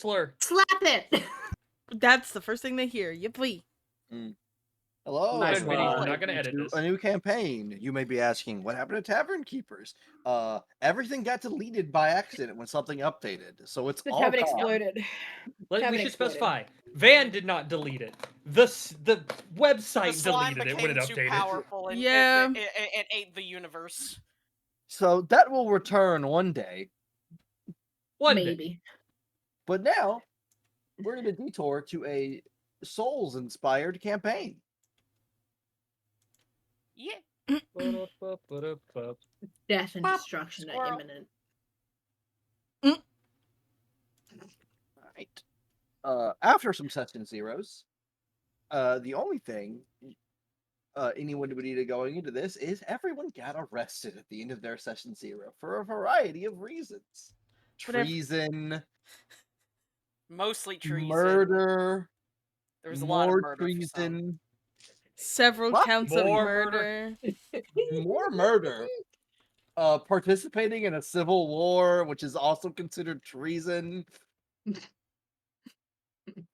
Slur. Slap it! That's the first thing they hear. Yippee. Hello, Nice Vinny, one. I'm not gonna edit to this. a new campaign. You may be asking, what happened to Tavern Keepers? Everything got deleted by accident when something updated, so it's The all tavern gone. exploded. We Tavern should exploded. specify. Van did not delete it. The website The slime deleted it when became it too updated. powerful and Yeah. it ate the universe. So that will return one day, One day. Maybe. but now we're going to detour to a Souls-inspired campaign. Yeah. Death and Bop, destruction are squirrel. imminent. All right. After some session zeros, the only thing anyone would need to going into this is everyone got arrested at the end of their session zero for a variety of reasons. Whatever. Treason, Mostly treason. murder, There was a lot of more murder for some. treason, Several What? counts of More murder. more murder. Participating in a civil war, which is also considered treason.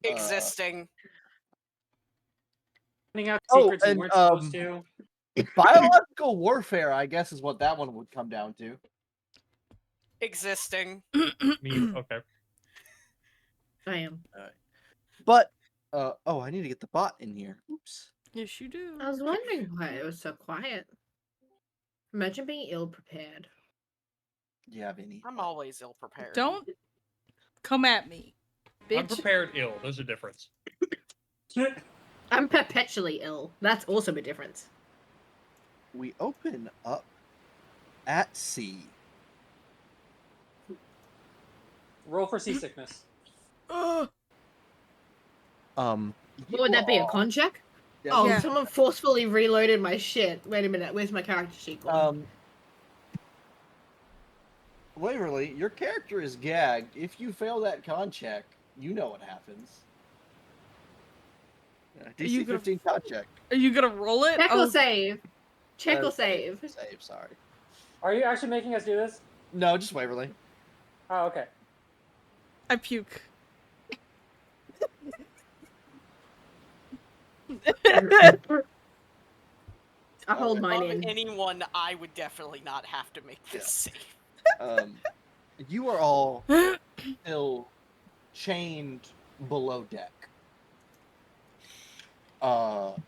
Existing. Finding out Oh, secrets you and, weren't supposed to. Biological warfare, I guess, is what that one would come down to. Existing. Okay. I am. But, oh, I need to get the bot in here. Oops. Yes, you do. I was wondering why it was so quiet. Imagine being ill prepared. Do you have any? I'm always ill prepared. Don't come at me, bitch. Unprepared ill. There's a difference. I'm perpetually ill. That's also a difference. We open up at sea. Roll for seasickness. Ugh. What would that be, a con check? Yeah, Oh, Yeah. someone forcefully reloaded my shit. Wait a minute, where's my character sheet gone? Waverly, your character is gagged. If you fail that con check, you know what happens. you DC gonna- 15 con check. Are you gonna roll it? Check Oh, or save? Check or save? Save, sorry. Are you actually making us do this? No, just Waverly. Oh, okay. I puke. I hold mine Of in. anyone, I would definitely not have to make this save. You are all still chained below deck.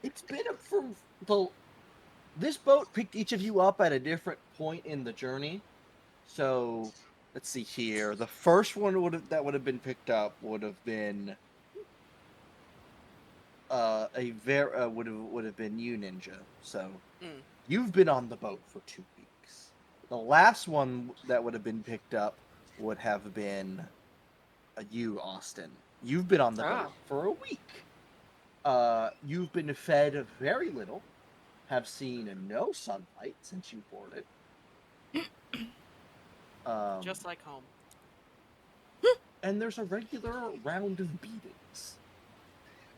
It's been from this boat picked each of you up at a different point in the journey. So let's see here. The first one that would have been picked up would have been would have been you, Ninja. So you've been on the boat for 2 weeks. The last one that would have been picked up would have been you, Austin. You've been on the boat for a week. You've been fed very little, have seen no sunlight since you boarded. Just like home. And there's a regular round of beatings.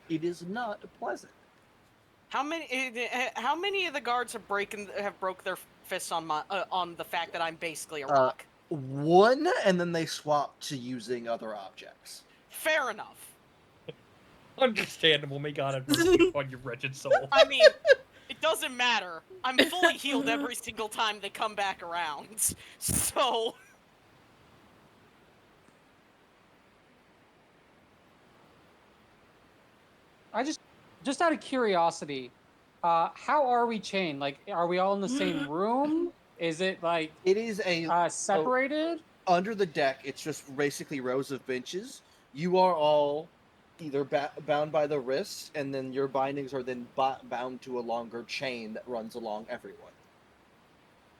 It is not pleasant. How many of the guards have broke their fists on the fact that I'm basically a rock? One, and then they swap to using other objects. Fair enough. Understandable. May God have mercy on your wretched soul. I mean, it doesn't matter. I'm fully healed every single time they come back around. So... I just out of curiosity, how are we chained? Like, are we all in the same room? Is it like it is a separated? Under the deck, it's just basically rows of benches. You are all either bound by the wrists, and then your bindings are then bound to a longer chain that runs along everyone.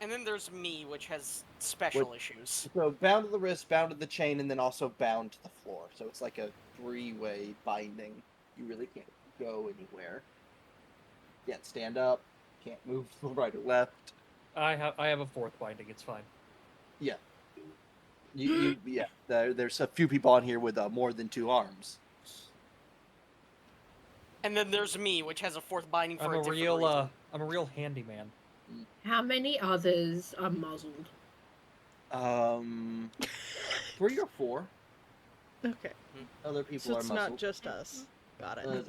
And then there's me, which has special issues. So bound to the wrist, bound to the chain, and then also bound to the floor. So it's like a 3-way binding. You really can't go anywhere. Can't stand up. Can't move to the right or left. I have a 4th binding. It's fine. Yeah. Yeah. There's a few people on here with more than 2 arms. And then there's me, which has a 4th binding for a different reason. I'm a real handyman. How many others are muzzled? 3 or 4. Okay. Other people So are it's muzzled. not just us. Got it.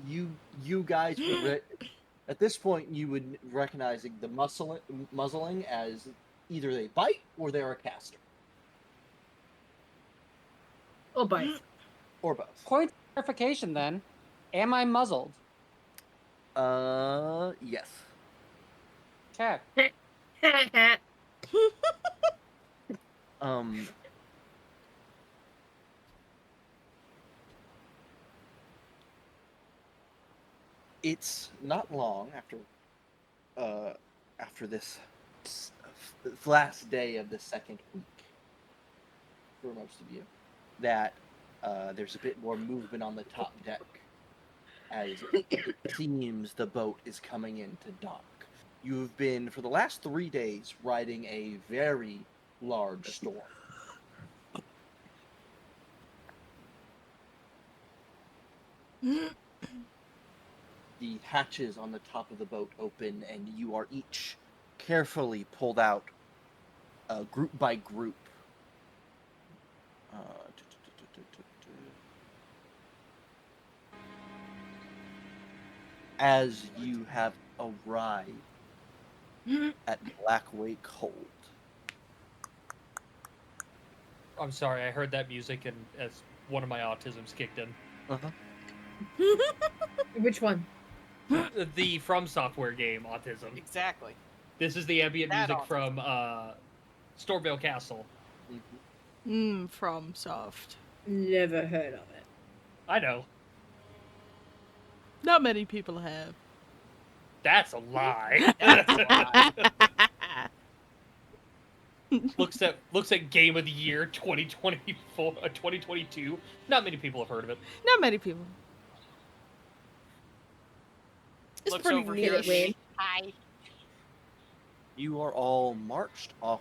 You guys would at this point you would recognizing the muzzling as either they bite or they're a caster Oh, both. or both. Point of clarification then. Am I muzzled? Yes. Okay. Um. It's not long after this last day of the second week for most of you that there's a bit more movement on the top deck as it seems the boat is coming into dock. You've been for the last 3 days riding a very large storm. The hatches on the top of the boat open, and you are each carefully pulled out, group by group. As you have arrived at Blackwake Hold. I'm sorry, I heard that music and as one of my autisms kicked in. Which one? The From Software game, Autism. Exactly. This is the ambient That music autism. from Stormvale Castle. From Soft. Never heard of it. I know. Not many people have. That's a lie. That's a lie. looks at Game of the Year 2024, 2022. Not many people have heard of it. Not many people. It's Looks pretty over Get here. it, Wayne. Hi. You are all marched off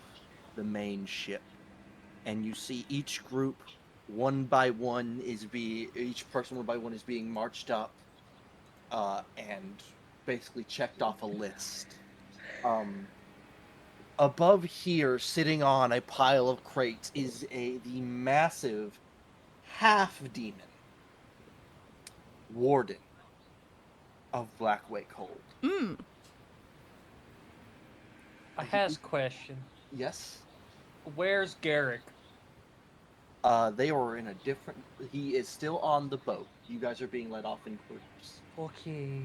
the main ship, and you see each group one by one each person one by one is being marched up, and basically checked off a list. Above here, sitting on a pile of crates, is the massive half-demon warden of Blackwake Hold. I has a question. Yes? Where's Garrick? They are in a different... He is still on the boat. You guys are being led off in groups. Okay.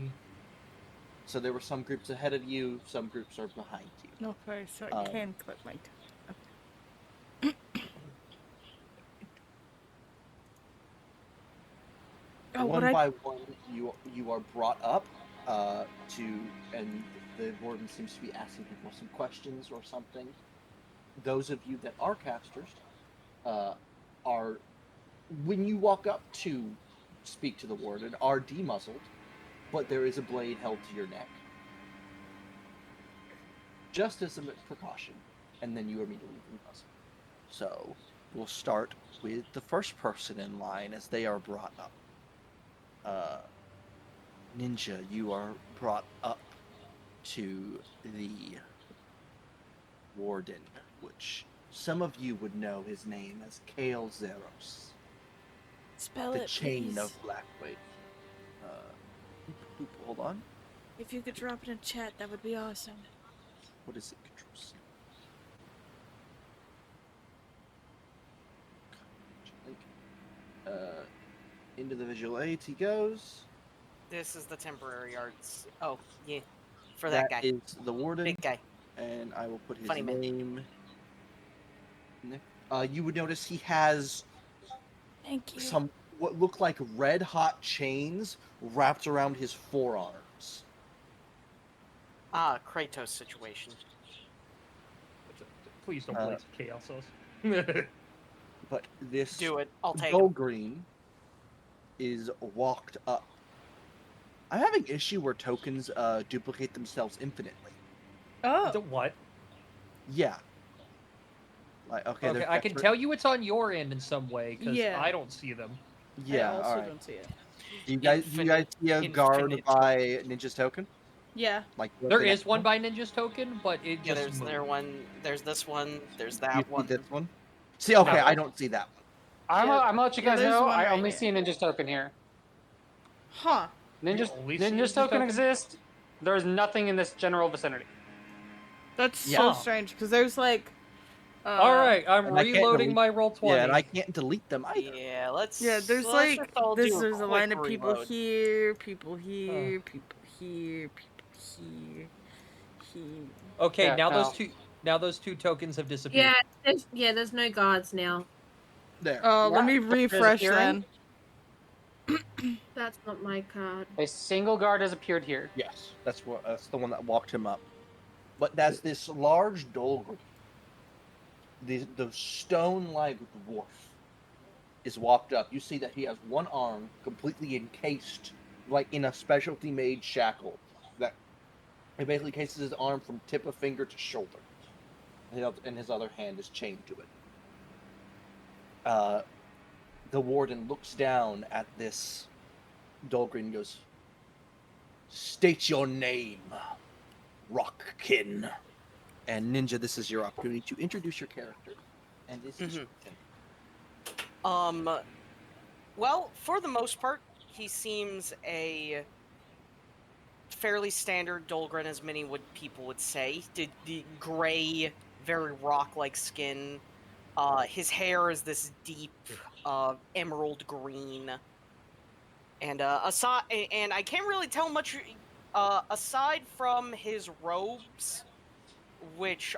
So there were some groups ahead of you, some groups are behind you. No, first, so I can click my One by one, you are brought up and the warden seems to be asking people some questions or something. Those of you that are casters are, when you walk up to speak to the warden, are demuzzled, but there is a blade held to your neck. Just as a precaution, and then you are immediately demuzzled. So, we'll start with the first person in line as they are brought up. Ninja, you are brought up to the warden, which some of you would know his name as Kale Zeros. Spell The it, chain please. of Blackwake. Hold on. If you could drop it in chat, that would be awesome. What is it? Control C. Into the visual aids he goes. This is the temporary arts. Oh, yeah. For that guy. Is the warden. Big guy. And I will put his Funny man. name. You would notice he has Thank you. some what look like red hot chains wrapped around his forearms. Kratos situation. Please don't play Chaos Sauce. But this Do it. I'll take Go it. Green is walked up. I'm having issue where tokens duplicate themselves infinitely. Oh. What? Yeah. Like okay, Okay, they're I can separate. tell you it's on your end in some way because Yeah. I don't see them. Yeah, I also all right. don't see it. Do you guys see a guard Infinite. by Ninja's token? Yeah. Like There is one by Ninja's token, but it Yeah, just there's moved. there's this one, there's You that see one. this one? See, okay, No. I don't see that one. I'm Yeah. gonna let you Yeah, guys there's know. one I right only here. see a ninja's token here. Huh. Ninja's only see a ninja's ninja token token? exists. There's nothing in this general vicinity. That's Yeah. so Huh. strange because there's like. All right, I'm And I can't reloading delete- my roll 20. Yeah, and I can't delete them either. Yeah, let's. Yeah, there's let's like just all do there's a quick line of people reload. here, people here, people here, people here, here. Okay, Yeah, now no. those two tokens have disappeared. There's no guards now. There. Oh, let Yeah, me but refresh disappearing? then. That's not my card. A single guard has appeared here. Yes, that's the one that walked him up. But that's this large Dolgrim. The stone-like dwarf is walked up. You see that he has one arm completely encased, like in a specialty-made shackle. That it basically cases his arm from tip of finger to shoulder, and his other hand is chained to it. The warden looks down at this Dolgrim and goes, "State your name, Rockkin." And Ninja, this is your opportunity to introduce your character and his description. Well, for the most part, he seems a fairly standard Dolgren, as many people would say. The gray, very rock-like skin. His hair is this deep emerald green. And and I can't really tell much aside from his robes, which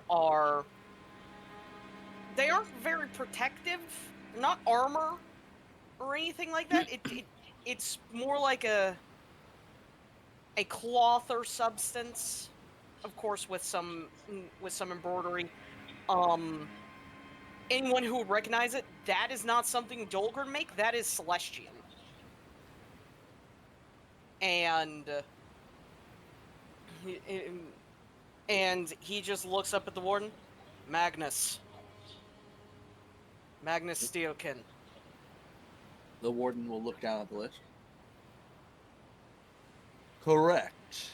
they aren't very protective, not armor or anything like that. It's more like a cloth or substance, of course, with some embroidery. Anyone who would recognize it, that is not something Dolgren make. That is Celestian. And he just looks up at the warden. Magnus Steelkin. The warden will look down at the list. Correct.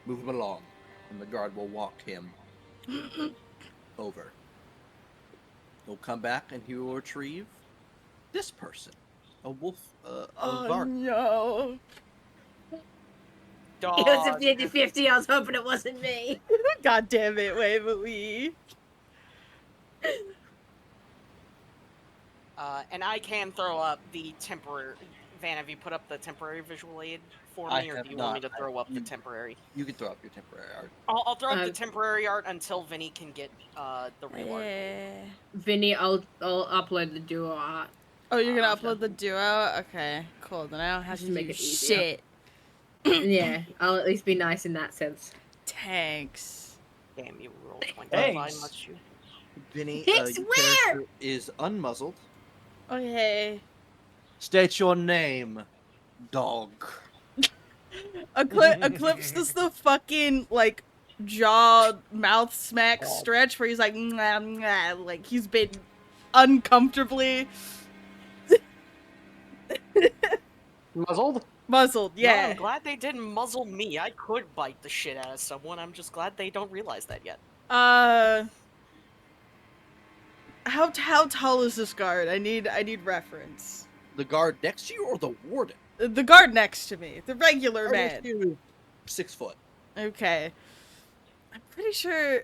Move him along, and the guard will walk him over. He'll come back, and he will retrieve this person, a wolf, a guard. No. It was a Dog. 50-50. I was hoping it wasn't me. God damn it, Waverly. And I can throw up the temporary. Van, have you put up the temporary visual aid for I me, or have do you want me not. to throw up the You- temporary? You can throw up your temporary art. I'll throw up the Uh, temporary art until Vinny can get the real art. Yeah. Vinny, I'll upload the duo art. Oh, you're gonna Awesome. upload the duo? Okay, cool. Then I don't have Just to make do it easier. shit. Yeah, I'll at least be nice in that sense. Tanks. Damn, you rolled 20. Thanks. Much you. Vinny, It's your where? character is unmuzzled. Okay. State your name, dog. Eclipse does the fucking, like, jaw mouth smack stretch where he's like, "Mwah, mwah," like he's been uncomfortably Muzzled? muzzled. No, Yeah. I'm glad they didn't muzzle me. I could bite the shit out of someone. I'm just glad they don't realize that yet. How tall is this guard? I need reference. The guard next to you or the warden? The guard next to me, the regular Guard next man. to you, 6 foot. Okay. I'm pretty sure.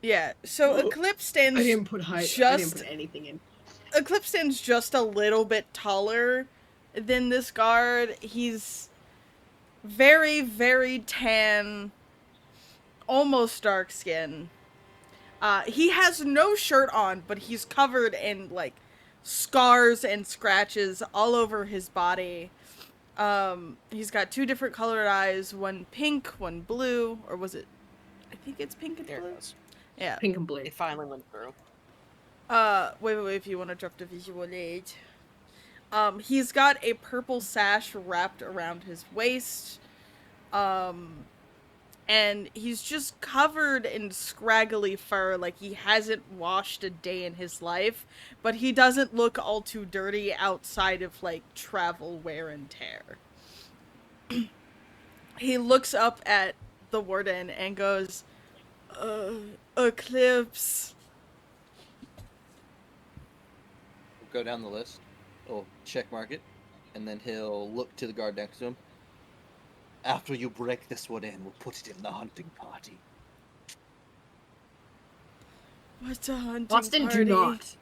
Yeah. So Eclipse stands. I didn't put height. I didn't Just- put anything in. Eclipse stands just a little bit taller than this guard. He's very, very tan, almost dark skin. He has no shirt on, but he's covered in, like, scars and scratches all over his body. He's got 2 different colored eyes, one pink, one blue, or was it? I think it's pink and There blue. it goes. Yeah. Pink and blue. It finally went through. Wait, if you want to drop the visual aid. He's got a purple sash wrapped around his waist. And he's just covered in scraggly fur, like he hasn't washed a day in his life, but he doesn't look all too dirty outside of, like, travel wear and tear. He looks up at the warden and goes, Eclipse. go down the list. He'll check mark it, and then he'll look to the guard next to him. After you break this one in, we'll put it in the hunting party. What's a hunting Austin, party? do not.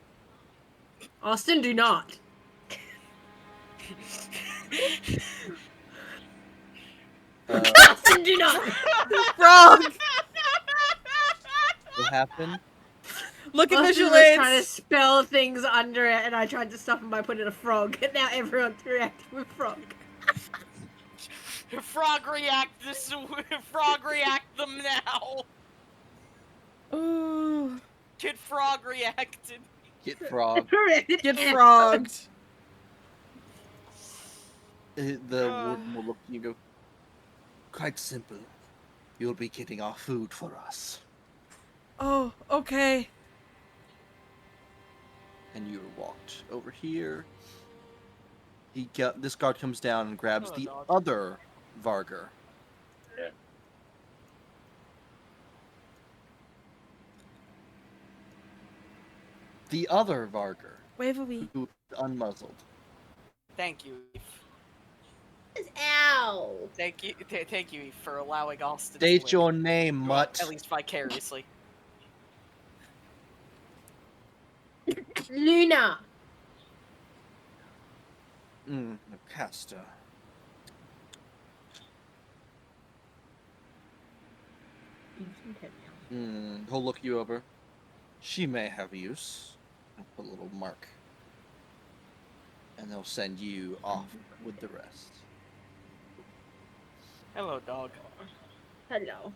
Austin, do not. Austin, do not. Frog! What happened? Look at Austin visual was trying to aids. spell things under it, and I tried to stop him by putting a frog. And now everyone's reacting with frog. Frog react this. Frog react them now. Ooh. Kid Frog reacted. Get frog. Get frogged. The warden will look at you and go, quite simple. You'll be getting our food for us. Oh, okay. And you're walked over here. This guard comes down and grabs Oh, the dog. other Vargar. Yeah. The other Vargar, Wave a wee. who is unmuzzled. Thank you. Eve. Ow. Thank you. Thank you Eve, for allowing Austin. State to your win. name, mutt. At least vicariously. Luna. Caster. He'll look you over. She may have use. I'll put a little mark. And they'll send you off with the rest. Hello, dog. Hello.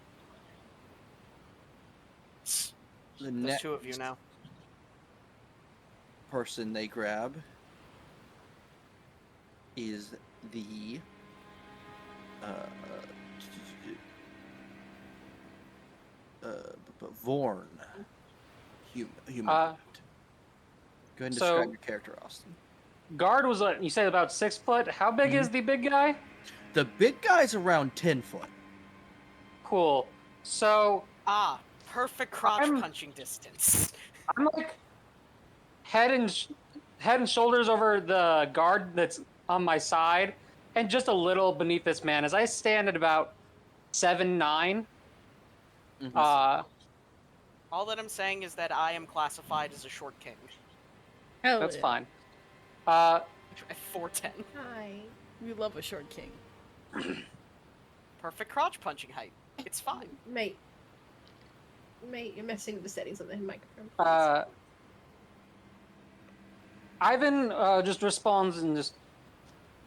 The There's next two of you now. person they grab is the Vorn human. Uh, Go ahead and so- describe your character, Austin. Guard was, you said about 6 foot. How big is the big guy? The big guy's around 10 foot. Cool. So Ah, perfect crotch I'm- punching distance. I'm like head and shoulders over the guard that's on my side, and just a little beneath this man as I stand at about 7'9". All that I'm saying is that I am classified as a short king. Hell That's yeah. fine. At 4'10". Hi. We love a short king. Perfect crotch punching height. It's fine. Mate, you're messing with the settings on the microphone. please. Ivan just responds and just,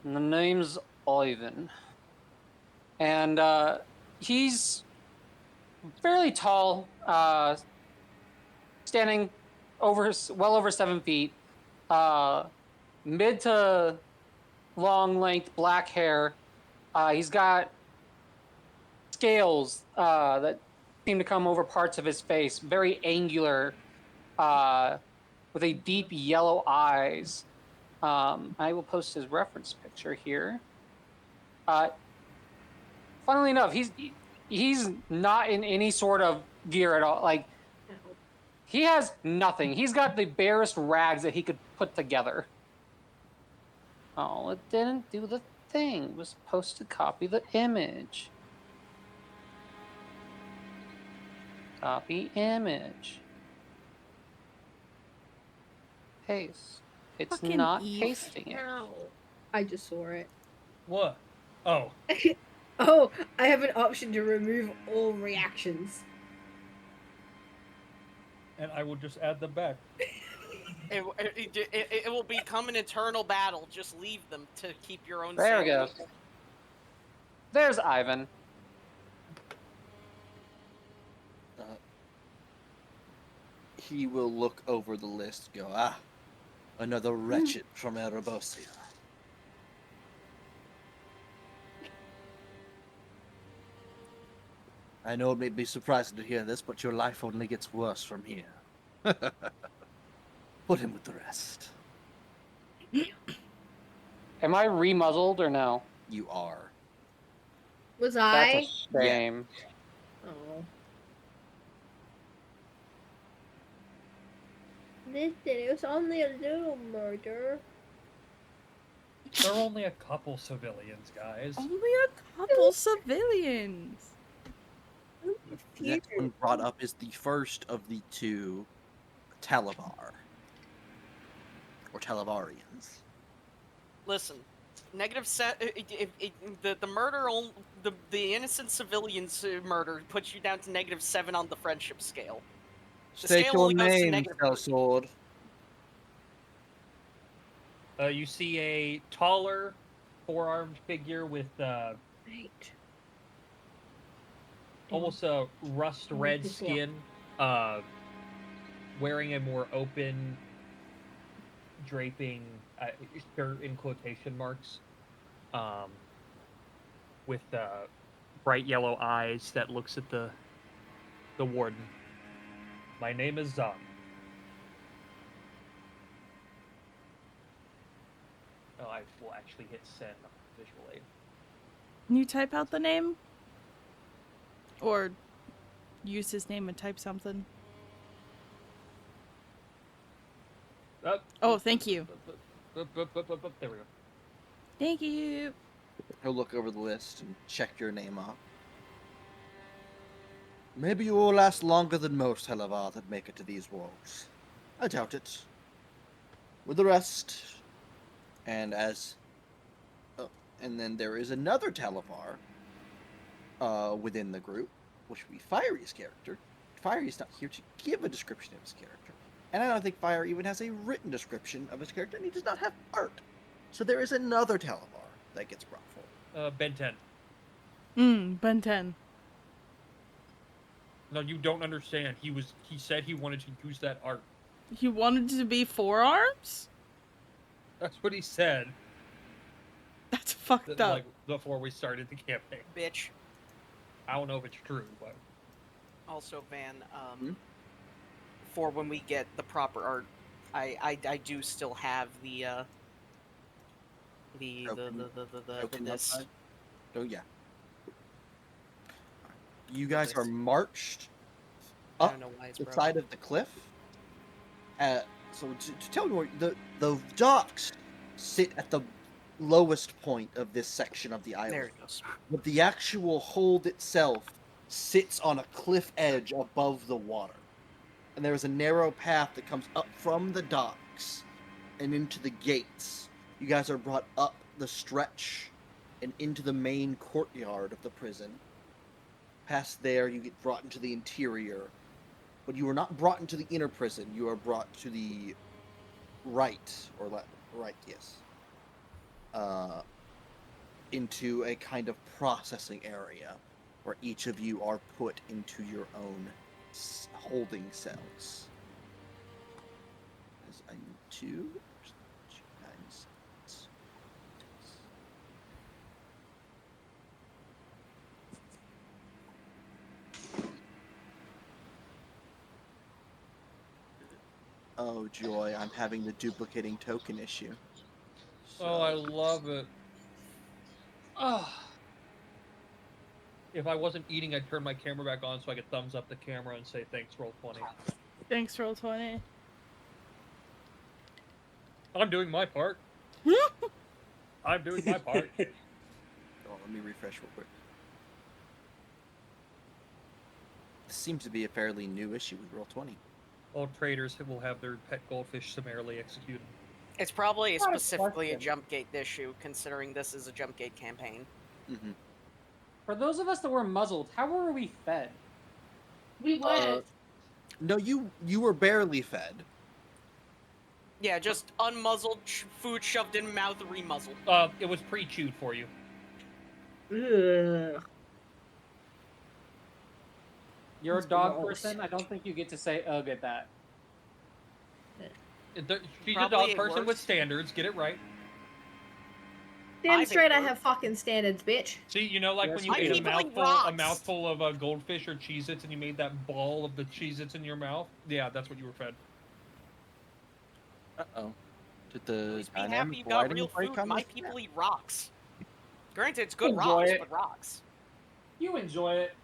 the name's Ivan. And he's fairly tall, standing well over 7 feet, mid to long length black hair. He's got scales that seem to come over parts of his face, very angular, with a deep yellow eyes. I will post his reference picture here. Funnily enough, he's not in any sort of gear at all. Like, he has nothing. He's got the barest rags that he could put together. Oh, it didn't do the thing. It was supposed to copy the image. Copy image. Paste. It's Fucking not Eve. pasting it. Ow. I just saw it. What? Oh. Oh, I have an option to remove all reactions. And I will just add them back. It will become an eternal battle. Just leave them to keep your own There we go. sanity. There's Ivan. He will look over the list and go, another wretched from Erebosia. I know it may be surprising to hear this, but your life only gets worse from here. Put him with the rest. Am I remuzzled or no? You are. Was That's I? a shame. Oh. Listen, it was only a little murder. There are only a couple civilians, guys. Only a couple civilians. The next one brought up is the first of the two Talavar. Or Talavarians. Listen, the murder, the innocent civilians murder puts you down to -7 on the friendship scale. The State scale your only goes to name, negative Sellsword. You see a taller, four-armed figure with Right. almost a rust-red skin, wearing a more open, draping shirt in quotation marks, with bright yellow eyes that looks at the warden. My name is Zon. Oh, I will actually hit send on visual aid. Can you type out the name? Or use his name and type something? Oh, thank you. There we go. Thank you. He'll look over the list and check your name off. Maybe you will last longer than most Talavar that make it to these walls. I doubt it. With the rest, and then there is another Talavar within the group, which would be Fiery's character. Fiery's not here to give a description of his character. And I don't think Fire even has a written description of his character, and he does not have art. So there is another Talavar that gets brought forward. Ben 10. Ben 10. No, you don't understand. He said he wanted to use that art. He wanted to be forearms? That's what he said. That's fucked up. Like before we started the campaign. bitch. I don't know if it's true, but Also, Van, for when we get the proper art, I do still have the Token this. outside? Oh yeah. You guys are marched I up don't know why it's the broken. side of the cliff. So to tell you more, the docks sit at the lowest point of this section of the island. There it goes. But the actual hold itself sits on a cliff edge above the water. And there is a narrow path that comes up from the docks and into the gates. You guys are brought up the stretch and into the main courtyard of the prison. Past there, you get brought into the interior. But you are not brought into the inner prison. You are brought to the right, or right, yes. Into a kind of processing area where each of you are put into your own holding cells. As I need to. Oh joy, I'm having the duplicating token issue. oh, I love it. Oh. If I wasn't eating, I'd turn my camera back on so I could thumbs up the camera and say thanks, Roll20. Thanks, Roll20. I'm doing my part. I'm doing my part. Oh, let me refresh real quick. This seems to be a fairly new issue with Roll20. All traders will have their pet goldfish summarily executed. It's probably Not a specifically a question. Jumpgate issue, considering this is a Jumpgate campaign. Mm-hmm. For those of us that were muzzled, how were we fed? We went. No, you were barely fed. Yeah, just unmuzzled food shoved in mouth, remuzzled. It was pre-chewed for you. Ugh. You're a That's dog gross. person. I don't think you get to say ugh at that. She's Probably a dog it person with works. standards. Get it right. Damn I think straight I we're- have fucking standards, bitch. See, you know, like Yes, when you I ate keep a eating mouthful rocks. of goldfish or Cheez-Its and you made that ball of the Cheez-Its in your mouth. Yeah, that's what you were fed. Uh-oh. Did the Please be dynamic happy you got lighting real break food. on My this? people eat rocks. Granted, it's good Enjoy rocks, it. but rocks. You enjoy it.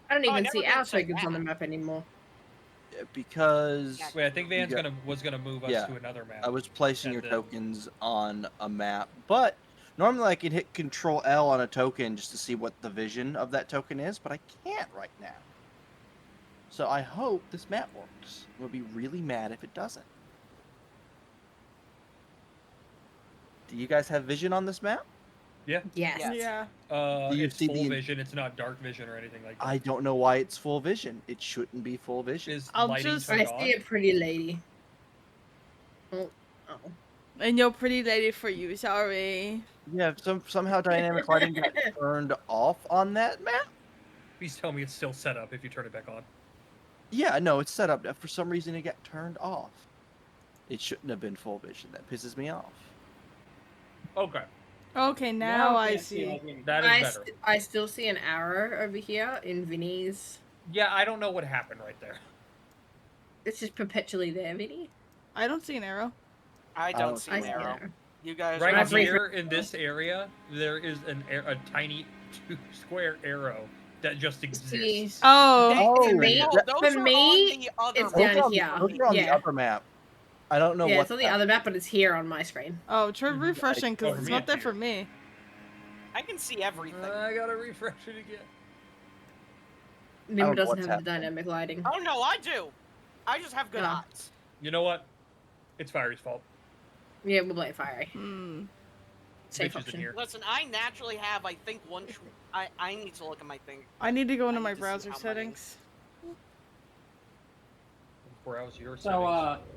I don't Oh, I even never see did our say figures on the that. map anymore. because Wait, I think Van's got- was gonna move us Yeah. to another map. I was placing And your then- tokens on a map, but normally I can hit Control L on a token just to see what the vision of that token is, but I can't right now. So I hope this map works. I'm gonna be really mad if it doesn't. Do you guys have vision on this map? Yes. Yes. Do you It's see full the- vision. It's not dark vision or anything like that. I don't know why it's full vision. It shouldn't be full vision. Is I'll lighting just- I turned see on? a pretty lady. Oh. And your pretty lady for you, sorry. Yeah, somehow dynamic lighting got turned off on that map. Please tell me it's still set up if you turn it back on. Yeah, no, it's set up. For some reason, it got turned off. It shouldn't have been full vision. That pisses me off. Okay, Okay, now I can't see. like, that is better. I still see an arrow over here in Vinny's. Yeah, I don't know what happened right there. It's just perpetually there, Vinny. I don't see an arrow. I I don't don't see I an see an arrow. arrow. You guys Right are I've re- here in this area, there is a tiny square arrow that just exists. Oh, For me- no, that- those for are me, on the other it's map. down Those are here. on the Yeah. other map. I don't know Yeah, what. it's on the other map, but it's here on my screen. oh, try refreshing Oh, because for it's me not it's there here. for me. I can see everything. I gotta refresh it again. Nimble know doesn't what's have happening. the dynamic lighting. Oh no, I do. I just have good Oh. eyes. You know what? It's Fiery's fault. Yeah, we'll blame Fiery. Hmm. Safe Bitch isn't option. here. Listen, I naturally have, I think, one. I need to look at my thing. I need to go into I my need to see browser how many- settings. Browse your So, settings.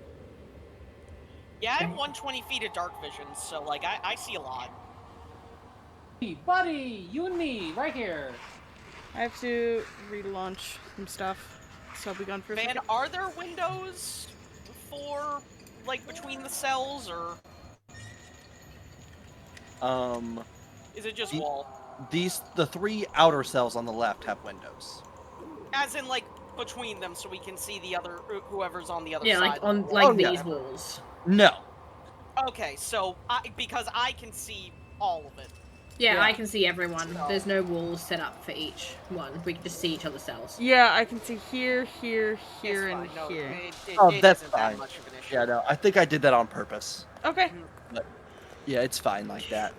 Yeah, I have 120 feet of dark vision, so like I see a lot. hey, buddy, you and me, right here. I have to relaunch some stuff, so I'll be gone for a Van, second. are there windows for like between the cells, or is it just Ye- wall? the 3 outer cells on the left have windows. As in like between them, so we can see the other whoever's on the other Yeah, side. like of the on wall. like Oh, yeah. these walls. No. Okay, so because I can see all of it. Yeah, Yeah. I can see everyone. There's no walls set up for each one. We can just see each other's cells. Yeah, I can see here, here, here, It's and fine. No, here. It That's isn't fine. that much of an issue. Yeah, no. I think I did that on purpose. Okay. Yeah, it's fine like that.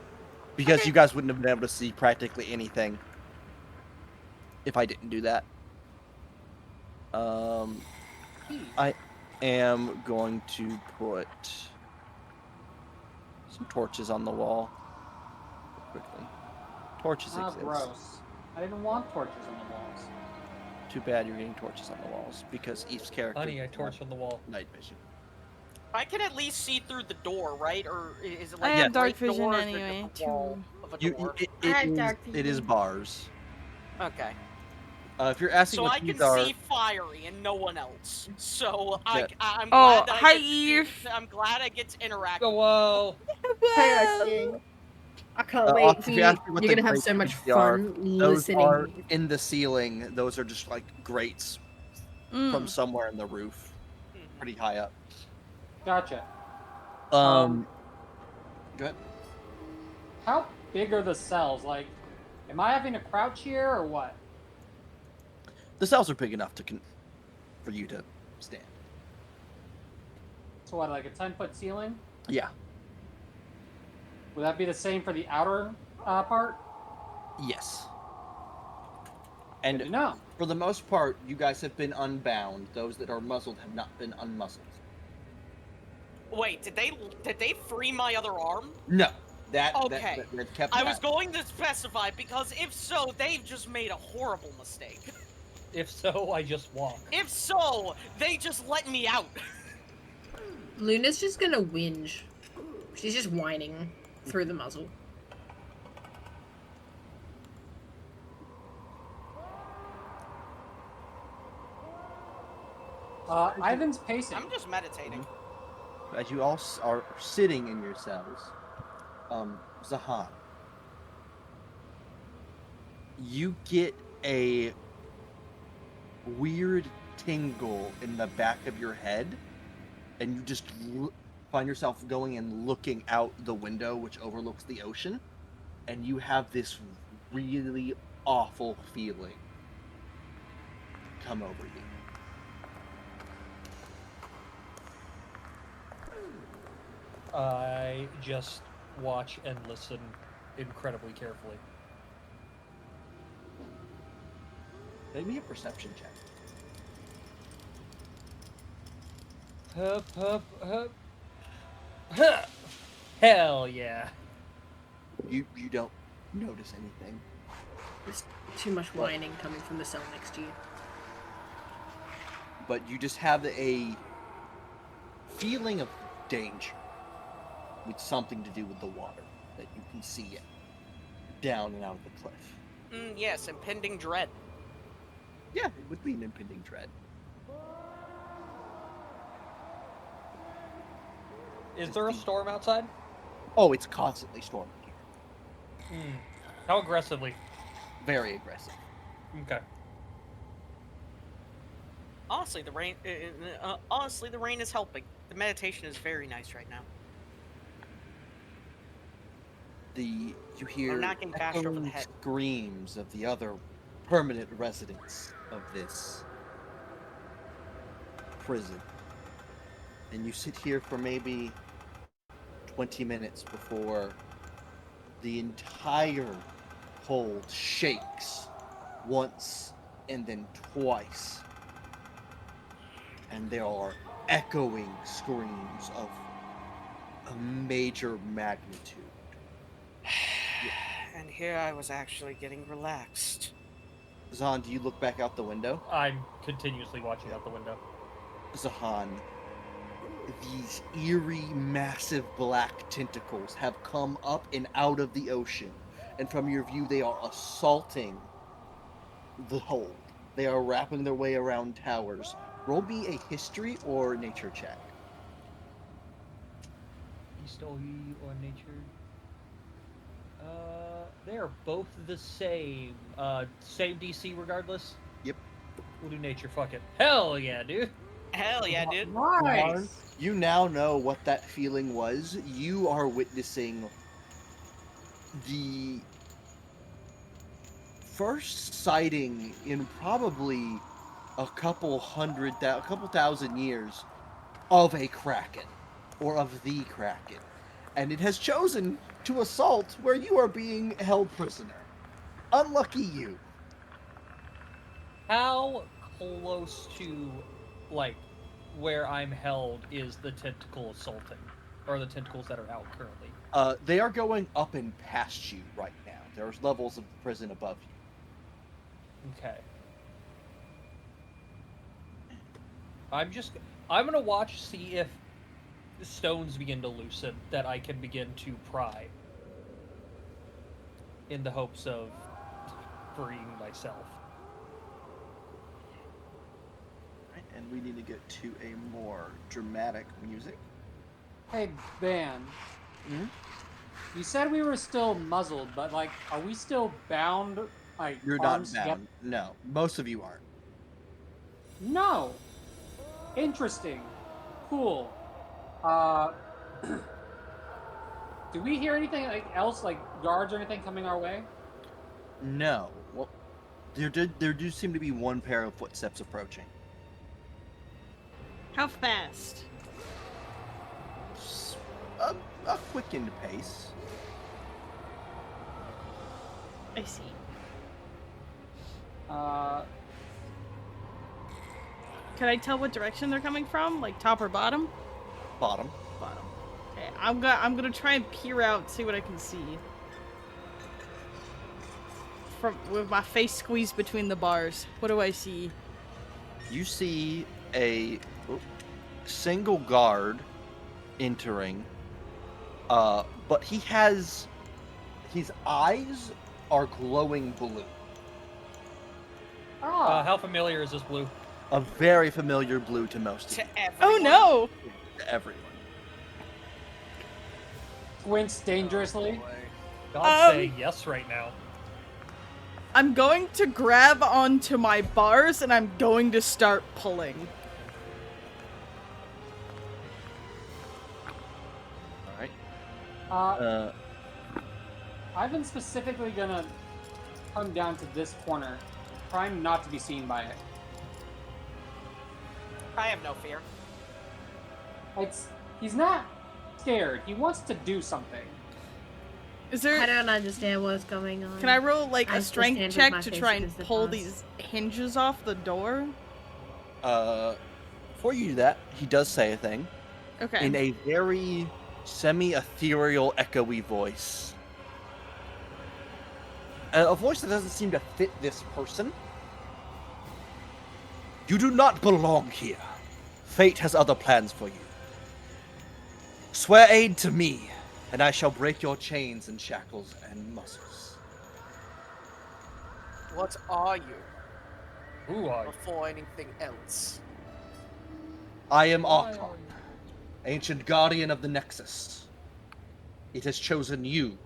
Because you guys wouldn't have been able to see practically anything if I didn't do that. I am going to put some torches on the wall. Quickly. Torches Ah, exist. gross. I didn't want torches on the walls. Too bad you're getting torches on the walls because each character. Honey, I does not torched on the wall. have night vision. I can at least see through the door, right? Or is it I like have a dark brick vision door, or is it anyway, just a wall of a door? I have dark It is vision. bars. Okay. If you're asking So what I can these are, see Fiery and no one else. So Yeah. I'm Oh, glad that hi, I get to Eve. I'm glad I get to interact. Go well. I can't wait. Austin, if For you you. ask me what You're the gonna have grates so much usually are, fun those listening. are in the ceiling. Those are just like grates Mm. from somewhere in the roof, Mhm. pretty high up. Gotcha. Go ahead. How big are the cells? Like, am I having to crouch here or what? The cells are big enough for you to stand. So what, like a 10-foot ceiling? Yeah. Would that be the same for the outer part? Yes. Good to And know. for the most part, you guys have been unbound. Those that are muzzled have not been unmuzzled. Wait, did they free my other arm? No. That Okay. that kept I was that. going to specify because if so, they've just made a horrible mistake. If so, I just walk. If so, they just let me out. Luna's just gonna whinge. She's just whining through the muzzle. Ivan's pacing. I'm just meditating. As you all are sitting in your cells, Zahan, you get a weird tingle in the back of your head, and you just find yourself going and looking out the window, which overlooks the ocean, and you have this really awful feeling come over you. I just watch and listen incredibly carefully. Make me a perception check. Hup, hup, hup. Huh. Hell yeah. You don't notice anything. There's too much whining coming from the cell next to you. But you just have a feeling of danger with something to do with the water that you can see it down and out of the cliff. Yes, impending dread. Yeah, it would be an impending dread. Is there a storm outside? Oh, it's constantly storming here. How aggressively? Very aggressive. Okay. Honestly, the rain. Honestly, the rain is helping. The meditation is very nice right now. You hear not getting bashed over the echoing head. screams of the other permanent residents of this prison. And you sit here for maybe 20 minutes before the entire hold shakes once and then twice. And there are echoing screams of a major magnitude. And here I was actually getting relaxed. Zahn, do you look back out the window? I'm continuously watching out the window. Zahan, these eerie, massive black tentacles have come up and out of the ocean. And from your view, they are assaulting the hold. They are wrapping their way around towers. Roll me a history or nature check. History or nature? They are both the same. Same DC regardless? Yep. We'll do nature, fuck it. Hell yeah, dude! Hell yeah, dude. Nice. You now know what that feeling was. You are witnessing the first sighting in probably a couple thousand years of a kraken, or of the kraken, and it has chosen to assault where you are being held prisoner. Unlucky you. How close to, like, where I'm held is the tentacle assaulting? Or the tentacles that are out currently? They are going up and past you right now. There's levels of the prison above you. Okay. I'm gonna watch, see if the stones begin to loosen, that I can begin to pry. In the hopes of freeing myself. Right, and we need to get to a more dramatic music. Hey, Ben. Hmm? You said we were still muzzled, but, like, are we still bound? Like, You're not arms bound. together? No, most of you aren't. No. Interesting. Cool. Do we hear anything else, like guards or anything coming our way? No. Well, there do seem to be one pair of footsteps approaching. How fast? A quickened pace. I see. Can I tell what direction they're coming from? Like top or bottom? Bottom. Bottom. Okay, I'm gonna try and peer out, see what I can see. With my face squeezed between the bars. What do I see? You see a single guard entering, but his eyes are glowing blue. How familiar is this blue? A very familiar blue to most of To you. everyone. Oh no! To everyone. Squints dangerously. God's saying yes right now. I'm going to grab onto my bars and I'm going to start pulling. Alright. Ivan's specifically gonna come down to this corner, trying not to be seen by it. I have no fear. He's not scared. He wants to do something. Is I there? don't understand what's going on. Can I roll like I a still strength stand with check my to face try and against the pull bars. these hinges off the door? Before you do that, he does say a thing Okay. in a very semi-ethereal, echoey voice. A voice that doesn't seem to fit this person. You do not belong here. Fate has other plans for you. Swear aid to me, and I shall break your chains and shackles and muscles. What are you Who are you? before anything else? I am Why Archon, are you? ancient guardian of the Nexus. It has chosen you,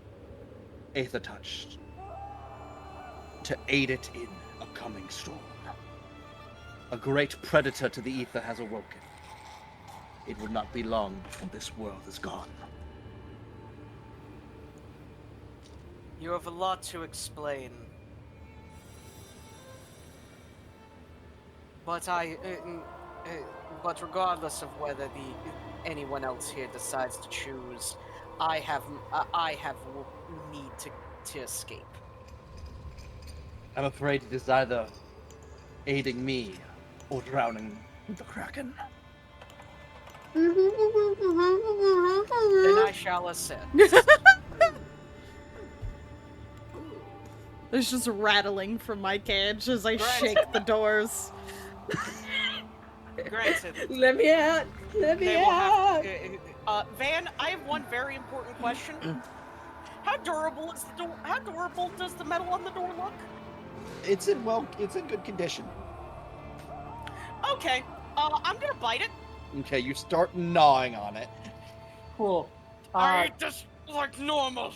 Aether Touched, to aid it in a coming storm. A great predator to the ether has awoken. It will not be long before this world is gone. You have a lot to explain. But but regardless of whether anyone else here decides to choose, I have need to escape. I'm afraid it is either aiding me or drowning with the Kraken. Then I shall ascend. There's just rattling from my cage as I Granted. shake the doors. Granted, Let me out! Let me they will out! have. Van, I have one very important question. How durable is the door? How durable does the metal on the door look? It's in good condition. Okay, I'm gonna bite it. Okay, you start gnawing on it. Cool. I eat this like normal.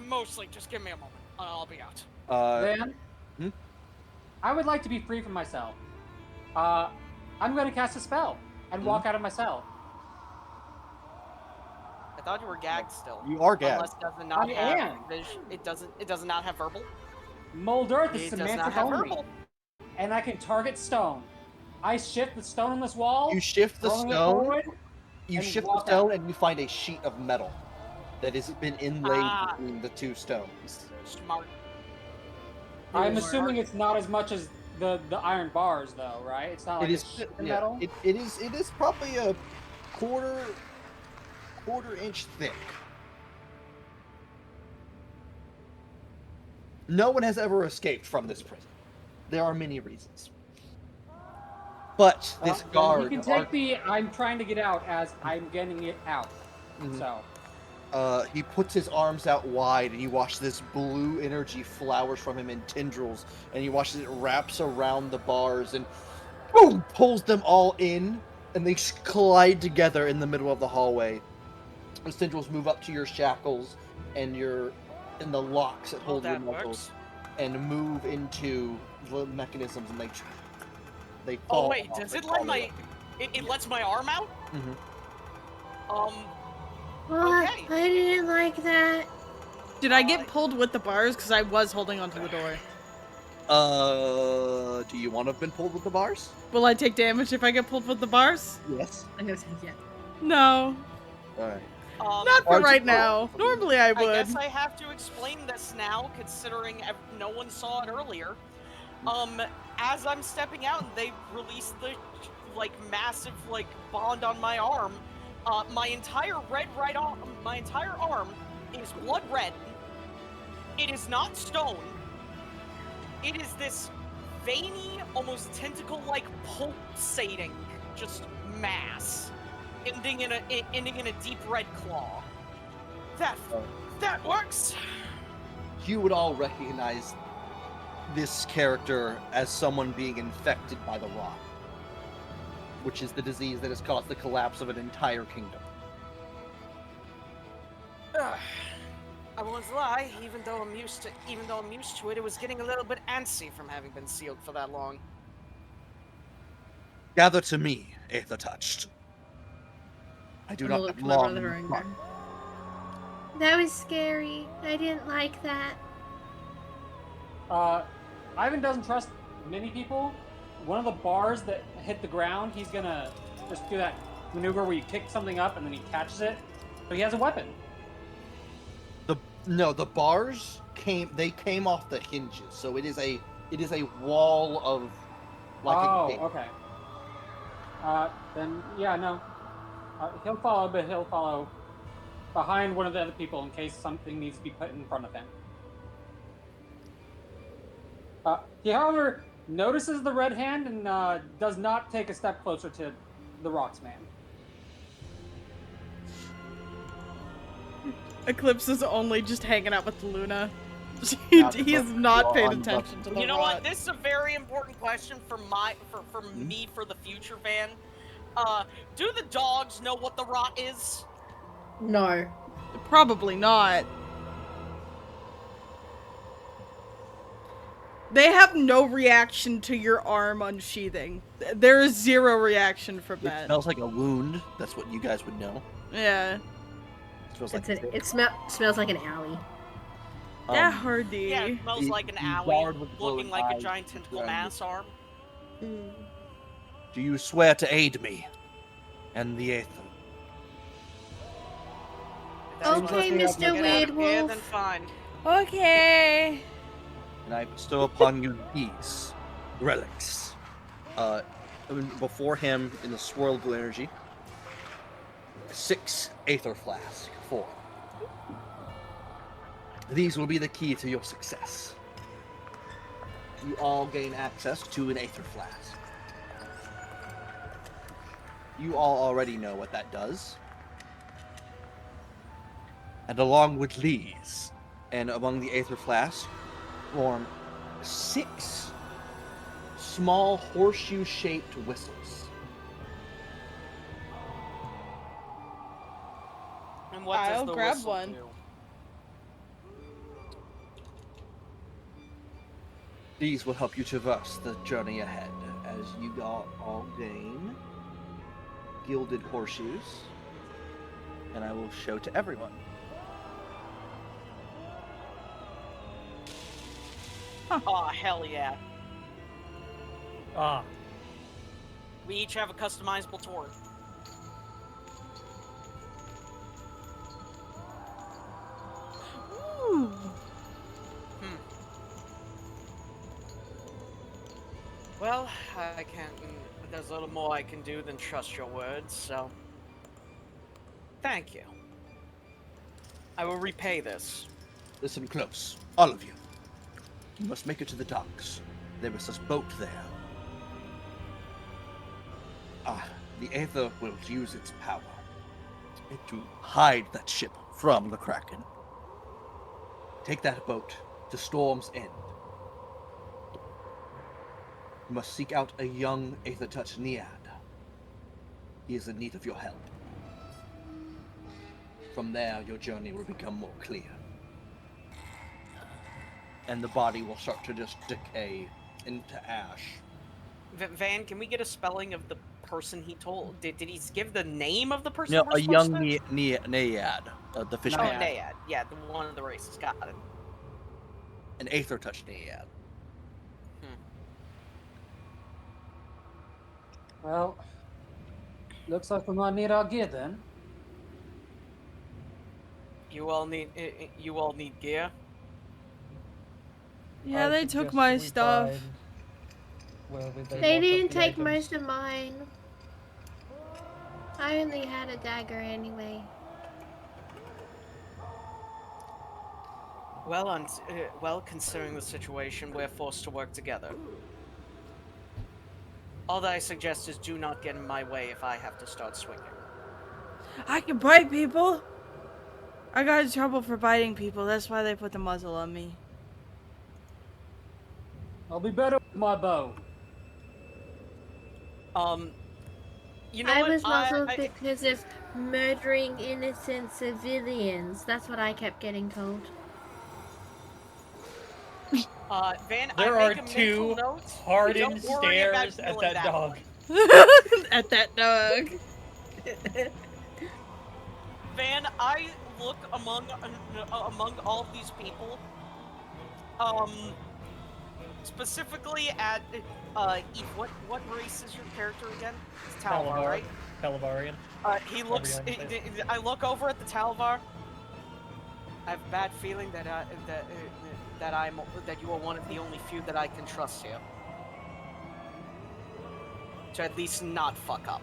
Mostly, just give me a moment. I'll be out. Van? Hmm? I would like to be free from my cell. I'm going to cast a spell and walk out of my cell. I thought you were gagged still. You are gagged. Unless it does not I have am. It does not have verbal. Mold Earth is It does not semantic have only, verbal. and I can target stone. I shift the stone on this wall. You shift the throwing it stone. forward, You and shift the walk stone, out. and you find a sheet of metal that has been inlaid Ah. between the two stones. Smart. I'm Ooh. assuming it's not as much as the iron bars, though, right? It's not like It it's is. shit in Yeah, metal. it is probably a quarter inch thick. No one has ever escaped from this prison. There are many reasons. But this Then guard, You can take the I'm trying to get out as I'm getting it out. Mhm. So. He puts his arms out wide, and you watch this blue energy flowers from him in tendrils, and you watch as it wraps around the bars and boom, pulls them all in, and they collide together in the middle of the hallway. The tendrils move up to your shackles and the locks that hold your that muscles, works. and move into the mechanisms, and they Oh fall. wait, off does and it let fall my away. it lets my arm out? Mhm. What? Okay. I didn't like that. Did I get pulled with the bars? Because I was holding onto the door. Do you want to have been pulled with the bars? Will I take damage if I get pulled with the bars? Yes. I'm gonna say yeah. No. Alright. Not for Why'd you right pull? now. Normally I I would. guess I have to explain this now, considering no one saw it earlier. As I'm stepping out, and they release the massive bond on my arm. My entire my entire arm is blood red. It is not stone. It is this veiny, almost tentacle-like pulsating, just mass, ending in a deep red claw. That works. You would all recognize this character as someone being infected by the rot, which is the disease that has caused the collapse of an entire kingdom. I won't lie. Even though I'm used to it, it was getting a little bit antsy from having been sealed for that long. Gather to me, Aether Touched. I do I'm gonna not look have to my long. brother and go, that was scary. I didn't like that. Ivan doesn't trust many people. One of the bars that hit the ground, he's gonna just do that maneuver where you kick something up and then he catches it So he has a weapon. The bars came off the hinges, so it is a wall of a gate. Okay. Then yeah, no. He'll follow, but he'll follow behind one of the other people in case something needs to be put in front of him. He, however, notices the red hand and does not take a step closer to the Rocks Man. Eclipse is only just hanging out with Luna. He's not paying attention to the You know rod. what? This is a very important question for me for the future, Van. Do the dogs know what the rot is? No. Probably not. They have no reaction to your arm unsheathing. There is zero reaction from It that. smells like a wound. That's what you guys would know. Yeah. It smells like It smells like an owie. Yeah, Hardy. Yeah, it smells like an the owie guard with looking glowing like a eyes giant tentacle around mass arm. Do you swear to aid me and the Aether? If that's what Okay, you have to Mr. get out of here, Weird then Wolf. fine. Okay. And I bestow upon you these relics. Before him, in the swirl of blue energy, 6 Aether flasks. 4. These will be the key to your success. You all gain access to an Aether flask. You all already know what that does. And along with these, and among the Aether flasks, form 6 small horseshoe-shaped whistles. And what does I'll the grab whistle one. do? These will help you traverse the journey ahead, as you all gain gilded horseshoes, and I will show to everyone. Oh, hell yeah. Ah, We each have a customizable torch. Ooh. Well, I can't. There's a little more I can do than trust your words, so. Thank you. I will repay this. Listen close, all of you. You must make it to the docks. There is a boat there. The Aether will use its power to hide that ship from the Kraken. Take that boat to Storm's End. You must seek out a young Aether-touched Naiad. He is in need of your help. From there, your journey will become more clear. And the body will start to just decay into ash. Van, can we get a spelling of the person he told? Did he give the name of the person? No, we're a supposed young to? Naiad, the fish Oh, man. Naiad. Yeah, the one of the races. Got it. An Aether-touched Naiad. Well, looks like we might need our gear then. You all need gear. Yeah, I they took suggest my we stuff. find wherever They locked up didn't the take items. most of mine. I only had a dagger anyway. Well, considering the situation, we're forced to work together. All that I suggest is do not get in my way if I have to start swinging. I can bite people. I got in trouble for biting people. That's why they put the muzzle on me. I'll be better with my bow. You know I what? was muzzled because of murdering innocent civilians. That's what I kept getting told. Van, There I are make a mental two note. hardened Don't worry about stares at killing that dog. one. At that dog. Van, I look among all of these people. specifically at Eve, what race is your character again? It's Talvar, right? Talivarian. He looks. However you wanna say I look over at the Talvar. I have a bad feeling that that you are one of the only few that I can trust here. To at least not fuck up.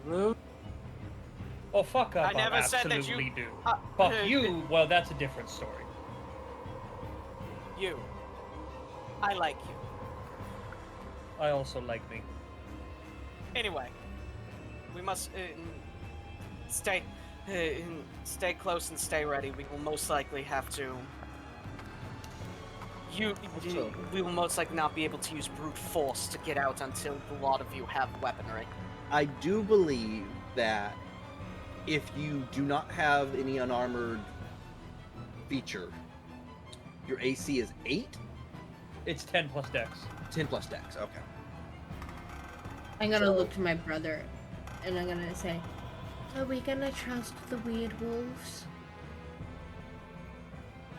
Rude. Oh, fuck up. I never said that absolutely you- do. uh, Fuck uh, you. Well, that's a different story. You. I like you. I also like me. Anyway, we must stay close and stay ready. We will most likely have to. We will most likely not be able to use brute force to get out until a lot of you have weaponry. I do believe that if you do not have any unarmored feature, your AC is 8? It's 10 plus dex. 10 plus dex, okay. I'm gonna So- look to my brother, and I'm gonna say, "Are we gonna trust the weird wolves?"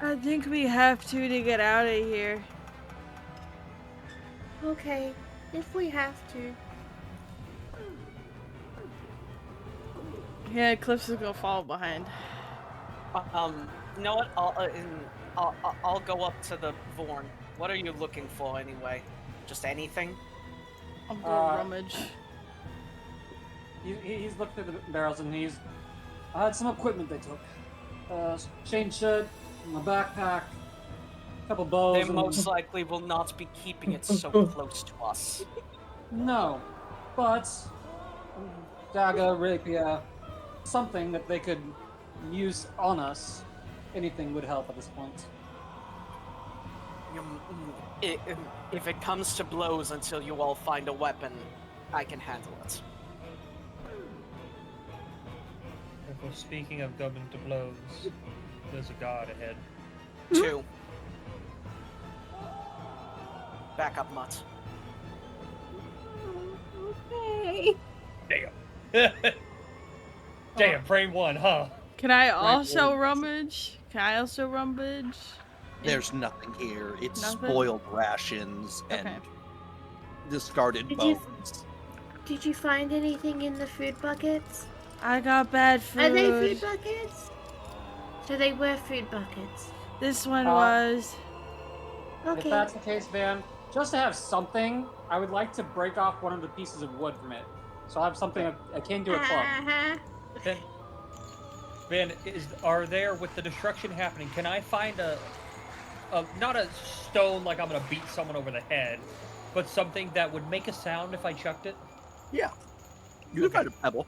I think we have to get out of here. Okay, if we have to. Yeah, Cliff's is gonna fall behind. You know what? I'll go up to the Vorn. What are you looking for anyway? Just anything? I'll go rummage. He's looked through the barrels and he's had some equipment they took. Chain shirt, my backpack, a couple bows. They and- most likely will not be keeping it so close to us. No, but dagger, rapier, something that they could use on us. Anything would help at this point. If it comes to blows until you all find a weapon, I can handle it. Well, speaking of coming to blows, there's a guard ahead. 2. Back up, Mutt. Okay. Damn. Damn, frame 1, huh? Can I also wolves. rummage? Can I also rummage? There's nothing here. It's Nothing? spoiled rations and Okay. discarded Did you- bones. Did you find anything in the food buckets? I got bad food. Are they food buckets? So they were food buckets. This one Uh, was. If Okay. that's the case, Van, just to have something, I would like to break off one of the pieces of wood from it. So I have something akin to a club. Uh-huh. Ben, are there, with the destruction happening, can I find a not a stone like I'm gonna beat someone over the head, but something that would make a sound if I chucked it? Yeah. You can find a pebble.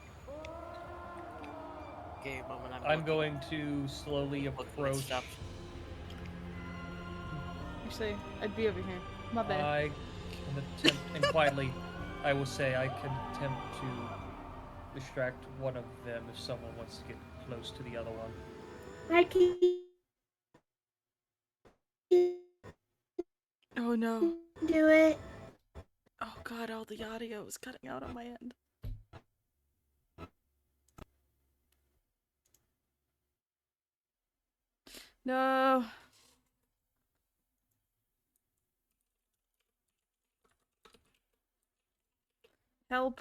Okay, moment, I'm going to slowly looking at approach. stuff. Actually, I'd be over here. My bad. I can attempt, and quietly, I will say I can attempt to distract one of them if someone wants to get close to the other one. I can Oh no. do it. Oh god, all the audio is cutting out on my end. No. Help.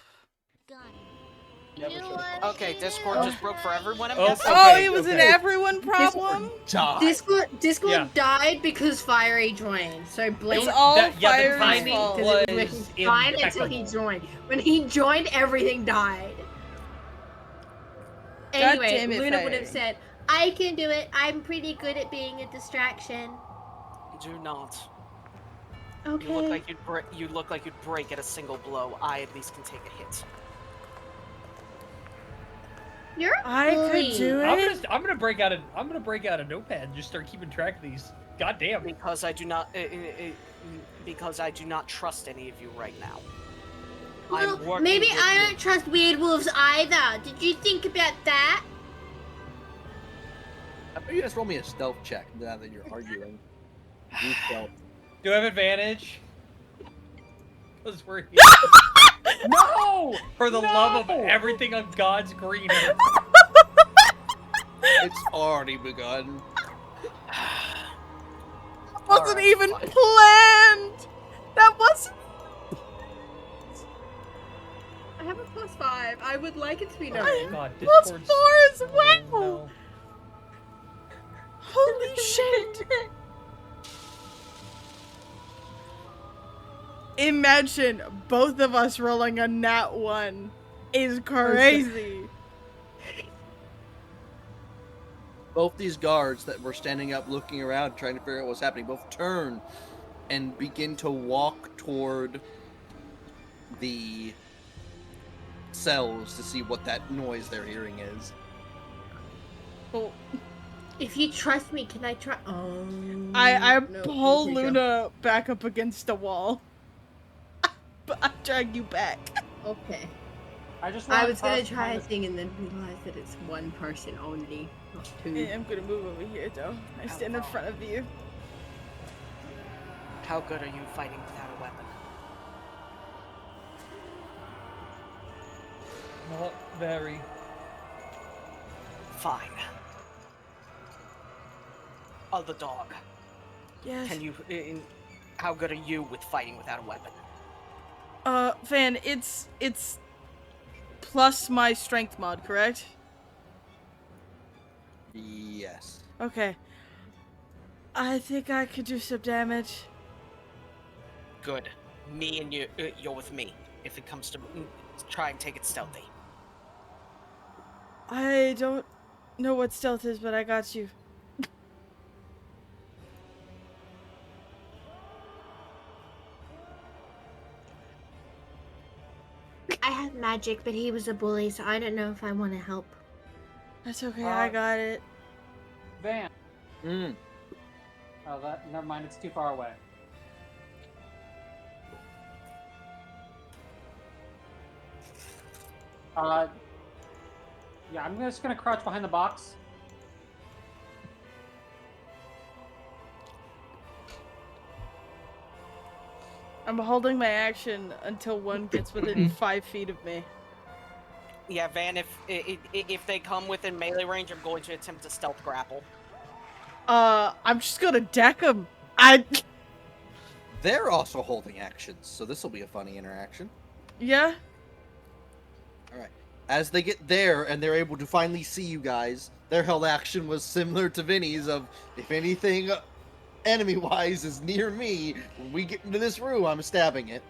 Okay, Discord just broke for everyone. I'm Oh, guessing? Oh, Okay, it was an okay. everyone problem? Die. Discord Yeah. died because Fiery joined. So blame It's all That- yeah, the Fire's timing fault. was- because it was fine until he impeccable. joined. When he joined, everything died. God Anyway, damn it, Luna would have Fiery. said, "I can do it. I'm pretty good at being a distraction." Do not. Okay. You look like you'd break at a single blow. I at least can take a hit. You're a I could bully. do it. I'm gonna break out a notepad and just start keeping track of these. God damn. Because I do not. Because I do not trust any of you right now. Well, I'm working maybe with I you. don't trust weird wolves either. Did you think about that? I bet you just roll me a stealth check now that you're arguing. You stealth. Do I have advantage? Because we're here. No! For the No! love of everything on God's green earth. It's already begun. wasn't Alright, even fine. planned. That wasn't. I have a +5. I would like it to be Oh known. god, Plus Discord's... 4 as Oh, well. no. Holy shit. Imagine both of us rolling a nat 1 is crazy. Both these guards that were standing up, looking around, trying to figure out what's happening, both turn and begin to walk toward the cells to see what that noise they're hearing is. Well, If you trust me, can I try? I no, pull okay, go. Luna back up against the wall. But I drag you back. Okay. I just I want was gonna us try a behind thing and then realize that it's one person only, not two. I'm gonna move over here though. I stand in front of you. How good are you fighting without a weapon? Not very. Fine. The dog. Yes. Can you? How good are you with fighting without a weapon? Van, it's plus my strength mod, correct? Yes. Okay. I think I could do some damage. Good. Me and you, you're with me. If it comes to try and take it stealthy. I don't know what stealth is, but I got you. I have magic, but he was a bully, so I don't know if I want to help. That's okay, I got it. Van. Mm. Oh, that. Never mind. It's too far away. Yeah, I'm just gonna crouch behind the box. I'm holding my action until one gets within 5 feet of me. Yeah, Van. If they come within melee range, I'm going to attempt to stealth grapple. I'm just gonna deck him. They're also holding actions, so this will be a funny interaction. Yeah? Alright. As they get there and they're able to finally see you guys, their held action was similar to Vinny's of, if anything enemy-wise is near me, when we get into this room, I'm stabbing it.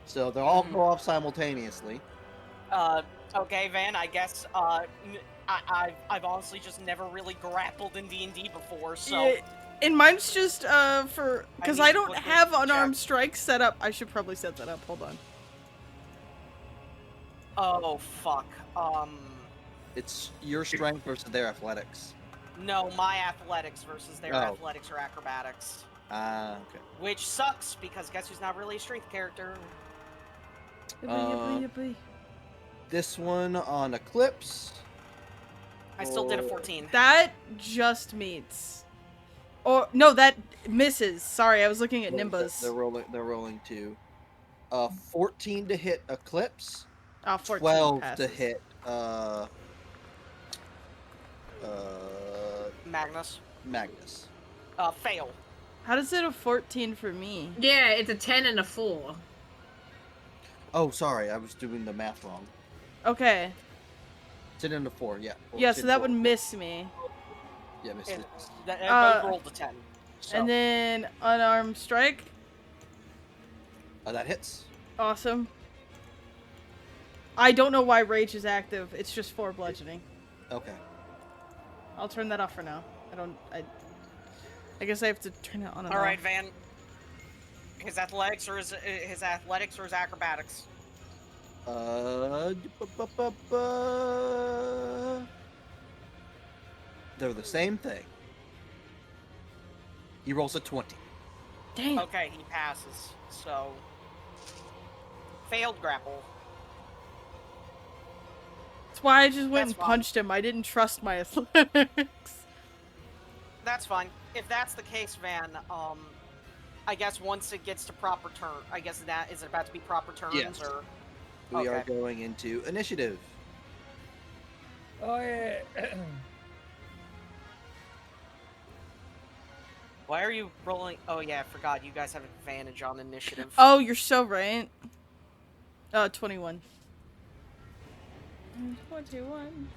So they'll all go off simultaneously. Okay, Van. I guess I've honestly just never really grappled in D&D before, so. Yeah, and mine's just, because I don't look at have the unarmed check. strikes set up. I should probably set that up. Hold on. Oh fuck. It's your strength versus their athletics. No, my athletics versus their Oh. athletics or acrobatics. Ah, okay. Which sucks, because guess who's not really a strength character? This one on Eclipse. I still did a Oh. 14. That just meets. Or, no, that misses. Sorry, I was looking at They're Nimbus. rolling two. 14 to hit Eclipse. 14 12 passes. to hit Magnus. Magnus. Fail. How does it a 14 for me? Yeah, it's a 10 and a 4. Oh, sorry, I was doing the math wrong. Okay. 10 and a 4, yeah. Yeah, so that would miss me. Yeah, miss It, it. both rolled a 10. So. And then unarmed strike. That hits. Awesome. I don't know why rage is active. It's just 4 bludgeoning. Okay. I'll turn that off for now. I guess I have to turn it on and All right, off. Van. His athletics or his acrobatics? They're the same thing. He rolls a 20. Damn. Okay, he passes. So. Failed grapple. That's why I just went That's and fine. punched him. I didn't trust my athletics. That's fine. If that's the case, Van, I guess once it gets to proper turn, I guess that is it about to be proper turns Yes. or. We are Okay. going into initiative. Oh yeah. Why are you rolling? Oh yeah, I forgot. You guys have advantage on initiative. Oh, you're so right. 21. 21.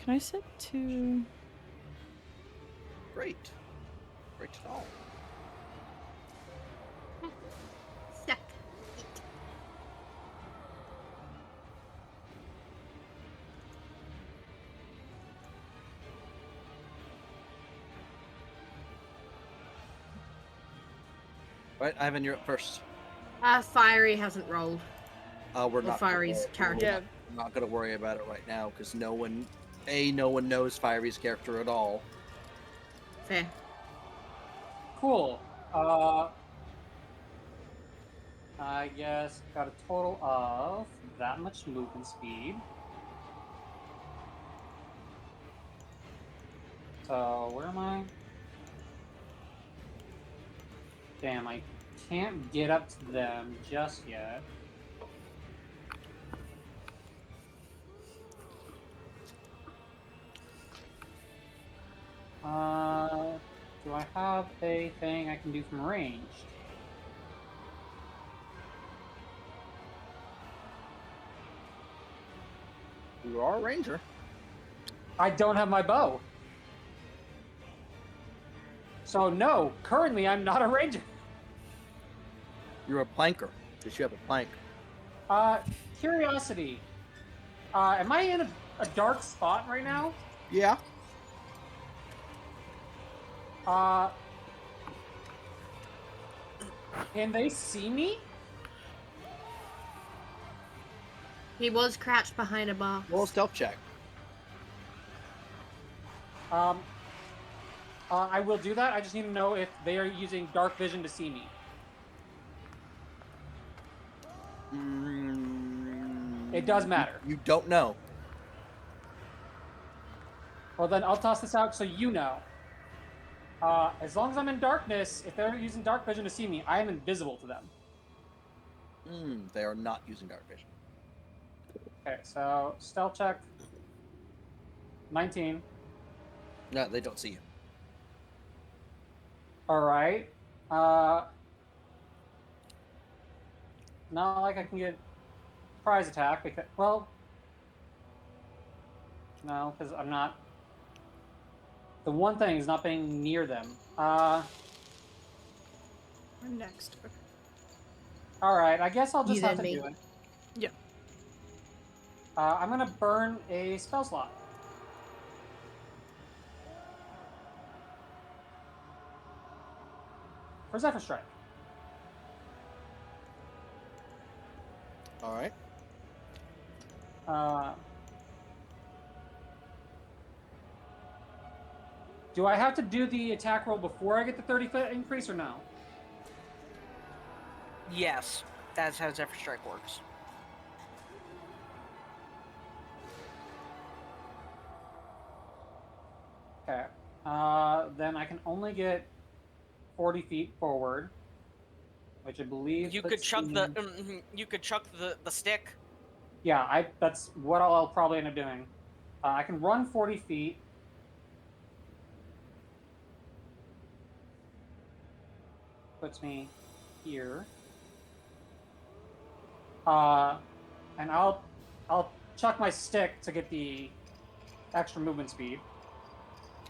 Can I set to... Great. Great at all. Suck. Right, Ivan, you're up first. Fiery hasn't rolled. We're Well, not. Fiery's character. Yeah. I'm not gonna worry about it right now because no one knows Fiery's character at all. Fair. Cool. I guess got a total of that much movement speed. So where am I? Damn, I can't get up to them just yet. Do I have a thing I can do from range? You are a ranger. I don't have my bow. So no, currently I'm not a ranger. You're a planker. Because you have a plank. Curiosity. Am I in a dark spot right now? Yeah. Can they see me? He was crouched behind a bar. Roll a stealth check. I will do that. I just need to know if they are using dark vision to see me. It does matter. You don't know. Well, then I'll toss this out so you know. As long as I'm in darkness, if they're using dark vision to see me, I am invisible to them. They are not using dark vision. Okay, so stealth check. 19. No, they don't see you. All right. Not like I can get prize attack because, well, no, because I'm not. The one thing is not being near them. I'm next. Okay. All right. I guess I'll just You have then to me. do it. Yeah. I'm gonna burn a spell slot. For Zephyr Strike. All right. Do I have to do the attack roll before I get the 30-foot increase or no? Yes, that's how Zephyr Strike works. Okay. Then I can only get 40 feet forward, which I believe You could puts chuck me- you could chuck the stick. Yeah, that's what I'll probably end up doing. I can run 40 feet. Puts me here. And I'll chuck my stick to get the extra movement speed.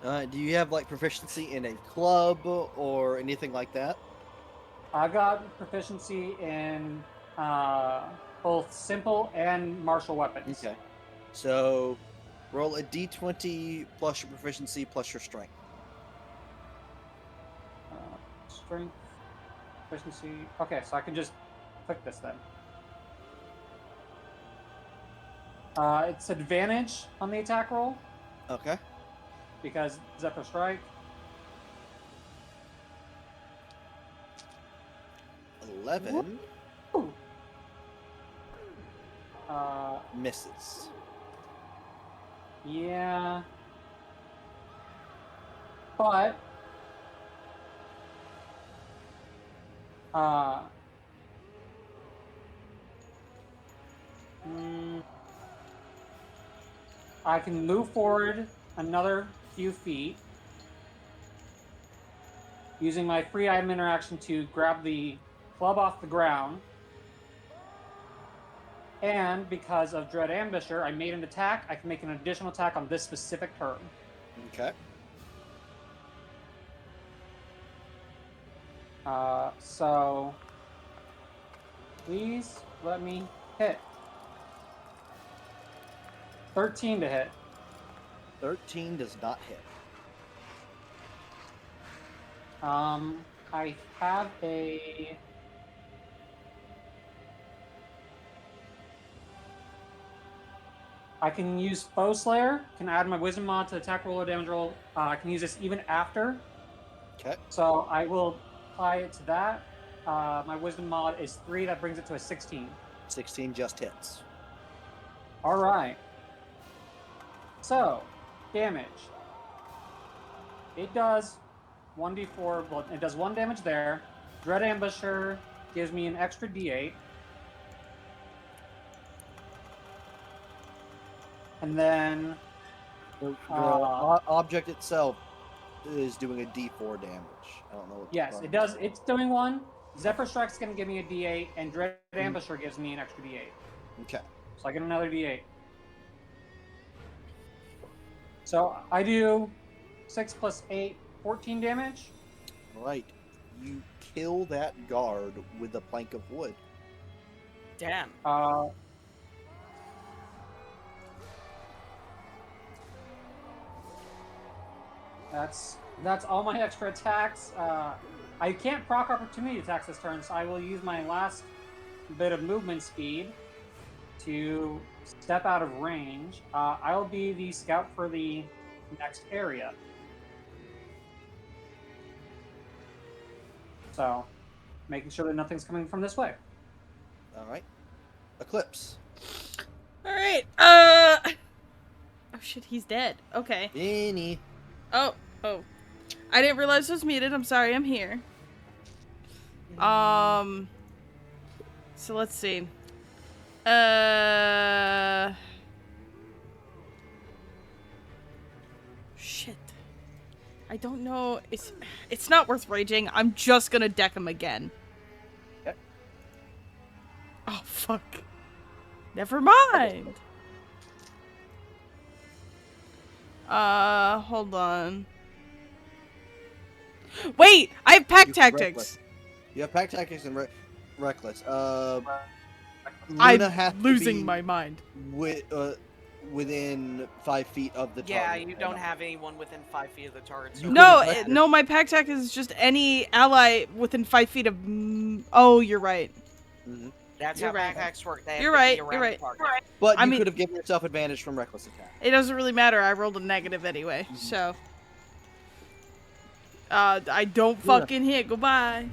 Do you have like proficiency in a club or anything like that? I've got proficiency in both simple and martial weapons. Okay. So roll a d20 plus your proficiency plus your strength. Strength, proficiency. Okay, so I can just click this then. It's advantage on the attack roll Okay. because Zephyr Strike. 11 Ooh. misses. Yeah. But I can move forward another few feet using my free item interaction to grab the club off the ground. And because of Dread Ambusher, I made an attack. I can make an additional attack on this specific turn. Okay. So please let me hit. 13 to hit. 13 does not hit. I have a... I can use Foe Slayer, can add my Wisdom mod to the attack roll or damage roll. I can use this even after. Okay. So I will apply it to that. My Wisdom mod is 3, that brings it to a 16. 16 just hits. Alright. So, damage. It does 1d4, well, it does 1 damage there. Dread Ambusher gives me an extra d8. And then... The object itself is doing a d4 damage. I don't know what. Yes, it does. It's doing 1. Zephyr Strike's going to give me a d8, and Dread Ambusher gives me an extra d8. Okay. So I get another d8. So I do 6 plus 8, 14 damage. Right. You kill that guard with a plank of wood. Damn. That's all my extra attacks. I can't proc opportunity attacks this turn, so I will use my last bit of movement speed to step out of range. I'll be the scout for the next area. So, making sure that nothing's coming from this way. All right. Eclipse. All right. Oh shit, he's dead. Okay. Vinny. Oh. I didn't realize I was muted. I'm sorry. I'm here. So let's see. Shit. I don't know. It's not worth raging. I'm just gonna deck him again. Okay. Oh fuck. Never mind. Hold on. Wait, I have pack tactics. Reckless. You have pack tactics and reckless. Luna I'm has to losing be my mind. within 5 feet of the target. Yeah, you don't have anyone within 5 feet of the target. So No, my pack tactic is just any ally within 5 feet of. Oh, you're right. Mm-hmm. That's You're how right. backpacks work. They have You're to right, be around you're the right. target. But I you mean- could have given yourself advantage from reckless attack. It doesn't really matter. I rolled a negative anyway, so. I don't fucking hit. Goodbye.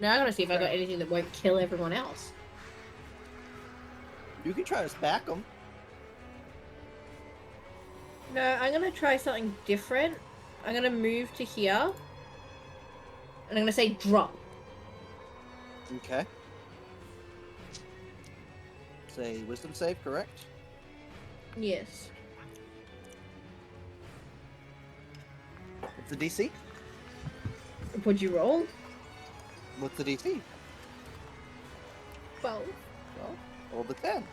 Now I'm gonna see if I got anything that won't kill everyone else. You can try to stack them. No, I'm gonna try something different. I'm gonna move to here. And I'm gonna say drop. Okay. Say wisdom save, correct? Yes. What's the DC? What'd you roll? What's the DC? 12. Well, roll the 10.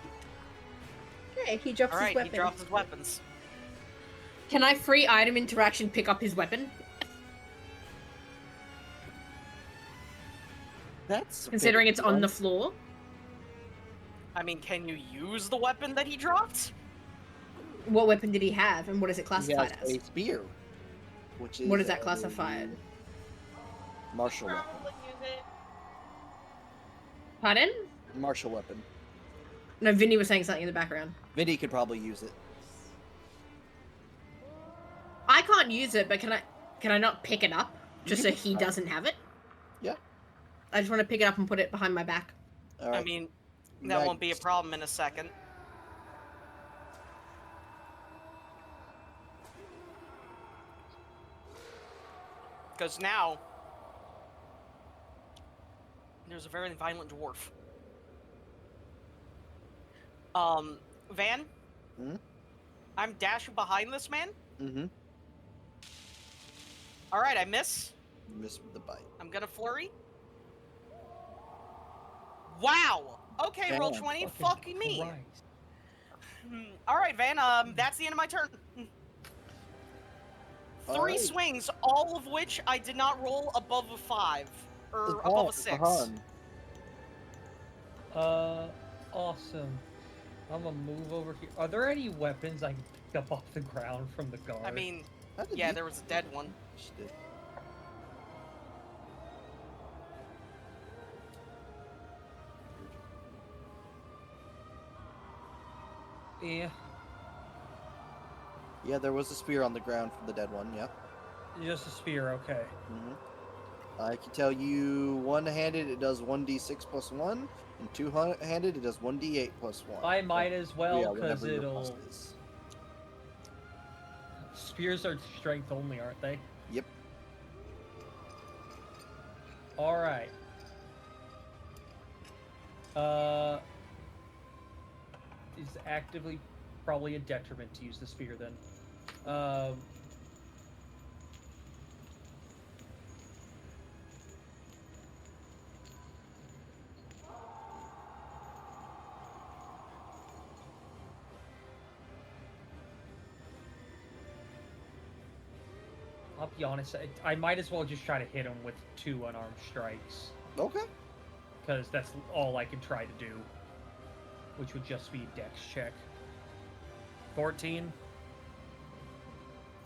Okay, he drops his Alright, weapon. he drops his weapons. Can I free item interaction pick up his weapon? That's Considering very it's on the fun. floor. I mean, can you use the weapon that he dropped? What weapon did he have, and what is it He classified has as? a spear, which is What is that a classified? martial weapon. Pardon? Martial weapon. No, Vinny was saying something in the background. Vinny could probably use it. I can't use it, but can I not pick it up? Just so he doesn't have it? Yeah. I just want to pick it up and put it behind my back. All right. I mean, that won't be a problem in a second. Because now, there's a very violent dwarf. Van? Hmm? I'm dashing behind this man? Mm-hmm. Alright, I miss. Missed the bite. I'm gonna flurry. Wow! Okay, roll Damn. 20, fucking me. Christ. Alright, Van, that's the end of my turn. Three Alright. swings, all of which I did not roll above a 5. Or It's above a it's 6. Hun. Awesome. I'm gonna move over here. Are there any weapons I can pick up off the ground from the guard? I mean, How did yeah, you- there was a dead one. Just did. Yeah, Yeah, there was a spear on the ground from the dead one. Yeah. just a spear. Okay. Mm-hmm. I can tell you, one-handed it does 1d6 plus 1, and two-handed it does 1d8 plus 1. I might as well, Yeah, because whatever your plus it'll. is. Spears are strength only, aren't they? Yep. All right. Is actively probably a detriment to use the spear then. I'll be honest, I might as well just try to hit him with 2 unarmed strikes, Okay. because that's all I can try to do, which would just be a dex check. 14.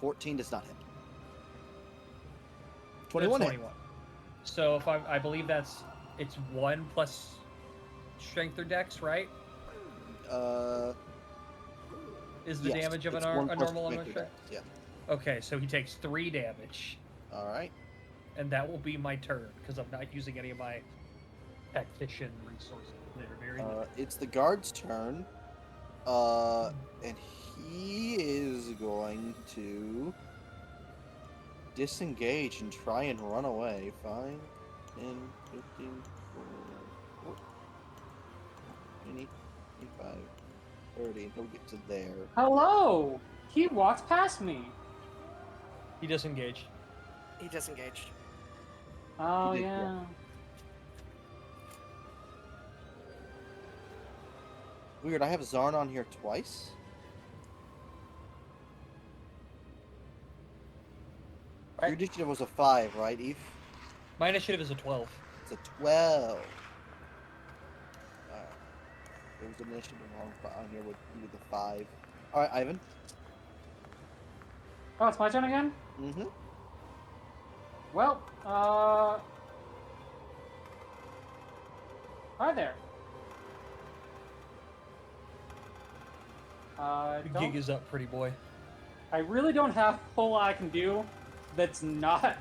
14 does not hit. That's 21 hit. 21. So if I believe it's 1 plus strength or dex, right? Is the Yes, damage of it's a 1 plus normal strength unarmed or strike? dex, Yeah. Okay, so he takes 3 damage, Alright. and that will be my turn because I'm not using any of my tactician resources. They're very It's the guard's turn. And he is going to disengage and try and run away. 5, 10, 15, 20, 25, 30, and he'll get to there. Hello! He walked past me. He disengaged. He disengaged. Oh, He did, yeah. yeah. Weird, I have Zarn on here twice. Your initiative was a 5, right, Eve? My initiative is a 12. It's a 12. There was an initiative on here with the 5. Alright, Ivan. Oh, it's my turn again? Mm-hmm. Well, hi there. The gig is up, pretty boy. I really don't have a whole lot I can do that's not...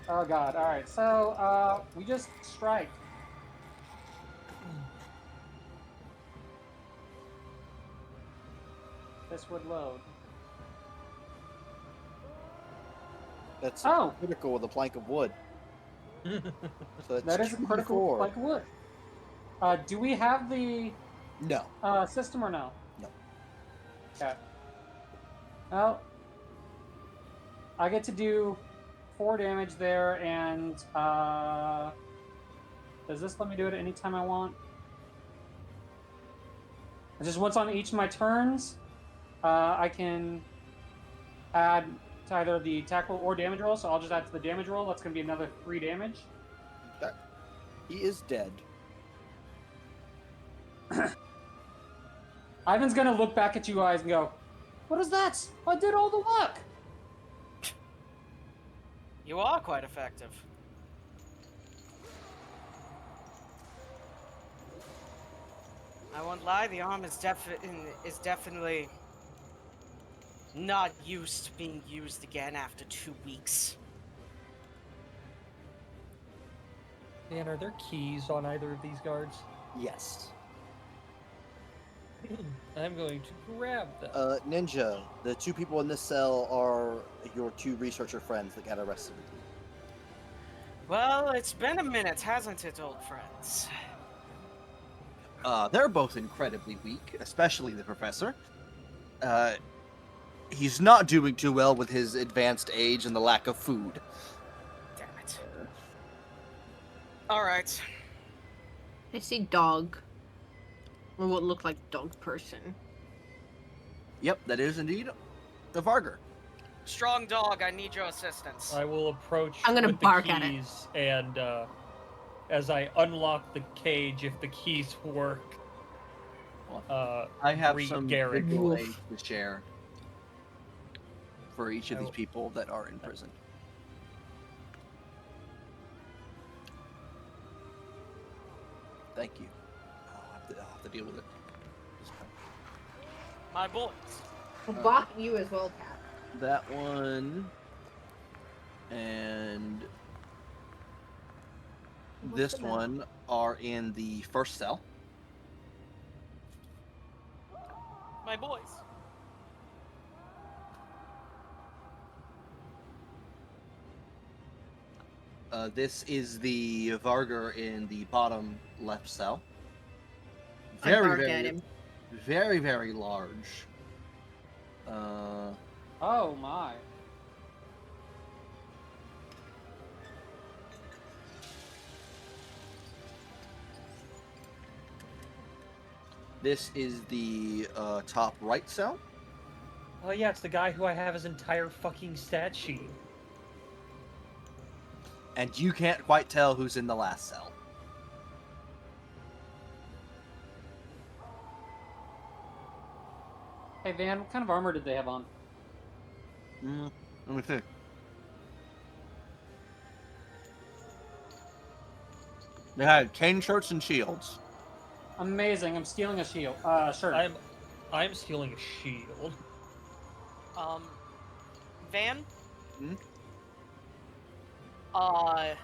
Oh god, alright, so, we just strike. This would load. That's Oh! critical with a plank of wood. So that's That is a critical 2d4. like wood. Do we have the No. system or no? No. Okay. Well, I get to do 4 damage there, and does this let me do it anytime I want? It's just once on each of my turns. I can add to either the attack roll or damage roll, so I'll just add to the damage roll. That's going to be another 3 damage. Okay. He is dead. Ivan's going to look back at you guys and go, "What is that? I did all the work!" You are quite effective. I won't lie, the arm is definitely not used to being used again after 2 weeks. Man, are there keys on either of these guards? Yes. I'm going to grab them. Ninja, the 2 people in this cell are your 2 researcher friends that got arrested with you. Well, it's been a minute, hasn't it, old friends? They're both incredibly weak, especially the professor. He's not doing too well with his advanced age and the lack of food. Damn it. All right. I see dog. Or what looked like dog person. Yep, that is indeed the Varger. Strong dog, I need your assistance. I will approach I'm gonna with bark the at it. keys, and as I unlock the cage, if the keys work, I have greet some Garrick. visual Woof. aids to share for each of I these will- people that are in prison. Thank you. I'll have to deal with it. My boys. I'll bark at you as well, Cat. That one and What's this the matter? one are in the first cell. My boys. This is the Varger in the bottom left cell. I Very, bark at very, him. very, very large. Oh my. This is the top right cell. Oh yeah, it's the guy who I have his entire fucking stat sheet. And you can't quite tell who's in the last cell. Hey Van, what kind of armor did they have on? Let me see. They had cane shirts and shields. Amazing. I'm stealing a shield. Shirt. I'm stealing a shield. Van? Hmm? I'm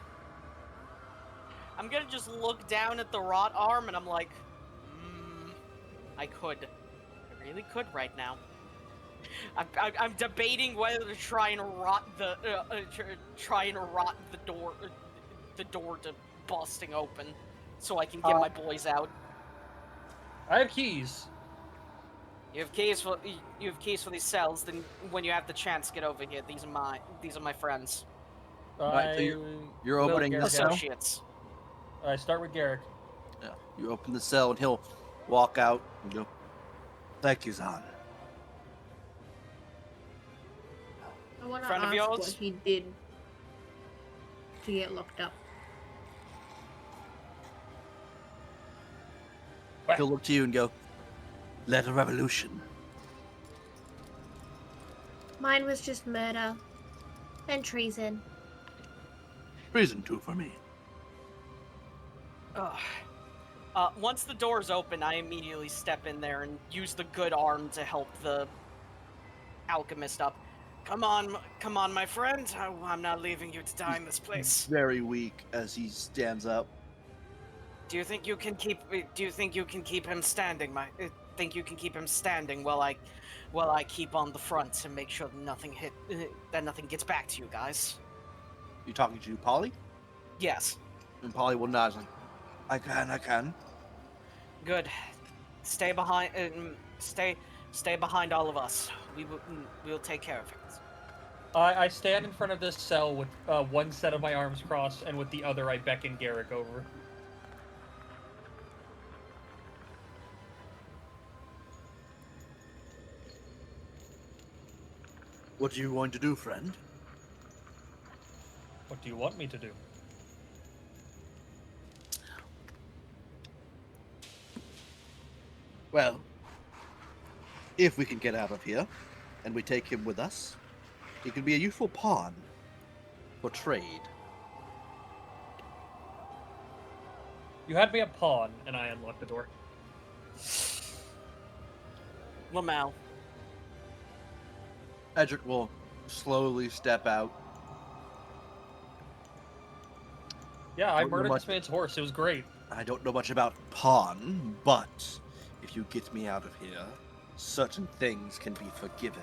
gonna just look down at the rot arm and I'm like, I could. I really could right now. I'm debating whether to try and rot the door to busting open, so I can get my boys out. I have keys. You have keys for these cells. Then when you have the chance, get over here. These are my friends, Right, so you're will opening Garrick the cell? associates. I start with Garrick. Yeah. You open the cell and he'll walk out and go, "Thank you, Zahn." I want to Friend of ask yours? what he did to get locked up. He'll look to you and go, "Led a revolution." Mine was just murder and treason. Reason too for me. Once the doors open, I immediately step in there and use the good arm to help the alchemist up. Come on, my friend. I'm not leaving you to die in this place. Very weak as he stands up. Do you think you can keep him standing? Think you can keep him standing while I keep on the front to make sure that nothing gets back to you guys? You talking to Polly? Yes. And Polly will nod. Like, I can. Good. Stay behind. Stay behind all of us. We'll take care of it. I stand in front of this cell with one set of my arms crossed, and with the other I beckon Garrick over. What are you going to do, friend? What do you want me to do? Well, if we can get out of here, and we take him with us, he could be a useful pawn for trade. You had me a pawn, and I unlocked the door. Lamau. Edric will slowly step out. Yeah, I Don't know murdered much- this man's horse. It was great. I don't know much about pawn, but if you get me out of here, certain things can be forgiven.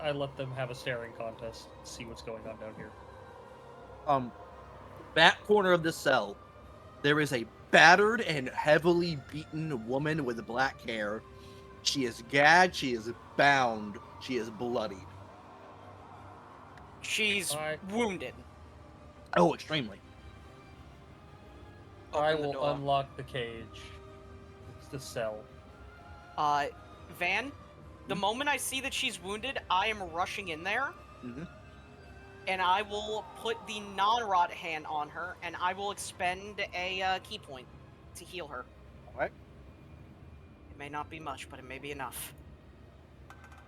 I let them have a staring contest. See what's going on down here. Back corner of the cell, there is a battered and heavily beaten woman with black hair. She is gagged, she is bound, she is bloodied. She's I- wounded. Oh, extremely. I Open the will door. unlock the cage. It's the cell. Van, the moment I see that she's wounded, I am rushing in there. Mhm. And I will put the non-rot hand on her, and I will expend a key point to heal her. Alright. It may not be much, but it may be enough.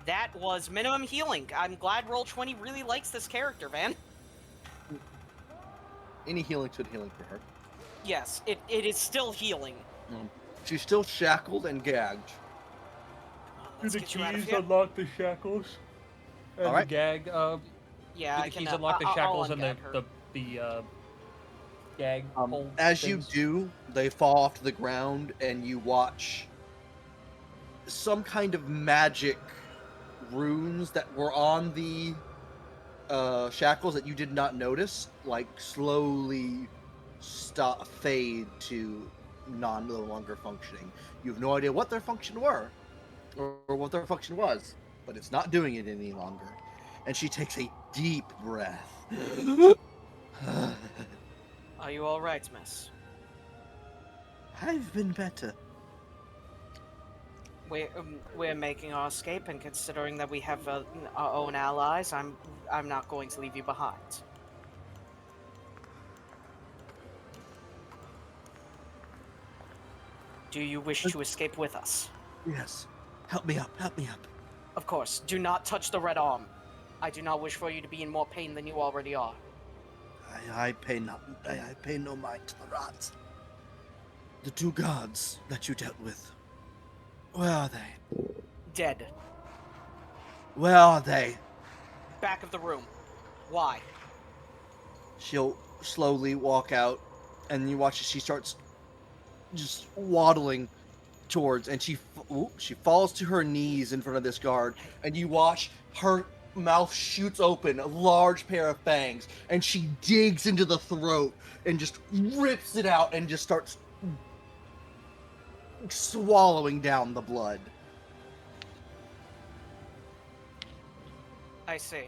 That was minimum healing. I'm glad Roll20 really likes this character, Van. Any healing's good healing for her. Yes, it is still healing. She's still shackled and gagged. Come on, let's get you out of here. unlock the shackles? And Alright. the gag, Yeah, do I the can keys unlock the I'll shackles and ungag her. the gag hold As things? you do, they fall off to the ground, and you watch some kind of magic runes that were on the shackles that you did not notice, like slowly fade to no longer functioning. You have no idea what their function were, or what their function was, but it's not doing it any longer. And she takes a deep breath. Are you alright, miss? I've been better. We're making our escape, and considering that we have our own allies, I'm not going to leave you behind. Do you wish to escape with us? Yes. Help me up, help me up. Of course. Do not touch the red arm. I do not wish for you to be in more pain than you already are. I pay no mind to the rats. The two gods that you dealt with. Where are they? Dead. Where are they? Back of the room. Why? She'll slowly walk out, and you watch as she starts just waddling towards, and she falls to her knees in front of this guard, and you watch her mouth shoots open, a large pair of fangs, and she digs into the throat and just rips it out and just starts swallowing down the blood. I see.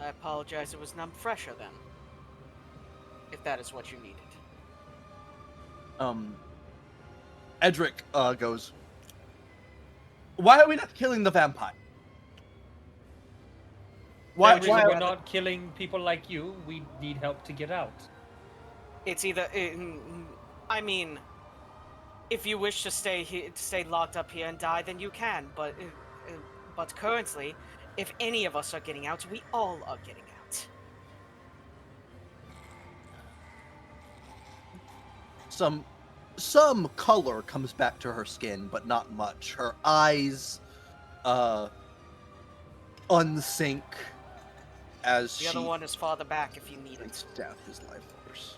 I apologize, it was none fresher then. If that is what you needed. Edric goes, why are we not killing the vampire? Why We're not killing people like you. We need help to get out. It's either... I mean... If you wish to stay locked up here and die, then you can. But currently, if any of us are getting out, we all are getting out. Some color comes back to her skin, but not much. Her eyes unsink as The other one is farther back if you need it. down his life force.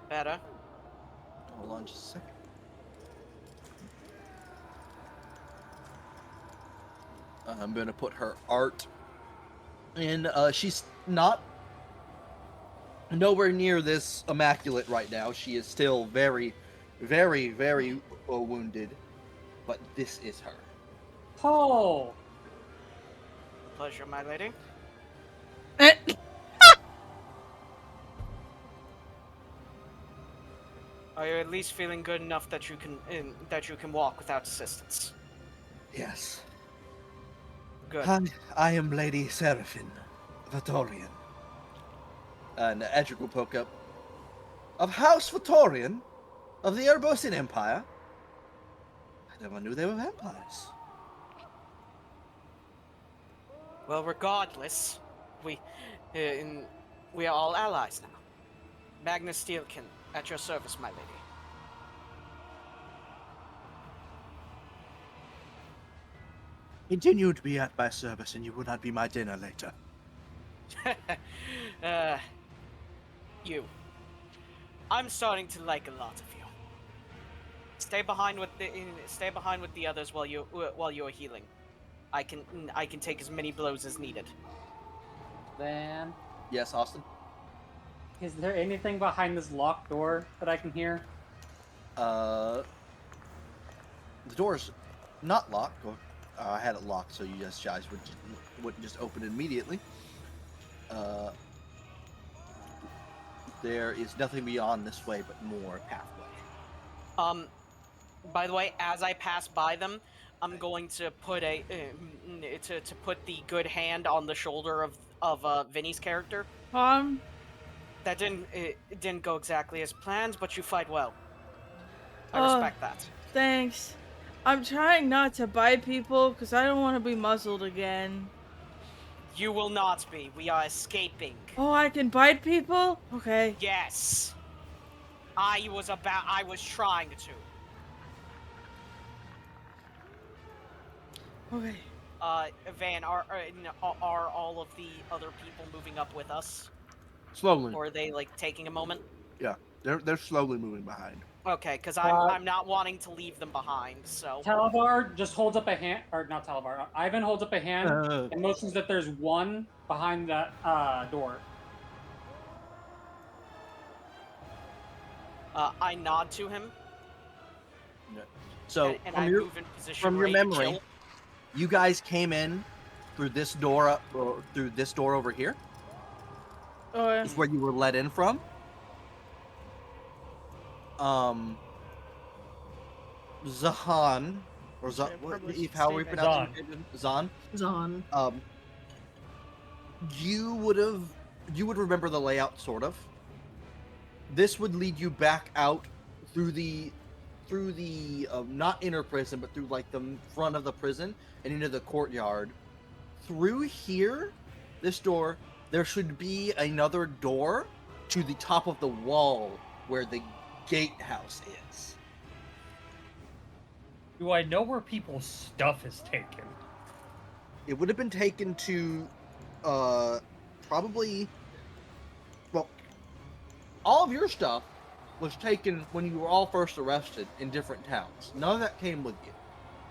Better. Hold on just a second. I'm gonna put her art in. She's not nowhere near this immaculate right now. She is still very, very, very wounded, but this is her. Oh, Pleasure, my lady. Are you at least feeling good enough that you can walk without assistance? Yes. Good. I am Lady Seraphine Vatorian. And Edric will poke up. Of House Vatorian? Of the Erebosian Empire? I never knew they were vampires. Well, regardless, we are all allies now. Magnus Steelkin, at your service, my lady. Continue to be at my service, and you will not be my dinner later. uh, you. I'm starting to like a lot of you. Stay behind with the others while you're healing. I can take as many blows as needed. Then, Yes, Austin. is there anything behind this locked door that I can hear? The door's not locked. I had it locked, so you guys wouldn't just open it immediately. There is nothing beyond this way but more pathway. By the way, as I pass by them, I'm going to put to put the good hand on the shoulder of Vinny's character. That didn't go exactly as planned, but you fight well. I respect that. Thanks. I'm trying not to bite people because I don't want to be muzzled again. You will not be. We are escaping. Oh, I can bite people? Okay. Yes. I was trying to. Okay. Van, are all of the other people moving up with us? Slowly. Or are they, like, taking a moment? Yeah, they're slowly moving behind. Okay, because I'm not wanting to leave them behind, so... Talavar just holds up a hand, or not Talavar, Ivan holds up a hand and motions that there's one behind that door. I nod to him. So, and I move in position from your ready to memory, kill. you guys came in through this door through this door over here. Oh, yeah. Is where you were let in from. Zahan, or Eve, how are we pronouncing it? Zahn. Zahn. You would remember the layout, sort of. This would lead you back out through the not inner prison, but through like the front of the prison and into the courtyard. Through here, this door, there should be another door to the top of the wall where the gatehouse is. Do I know where people's stuff is taken? It would have been taken to, probably, well, all of your stuff was taken when you were all first arrested in different towns. None of that came with you.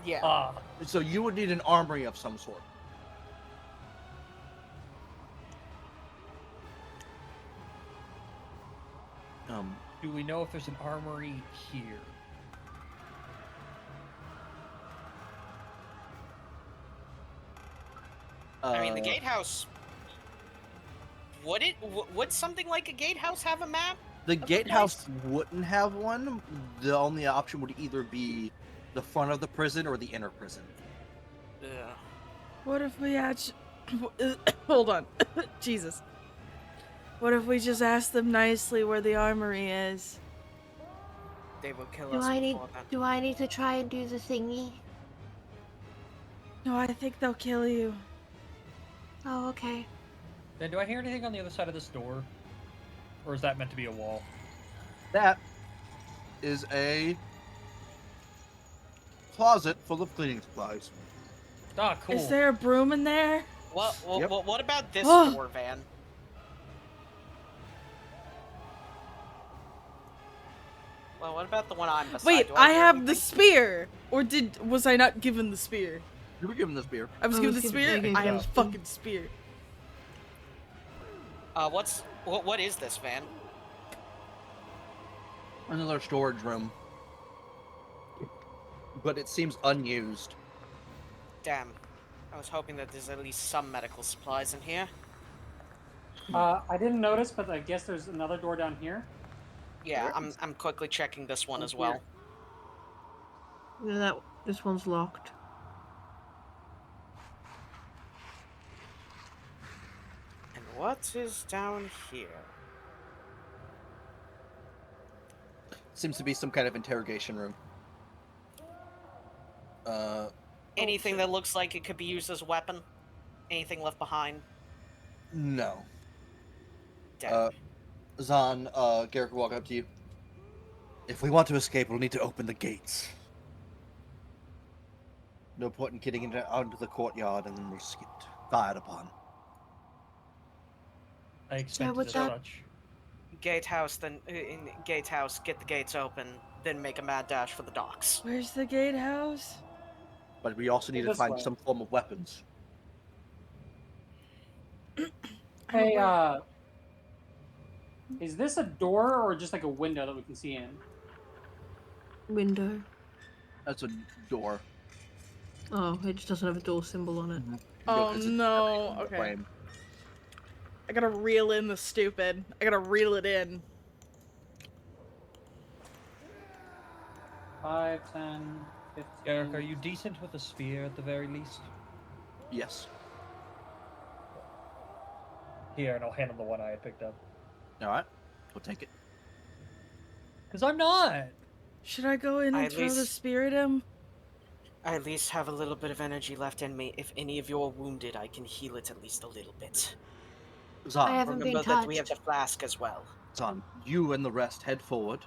Yeah. So you would need an armory of some sort. Do we know if there's an armory here? I mean, the gatehouse... Would something like a gatehouse have a map? The gatehouse wouldn't have one. The only option would either be the front of the prison or the inner prison. Yeah. What if we actually... Hold on. Jesus. What if we just ask them nicely where the armory is? They will kill Do us I before that. do I need to try and do the thingy? No, I think they'll kill you. Oh, okay. Then do I hear anything on the other side of this door? Or is that meant to be a wall? That is a closet full of cleaning supplies. Ah, cool. Is there a broom in there? Yep. What about this Oh. door, Van? Well, what about the one I'm beside? Wait, Do I hear have the anything? spear! Or was I not given the spear? You were given this beer. I was I given was the given- spear? I I have a guess. fucking spear. What is this, Van? Another storage room. But it seems unused. Damn. I was hoping that there's at least some medical supplies in here. I didn't notice, but I guess there's another door down here. Yeah, I'm quickly checking this one as well. Yeah, this one's locked. And what is down here? Seems to be some kind of interrogation room. Anything that looks like it could be used as a weapon? Anything left behind? No. Damn. Zahn, Garrick will walk up to you. If we want to escape, we'll need to open the gates. No point in getting out into the courtyard and then we'll get fired upon. I expected with as that- such. Gatehouse, then in gatehouse, get the gates open, then make a mad dash for the docks. Where's the gatehouse? But we also need to This find way. some form of weapons. Hey, is this a door or just like a window that we can see in? Window. That's a door. Oh, it just doesn't have a door symbol on it. Oh, 'cause it's no, in the okay. frame. I gotta reel in the stupid. I gotta reel it in. 5, 10, 15. Eric, are you decent with a spear at the very least? Yes. Here, and I'll hand him the one I had picked up. All right. We'll take it. Because I'm not! Should I go in I and at throw the least- spear at him? I at least have a little bit of energy left in me. If any of you are wounded, I can heal it at least a little bit. Zahn, I haven't been Remember that we have the touched. flask as well. Zahn, you and the rest head forward.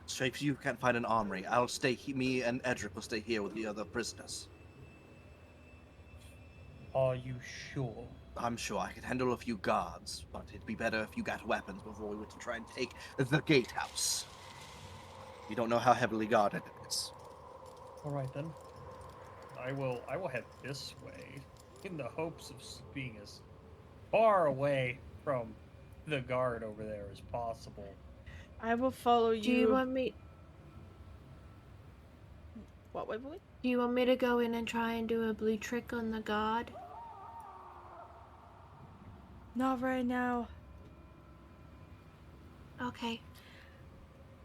So if you can't find an armory, I'll stay. Me and Edric will stay here with the other prisoners. Are you sure? I'm sure I could handle a few guards, but it'd be better if you got weapons before we were to try and take the gatehouse. You don't know how heavily guarded it is. Alright then. I will head this way, in the hopes of being as far away from the guard over there as possible. I will follow you. Do you want me? What, wait? Do you want me to go in and try and do a blue trick on the guard? Not right now. Okay.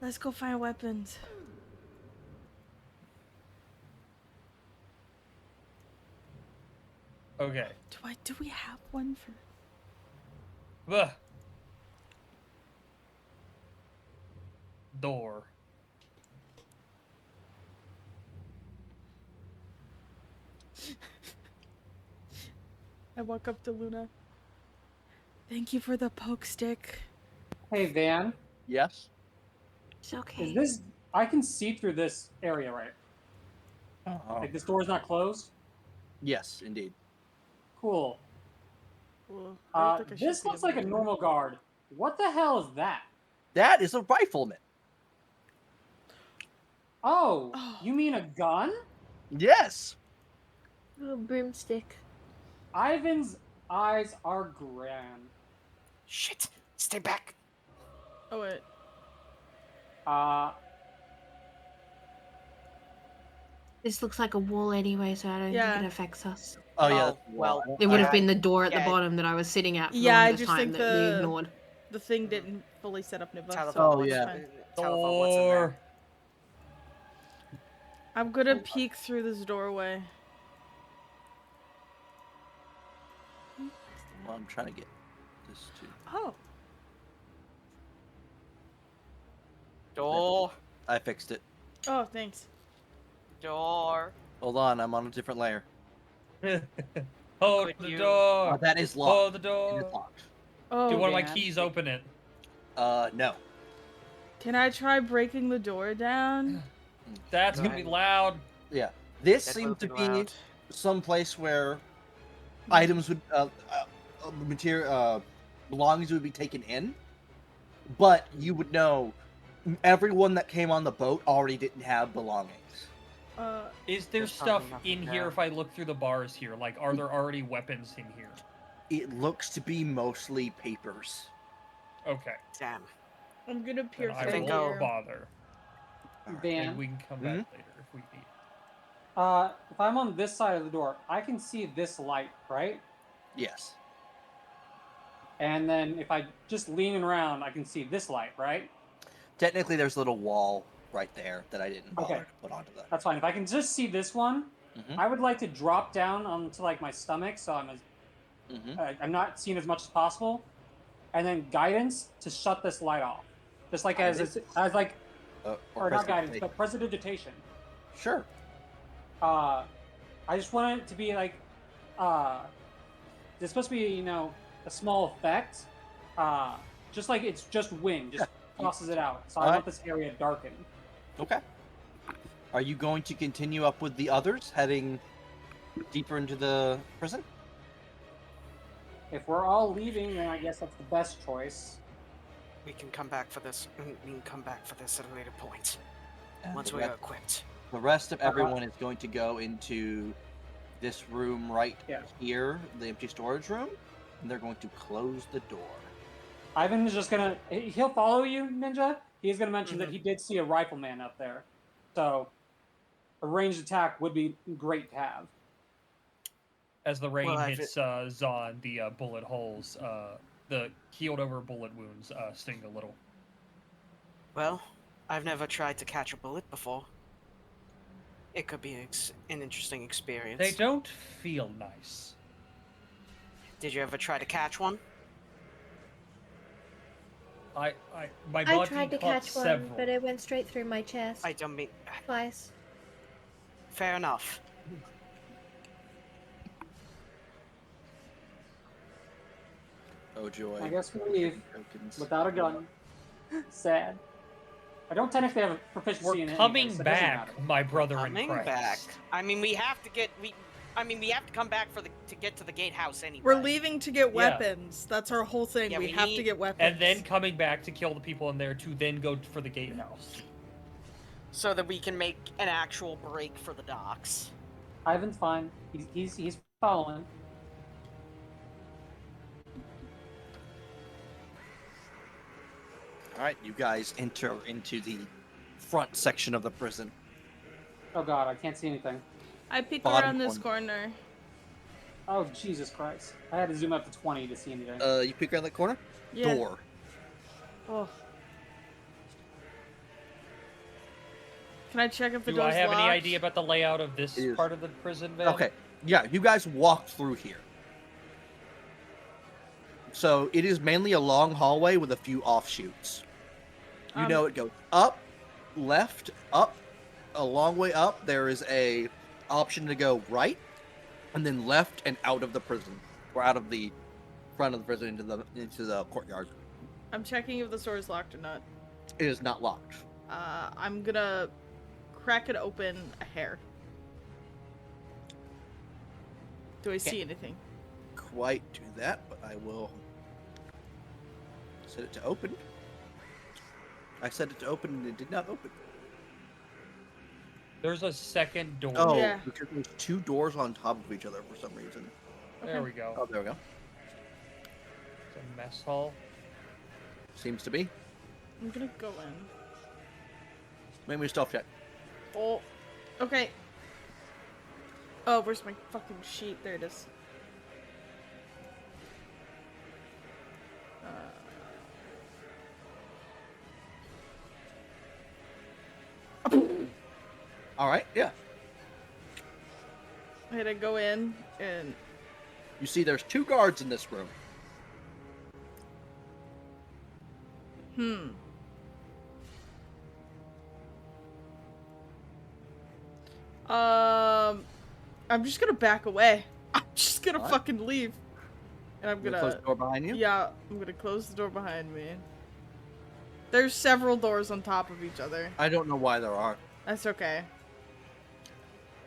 Let's go find weapons. Okay. Do we have one for... Ugh. Door. I walk up to Luna. Thank you for the poke stick. Hey, Van, Yes. It's okay. is this? I can see through this area, right? Like this door's not closed. Yes, indeed. Cool. Well, I don't think I should This be looks able like a to- normal guard. What the hell is that? That is a rifleman. Oh, Oh. you mean a gun? Yes. Oh, broomstick. Ivan's eyes are grand. Shit! Stay back! Oh, wait. Uh, This looks like a wall anyway, so I don't Yeah. think it affects us. Oh yeah. Oh, that's- well, It would have I- been the door at yeah. the bottom that I was sitting at for Yeah, all I the just time think that we the- ignored. The thing didn't fully set up Niva. Telephone, So Oh, what's yeah. fine. Telephone, what's in there? Door. I'm gonna peek through this doorway. Well, I'm trying to get this too. Oh. Door. I fixed it. Oh, thanks. Door. Hold on, I'm on a different layer. Hold Could the you- Oh, door. that is locked. Hold the It door. is locked. Oh, Do one of my man. keys open it? No. Can I try breaking the door down? That's Go gonna be ahead. loud. Yeah. This That seemed will to be be loud. some place where items would, material, belongings would be taken in. But you would know everyone that came on the boat already didn't have belongings. Is there There's stuff probably in nothing here there. if I look through the bars here? Like, are there already weapons in here? It looks to be mostly papers. Okay. Damn. I'm gonna Then peer I through think won't I'll- here. bother. Van, And we can come back later if we need. if I'm on this side of the door, I can see this light, right? Yes. And then if I just lean around, I can see this light, right? Technically, there's a little wall right there that I didn't bother Okay. to put onto that. That's fine. If I can just see this one, Mhm. I would like to drop down onto like my stomach, so I'm not seen as much as possible, and then guidance to shut this light off, just like as like or not guidance, but prestidigitation. Sure. I just want it to be like, there's supposed to be a small effect, just like it's just wind, just tosses it out. So I Alright. want this area darkened. Okay. Are you going to continue up with the others, heading deeper into the prison? If we're all leaving, then I guess that's the best choice. We can come back for this. We can come back for this at a later point And once the we rest- are equipped. The rest of everyone is going to go into this room right Yeah. here, the empty storage room, and they're going to close the door. Ivan is just gonna. He'll follow you, Ninja. He's gonna mention that he did see a rifleman up there. So a ranged attack would be great to have. As the rain Well, I've- hits Zahn, the bullet holes, the healed over bullet wounds sting a little. Well, I've never tried to catch a bullet before. It could be an interesting experience. They don't feel nice. Did you ever try to catch one? My I body tried to caught catch one, several. but it went straight through my chest I don't mean. twice. Fair enough. Oh joy. I guess we leave Tokens. without a gun. Sad. I don't technically have a proficiency We're in it. coming anyway, so it doesn't back, matter. my brother in Coming Christ. back. I mean, we have to get. We have to come back to get to the gatehouse anyway. We're leaving to get Yeah. weapons. That's our whole thing. Yeah, we we have to need- get weapons. And then coming back to kill the people in there to then go for the gatehouse. so that we can make an actual break for the docks. Ivan's fine. He's following. All right, you guys enter into the front section of the prison. Oh god, I can't see anything. I peek Bottom around this corner. Oh Jesus Christ! I had to zoom up to 20 to see anything. You peek around that corner. Yeah. Door. Oh. Can I check if the Do door's I have locked? any idea about the layout of this It is. part of the prison, Van? Okay, yeah, you guys walk through here. So it is mainly a long hallway with a few offshoots. You know it goes up, left, up, a long way up. There is a option to go right, and then left and out of the prison, or out of the front of the prison into the courtyard. I'm checking if the door is locked or not. It is not locked. I'm gonna crack it open a hair. Do I see anything? Quite do that, but I will set it to open. I set it to open and it did not open. There's a second door. Oh, Yeah. because there's two doors on top of each other for some reason. There we go. Oh, there we go. It's a mess hall. Seems to be. I'm gonna go in. Make me a stealth check. Oh, okay. Oh, where's my fucking sheet? There it is. All right, yeah. I had to go in and You see, there's two guards in this room. I'm just gonna back away. I'm just gonna What? fucking leave. And I'm You close the door behind you. Yeah, I'm gonna close the door behind me. There's several doors on top of each other. I don't know why there are. That's okay.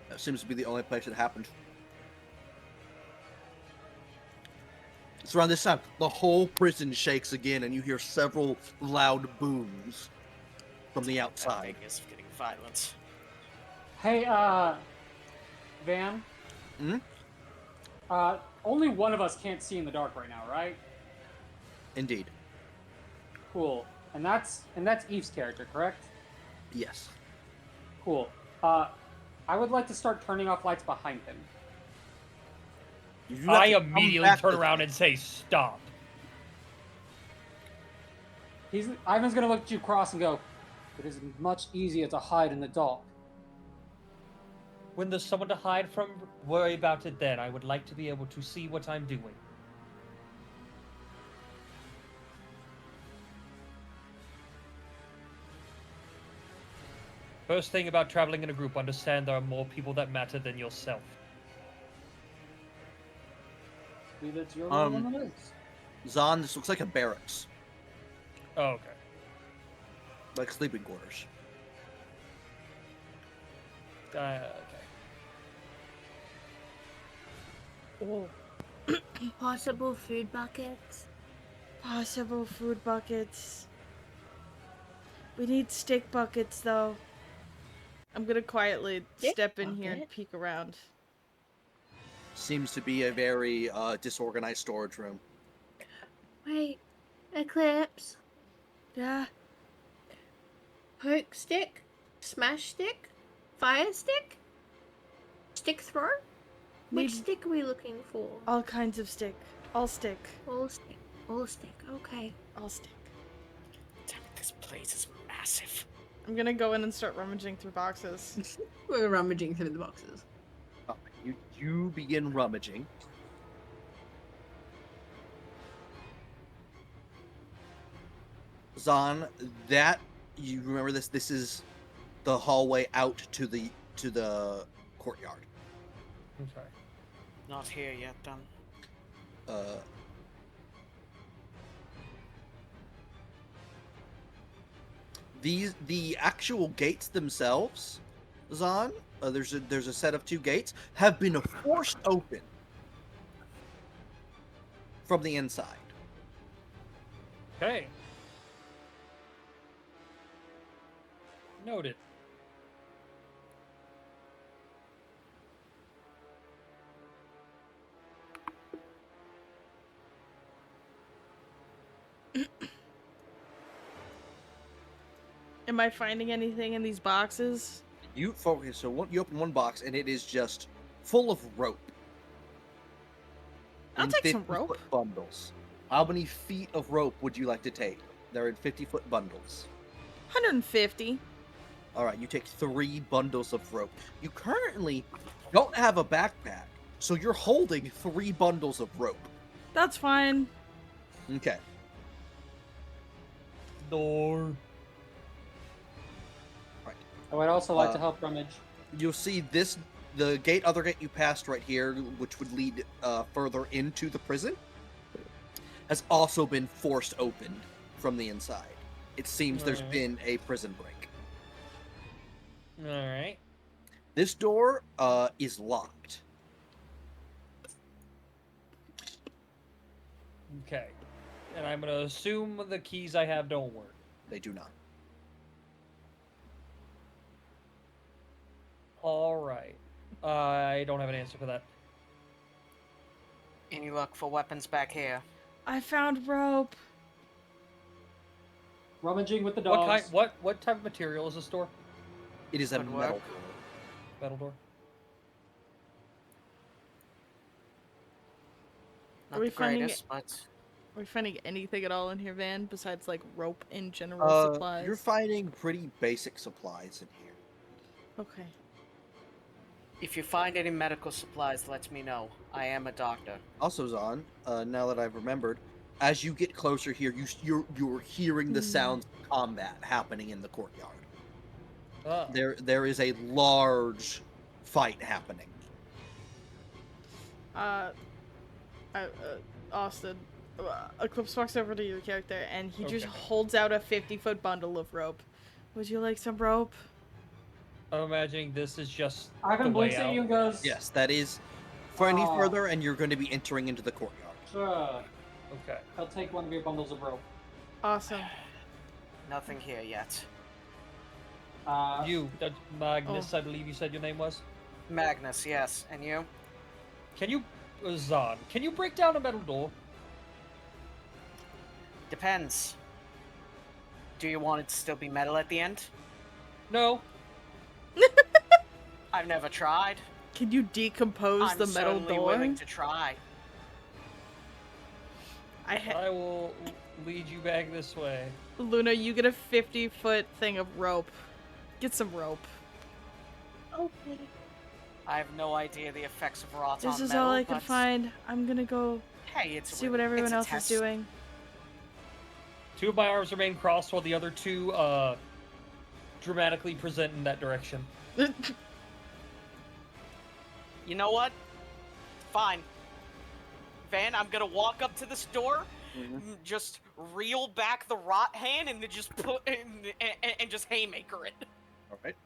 That seems to be the only place it happened. It's around this time. The whole prison shakes again, and you hear several loud booms from the outside. Vegas of getting violence. Hey, Van. Hmm? Only one of us can't see in the dark right now, right? Indeed. Cool. And that's Eve's character, correct? Yes. Cool. I would like to start turning off lights behind him. You have I to come immediately back turn this around way. and say, stop. Ivan's gonna look at you cross and go, "It is much easier to hide in the dark." When there's someone to hide from, worry about it then. I would like to be able to see what I'm doing. First thing about traveling in a group, understand there are more people that matter than yourself. Believe it's your Um, one that is. Zahn, this looks like a barracks. Oh, okay. Like sleeping quarters. Okay. Oh. Possible food buckets. Possible food buckets. We need stick buckets, though. I'm gonna quietly Stick step in here and bucket? peek around. Seems to be a very disorganized storage room. Wait, Eclipse. Yeah. Poke stick? Smash stick? Fire stick? Stick throw? Which Need stick are we looking for? all kinds of stick. All stick. All stick. All stick. Okay. All stick. Damn it, this place is massive. I'm gonna go in and start rummaging through boxes. We're rummaging through the boxes. You begin rummaging. Zahn, that you remember this? This is the hallway out to the courtyard. I'm sorry. Not here yet, then. The actual gates themselves, Zahn, there's a set of 2 gates, have been forced open from the inside. Okay. Noted. Am I finding anything in these boxes? You focus. So you open one box and it is just full of rope. I'll in take some 50-foot rope. bundles. How many feet of rope would you like to take? They're in 50-foot bundles. 150. All right, you take 3 bundles of rope. You currently don't have a backpack, so you're holding 3 bundles of rope. That's fine. Okay. Door. I would also like Uh, to help rummage. You'll see the other gate you passed right here, which would lead further into the prison, has also been forced open from the inside. It seems there's Alright. been a prison break. Alright. This door is locked. Okay. And I'm gonna assume the keys I have don't work. They do not. Alright. I don't have an answer for that. Any luck for weapons back here? I found rope. Rummaging with the What dogs. kind? What type of material is this door? It is a Good metal work. door. Metal door. Not we the finding greatest, but Are we finding anything at all in here, Van, besides like rope and general supplies? You're finding pretty basic supplies in here. Okay. if you find any medical supplies, let me know. I am a doctor. Also, Zahn, now that I've remembered, as you get closer here, you're hearing the sounds of combat happening in the courtyard. Ah. There is a large fight happening. Austin, Eclipse walks over to your character and he just Okay. holds out a 50-foot bundle of rope. Would you like some rope? I'm imagining this is just Ivan the way blinks at out. you and goes, Yes, that is for any Aw. further, and you're going to be entering into the courtyard. sure. Okay. I'll take one of your bundles of rope. Awesome. Nothing here yet. You, that's Magnus, I believe you said your name was. Magnus, yes. And you? Can you, Zahn, can you break down a metal door? Depends. Do you want it to still be metal at the end? No. I've never tried. Can you decompose I'm the metal certainly door? willing to try. I will lead you back this way. Luna, you get a 50-foot thing of rope. Get some rope. Okay. I have no idea the effects of rot This on is metal, all I could but find. I'm gonna go Hey, it's see what everyone it's a else is test. doing. 2 of my arms remain crossed while the other 2 dramatically present in that direction. You know what? Fine. Van, I'm gonna walk up to this door, just reel back the rot hand, and then just put and just haymaker it. All right.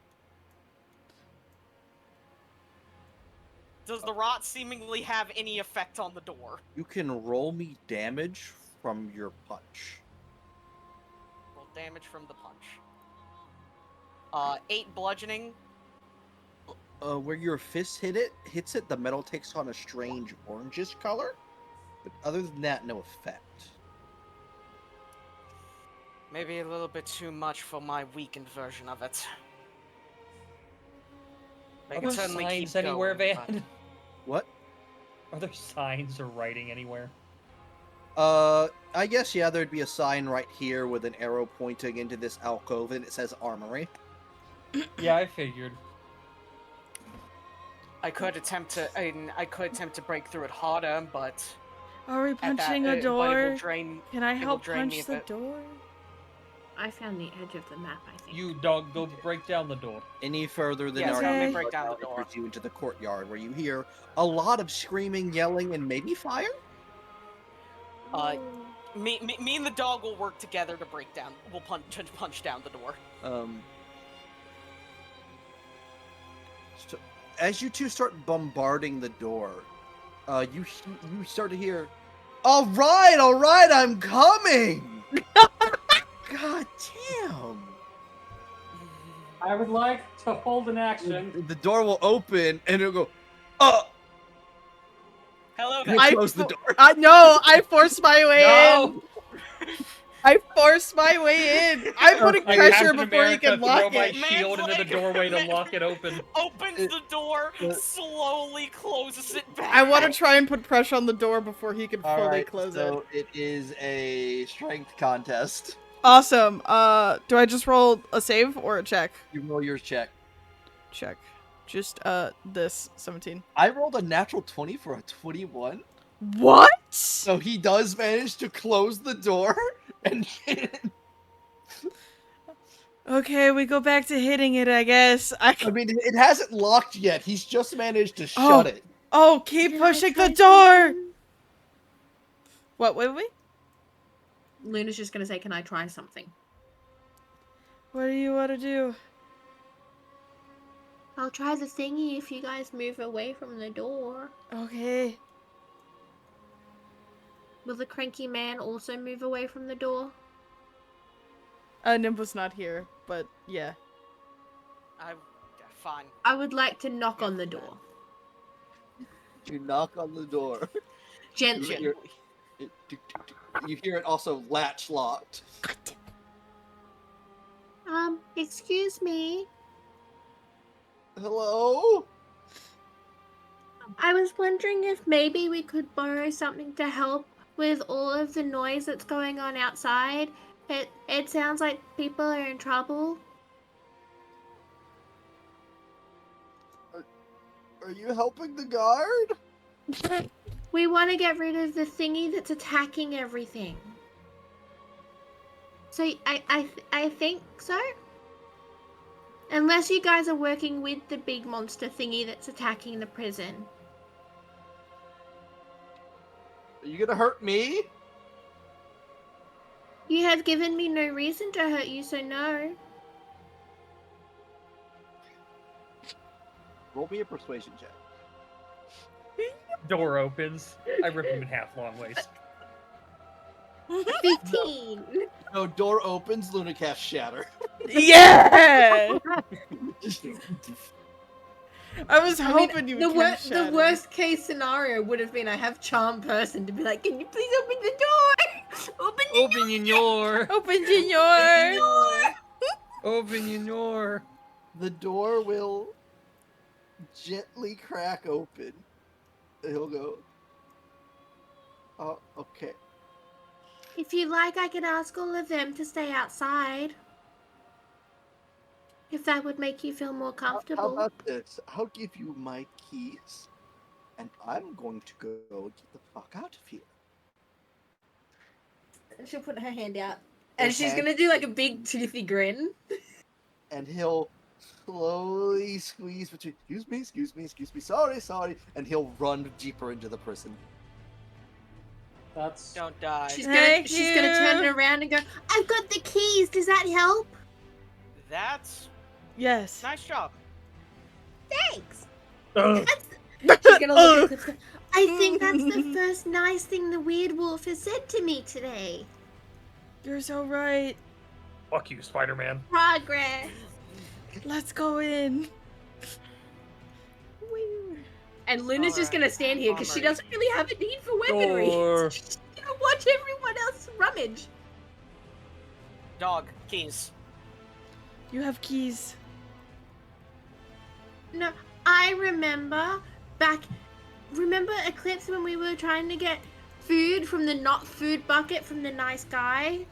Does the rot seemingly have any effect on the door? You can roll me damage from your punch. Roll damage from the punch. 8 bludgeoning. Where your fist hits it, the metal takes on a strange orangish color. But other than that, no effect. Maybe a little bit too much for my weakened version of it. They Are can there certainly signs keep anywhere, going, Van? What? Are there signs or writing anywhere? I guess, yeah, there'd be a sign right here with an arrow pointing into this alcove, and it says armory. Yeah, I figured. I could attempt to break through it harder, but Are we at punching that, a but it door? will drain. Can I will help drain me punch a the bit. door? I found the edge of the map, I think. You dog, go break down the door. Any further than Yes, our help me break down the now door. enters you into the courtyard, where you hear a lot of screaming, yelling, and maybe fire. Me and the dog will work together to break down. We'll punch down the door. So, as you two start bombarding the door, you start to hear, all right, I'm coming." God damn! I would like to hold an action. The door will open and it'll go, Hello and there. it'll close the door. I forced my way in. No! I forced my way in. I'm putting Like pressure Captain before you America, can lock throw my it. shield into the Man's doorway to like- lock it open. Opens the door, slowly closes it back. I want to try and put pressure on the door before he can fully Alright, close so it. it is a strength contest. Awesome. Do I just roll a save or a check? You roll your check. Check. Just this 17. I rolled a natural 20 for a 21. What? So he does manage to close the door and Okay, we go back to hitting it, I guess. I mean, it hasn't locked yet. He's just managed to shut it. Oh, keep Can I pushing try the door! something? What, wait? Luna's just gonna say, can I try something? What do you want to do? I'll try the thingy if you guys move away from the door. Okay. Will the cranky man also move away from the door? Nimbus not here, but yeah. Fine. I would like to knock on the door. You knock on the door. Gently. You hear it also latch locked. Excuse me. Hello? I was wondering if maybe we could borrow something to help with all of the noise that's going on outside. It sounds like people are in trouble. Are you helping the guard? We want to get rid of the thingy that's attacking everything. So I think so. Unless you guys are working with the big monster thingy that's attacking the prison. Are you gonna hurt me? You have given me no reason to hurt you, so no. Roll me a persuasion check. Door opens. I rip him in half long ways. 15. No, door opens, Luna casts Shatter. Yeah! I was hoping you would catch The Shadow. worst case scenario would have been I have charm person to be like, can you please open the door? Open the Open your door. Open your door. Open your door. The door will gently crack open. He'll go, oh, okay. If you like, I could ask all of them to stay outside. If that would make you feel more How comfortable. about this? I'll give you my keys, and I'm going to go get the fuck out of here. She'll put her hand out. And she's Okay. gonna do like a big toothy grin. And he'll slowly squeeze between, excuse me, sorry, and he'll run deeper into the prison. That's Don't die. She's Thank gonna turn you. it around and go, I've got the keys, does that help? That's Yes. nice job. Thanks. Ugh. She's gonna look at Eclipse. Go, I think that's the first nice thing the Weird Wolf has said to me today. You're so right. Fuck you, Spider-Man. Progress. Let's go in. And Luna's just gonna stand here because she Alright. doesn't really have a need for weaponry. Door. She's just gonna watch everyone else rummage. Dog, keys. You have keys. No, I remember remember Eclipse when we were trying to get food from the not food bucket from the nice guy?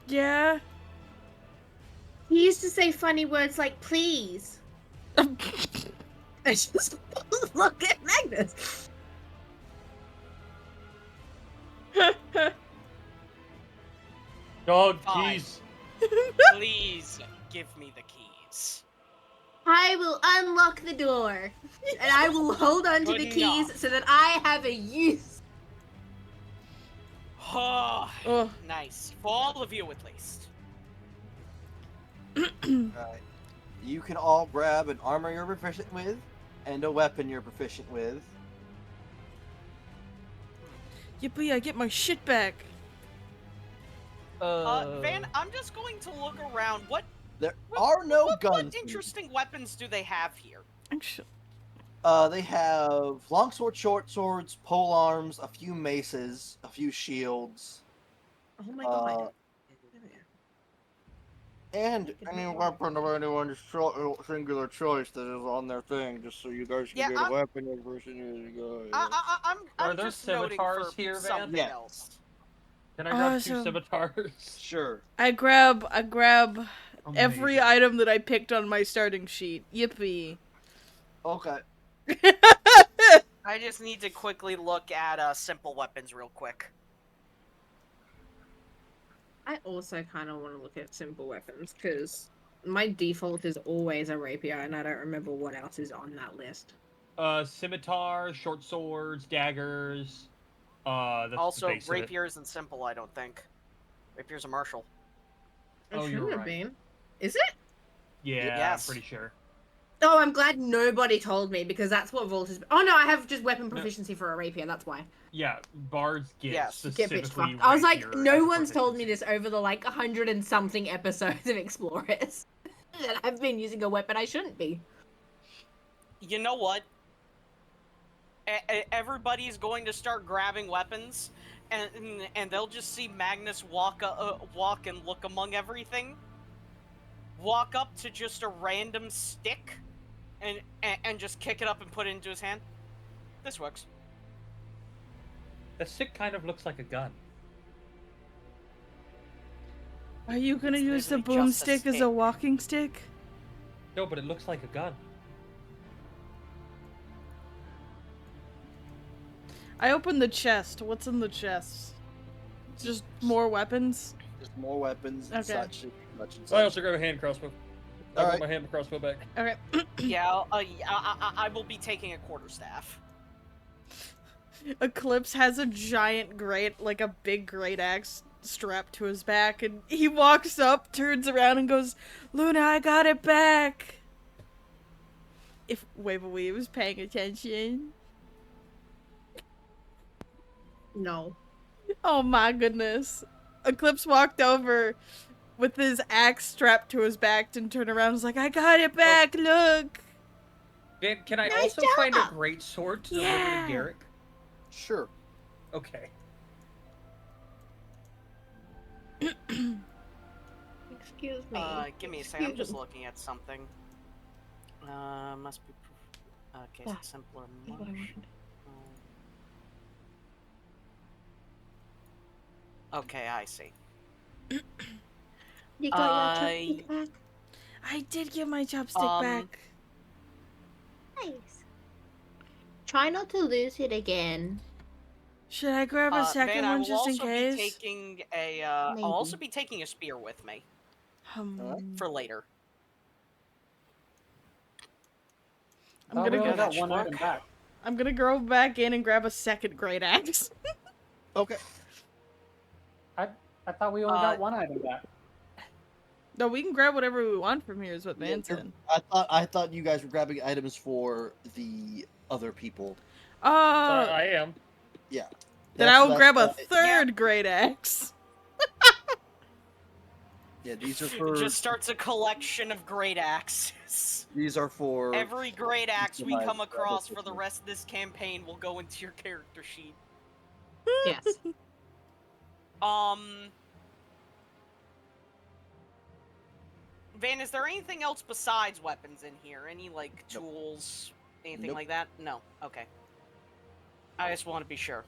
Yeah. He used to say funny words like please. I just look at Magnus. Dog Fine. keys. Please give me the keys. I will unlock the door, and I will hold on to Good the keys enough. so that I have a use. Oh, Oh. nice. For all of you, at least. Alright. You can all grab an armor you're proficient with and a weapon you're proficient with. Yippee, I get my shit back. Van, I'm just going to look around. What There are no what guns. interesting weapons do they have here? Actually, They have longsword, short swords, pole arms, a few maces, a few shields, Oh my god. and any weapon of anyone's singular choice that is on their thing, just so you guys can Yeah, get I'm- a weapon your person is. I'm Are there just noting scimitars for here, Van? something Yeah. else. Can I grab two Awesome. scimitars? Sure. I grab every Amazing. item that I picked on my starting sheet. Yippee. Okay. I just need to quickly look at simple weapons real quick. I also kind of want to look at simple weapons because my default is always a rapier, and I don't remember what else is on that list. Scimitars, short swords, daggers. That's the Also, base of it. rapier isn't simple, I don't think. Rapier's a martial. It Oh, you're shouldn't have right. been. Is it? Yeah, Yes. I'm pretty sure. Oh, I'm glad nobody told me because that's what Vault is. Oh no, I have just weapon proficiency for a rapier. That's why. Yeah, bards get Yes. Get bitch specifically. fucked. I was like, rapier no as a one's told me proficiency. this over the like 100 and something episodes of Explorers. That I've been using a weapon I shouldn't be. You know what? Everybody's going to start grabbing weapons, and they'll just see Magnus walk and look among everything. Walk up to just a random stick, and just kick it up and put it into his hand. This works. The stick kind of looks like a gun. Are you gonna It's use the literally just a boomstick as a stick. walking stick? No, but it looks like a gun. I opened the chest. What's in the chest? Just more weapons? Just more weapons and Okay. such. Such and I such. also grab a hand crossbow. I All got right. my hand crossbow back. Okay. Yeah, I will be taking a quarterstaff. Eclipse has a giant like a big great axe strapped to his back, and he walks up, turns around, and goes, "Luna, I got it back." If Waverly was paying attention. No. Oh my goodness. Eclipse walked over with his axe strapped to his back and turned around and was like, "I got it back, look." Van, can I Nice also find a job! great sword to deliver Yeah. to Garrick? Sure. Okay. Excuse me. Give me a second. I'm Excuse just me. looking at something. Must be. Okay, Ah, simpler. What I Mush. wanted. Okay, I see. You got your chopstick back? I did get my chopstick back. Nice. Try not to lose it again. Should I grab a second Van, I one will just in also case? be taking a. I'll also be taking a spear with me for later. I'm Oh, we gonna only go. got one item back. I'm gonna go back in and grab a second great axe. Okay. I thought we only got one item back. No, we can grab whatever we want from here. Is what Van said. I thought you guys were grabbing items for the other people. So Oh, I am. Yeah. then I will That's- grab a that- third great axe. Yeah, these are It for. just starts a collection of great axes. These are for. Every great axe we Customize come the across for the system. rest of this campaign will go into your character sheet. Yes. Van, is there anything else besides weapons in here? Any, like, Nope. tools? Anything Nope. like that? No. Okay. I just want to be sure.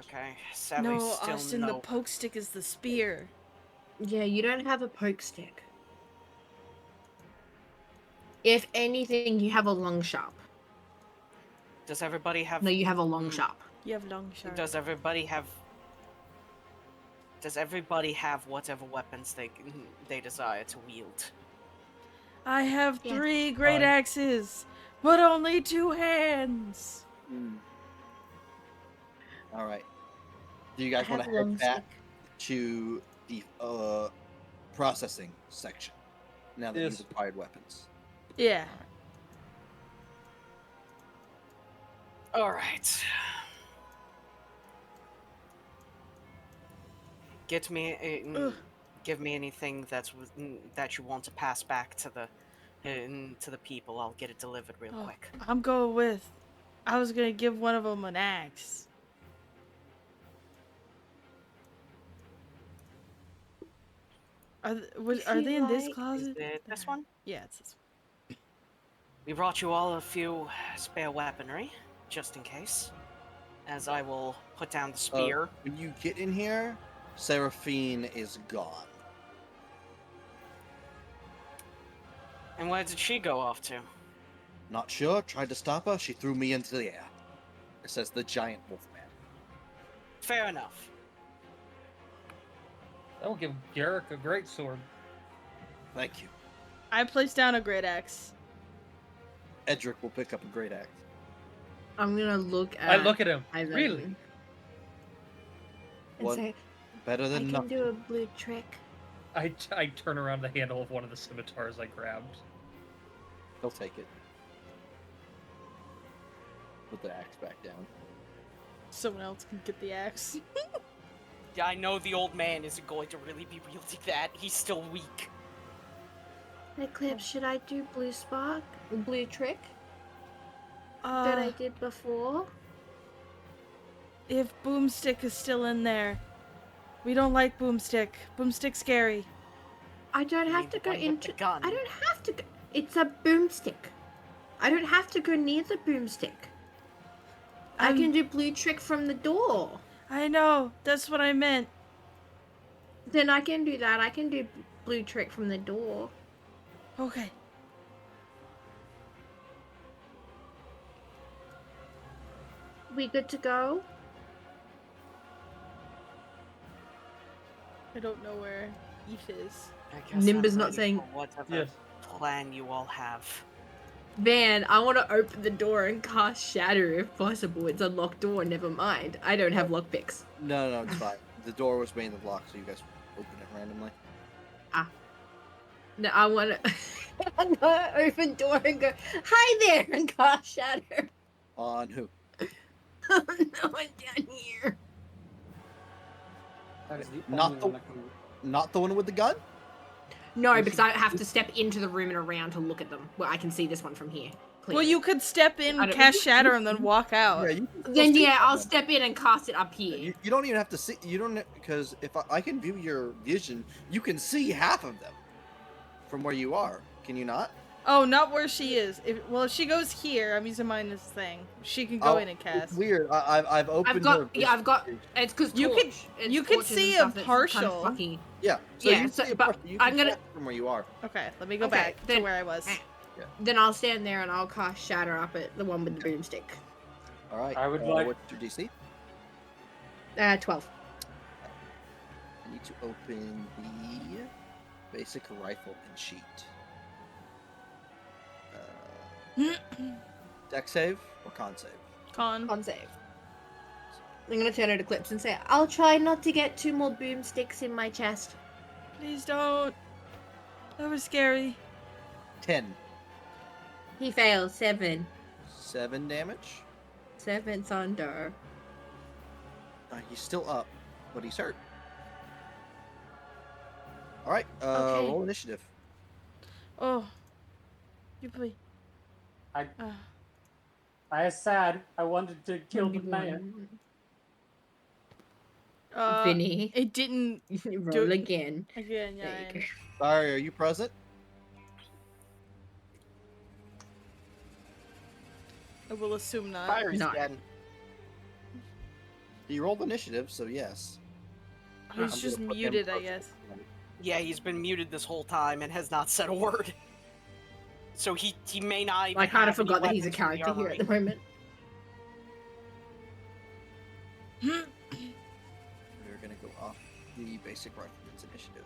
Okay. Sadly, No, still Austin, no. the poke stick is the spear. Yeah, you don't have a poke stick. If anything, you have a long sharp. Does everybody have... No, you have a long Hmm. sharp. You have long sharp. Does everybody have whatever weapons they desire to wield? I have Yeah. 3 great Fine. axes, but only 2 hands. All right. Do you guys I want have to a long head back stick. to the processing section now that Yes. you've acquired weapons? Yeah. All right. Get me, Ugh. give me anything that you want to pass back to the people. I'll get it delivered real Oh, quick. I'm going with. I was gonna give one of them an axe. If Are you they in this like. Is closet? it this one? Yeah, it's this one. We brought you all a few spare weaponry, just in case. As I will put down the spear. When you get in here, Seraphine is gone. And where did she go off to? Not sure. Tried to stop her. She threw me into the air. It says the giant wolfman. Fair enough. That will give Garrick a great sword. Thank you. I placed down a great axe. Edric will pick up a great axe. I'm gonna look at. I look at him. Ivan Really? And What? say, Better I than can nothing. do a blue trick. I turn around the handle of one of the scimitars I grabbed. He'll take it. Put the axe back down. Someone else can get the axe. Yeah, I know the old man isn't going to really be wielding that. He's still weak. Eclipse, should I do blue spark? Blue trick? That I did before? If Boomstick is still in there. We don't like Boomstick. Boomstick's scary. I don't You have mean to the go one with the into. gun? I don't have to go. It's a boomstick. I don't have to go near the boomstick. I can do blue trick from the door. I know. That's what I meant. Then I can do that. I can do blue trick from the door. Okay. We good to go? I don't know where Eve is. I guess Nimba's I'm not ready saying- for whatever Yes. plan you all have. Van, I want to open the door and cast Shatter if possible. It's a locked door, never mind. I don't have lockpicks. No, it's fine. The door was made of lock, so you guys open it randomly. No, I want to. I'm gonna open door and go, hi there, and cast Shatter. On who? No one down here. That is the Not only the- one that can... Not the one with the gun? No, because I have to step into the room and around to look at them. Well, I can see this one from here. Well, clearly. you could step in, I don't- cast Shatter, and then walk out. you can still Then see yeah, I'll them. step in and cast it up here. You don't even have to see. You don't because if I can view your vision, you can see half of them from where you are. Can you not? Oh, not where she is. If she goes here, I'm using mine as thing. She can go Oh, in and cast. It's weird. I've opened. I've got, her yeah, I've got. vision. It's because You could- you could see a partial. Yeah. So Yeah, you so- see a but partial. You I'm can gonna- check from where you are. Okay, let me go Okay, back to then- where I was. Then I'll stand there and I'll cast Shatter up at the one with the boomstick. All right. I would like- What's your DC? 12. I need to open the basic rifle and sheet. Deck save or con save? Con. On save. I'm gonna turn it to Eclipse and say, I'll try not to get 2 more boomsticks in my chest. Please don't. That was scary. 10. He fails. 7. 7 damage. 7 thunder. He's still up, but he's hurt. All right, Okay. roll initiative. Oh. You play. I was sad. I wanted to kill the mayor. 21. Vinny, It didn't roll again. again. Yeah. There you go. Sorry, are you present? I will assume not. Fire's No. dead. He rolled initiative, so yes. He's I'm just gonna put him muted, I first. guess. Yeah, he's been muted this whole time and has not said a word. So he may not even I kind of have any forgot that he's a weapons in the character here at the armory. moment. We're gonna go off the basic rifleman's initiative.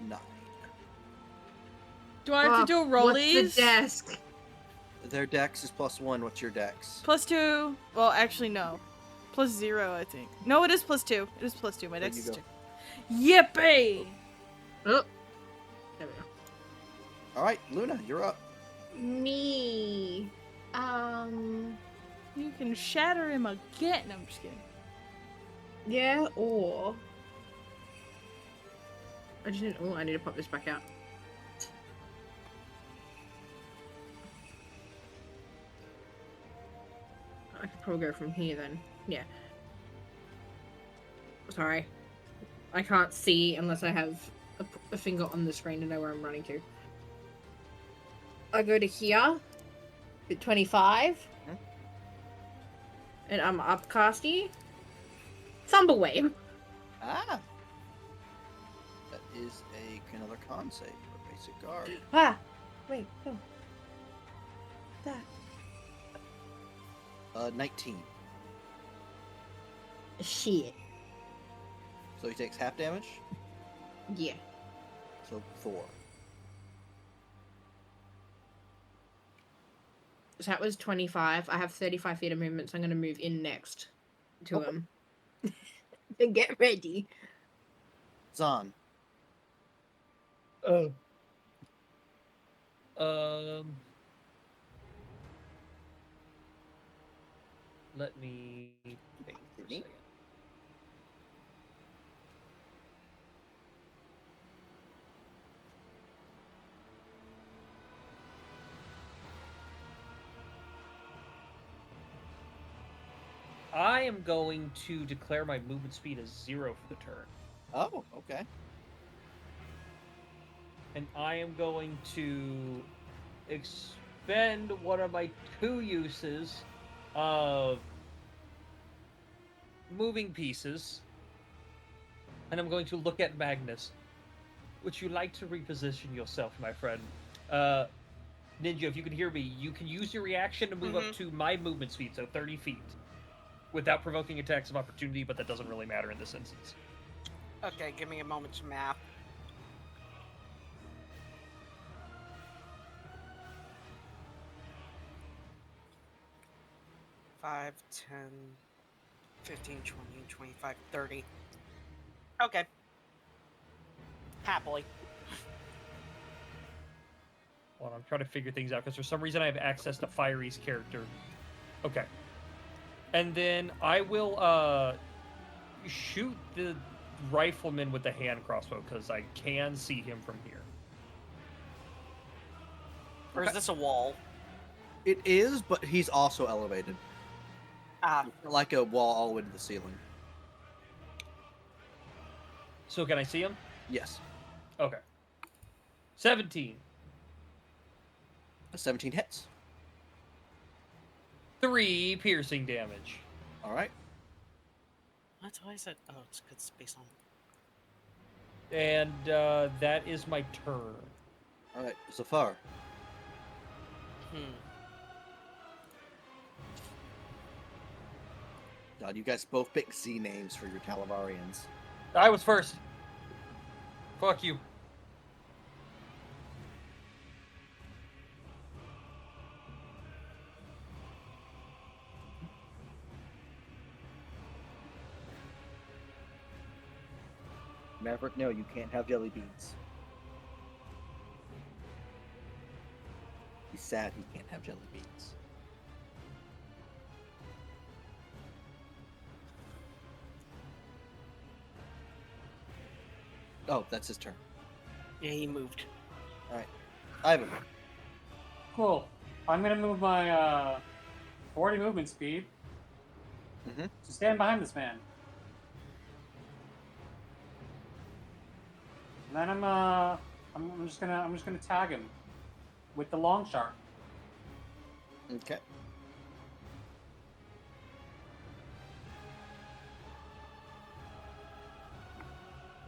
Nine. Do I have to do rollies? What's the desk? Their dex is +1. What's your dex? +2. Well, actually, no. +0, I think. No, it is +2. It is +2. My There dex you is go. 2. Yippee! Oh. There we go. All right, Luna, you're up. Me. You can shatter him again. No, I'm just kidding. Yeah, or... I just need... Oh, I need to pop this back out. I could probably go from here then. Yeah. Sorry. I can't see unless I have a finger on the screen to know where I'm running to. I go to here. At 25. Mhm. And I'm upcasty. Thunderwave. Ah. That is another con save for basic guard. Ah! Wait, no. That. 19. Shit. So he takes half damage. Yeah. So 4. So that was 25. I have 35 feet of movement, so I'm going to move in next to Okay. him. And get ready. Zahn. Oh. Let me think for a second. I am going to declare my movement speed as 0 for the turn. Oh, okay. And I am going to expend one of my 2 uses of moving pieces. And I'm going to look at Magnus. Would you like to reposition yourself, my friend? Ninja, if you can hear me, you can use your reaction to move up to my movement speed, so 30 feet. Without provoking attacks of opportunity, but that doesn't really matter in this instance. Okay, give me a moment to map. Five, 10, 15, 20, 25, 30. Okay. Happily. Well, I'm trying to figure things out, because for some reason I have access to Fiery's character. Okay. And then I will shoot the rifleman with the hand crossbow, because I can see him from here. Or is this a wall? It is, but he's also elevated. Ah, Like a wall all the way to the ceiling. So can I see him? Yes. Okay. 17. A 17 hits. 3 piercing damage. All right. what? Why is it? Oh, it's because it's based on. And that is my turn. All right. Zafar. God, you guys both pick Z names for your Talavarians. I was first. Fuck you. Maverick, no, you can't have jelly beans. He's sad he can't have jelly beans. Oh, that's his turn. Yeah, he moved. Ivan. Cool. I'm gonna move my 40 movement speed Mhm. to stand behind this man. And then I'm just gonna tag him with the long shark. Okay.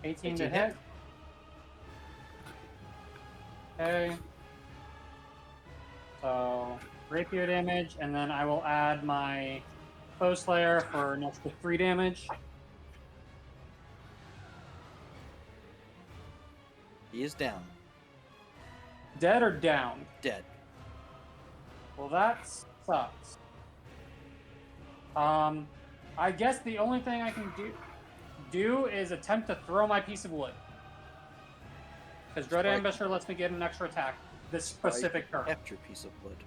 Eighteen 18 to hit. hit. Okay. So rapier damage, and then I will add my foe slayer for an extra 3 damage. He is down. Dead or down? Dead. Well, that sucks. I guess the only thing I can do is attempt to throw my piece of wood. Because Dread Strike. Ambusher lets me get an extra attack this specific turn. Kept your piece of wood.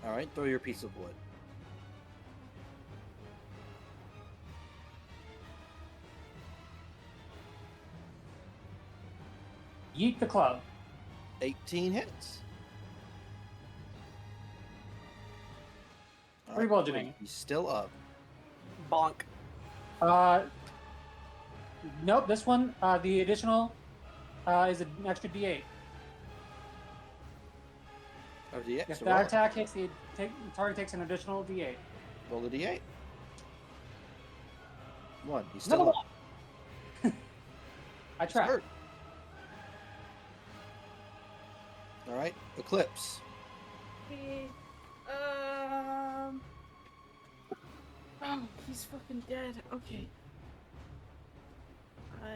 Alright, throw your piece of wood. Yeet the club. 18 hits. Three bludgeoning. He's still up. Bonk. Nope, this one, the additional is an extra d8. Oh, D8. If So that roll it. attack hits, the target takes an additional d8. Roll the D8. 1. He's Another still up. one. I He's tried. hurt. Alright, Eclipse. Okay. Oh, he's fucking dead. Okay. 5,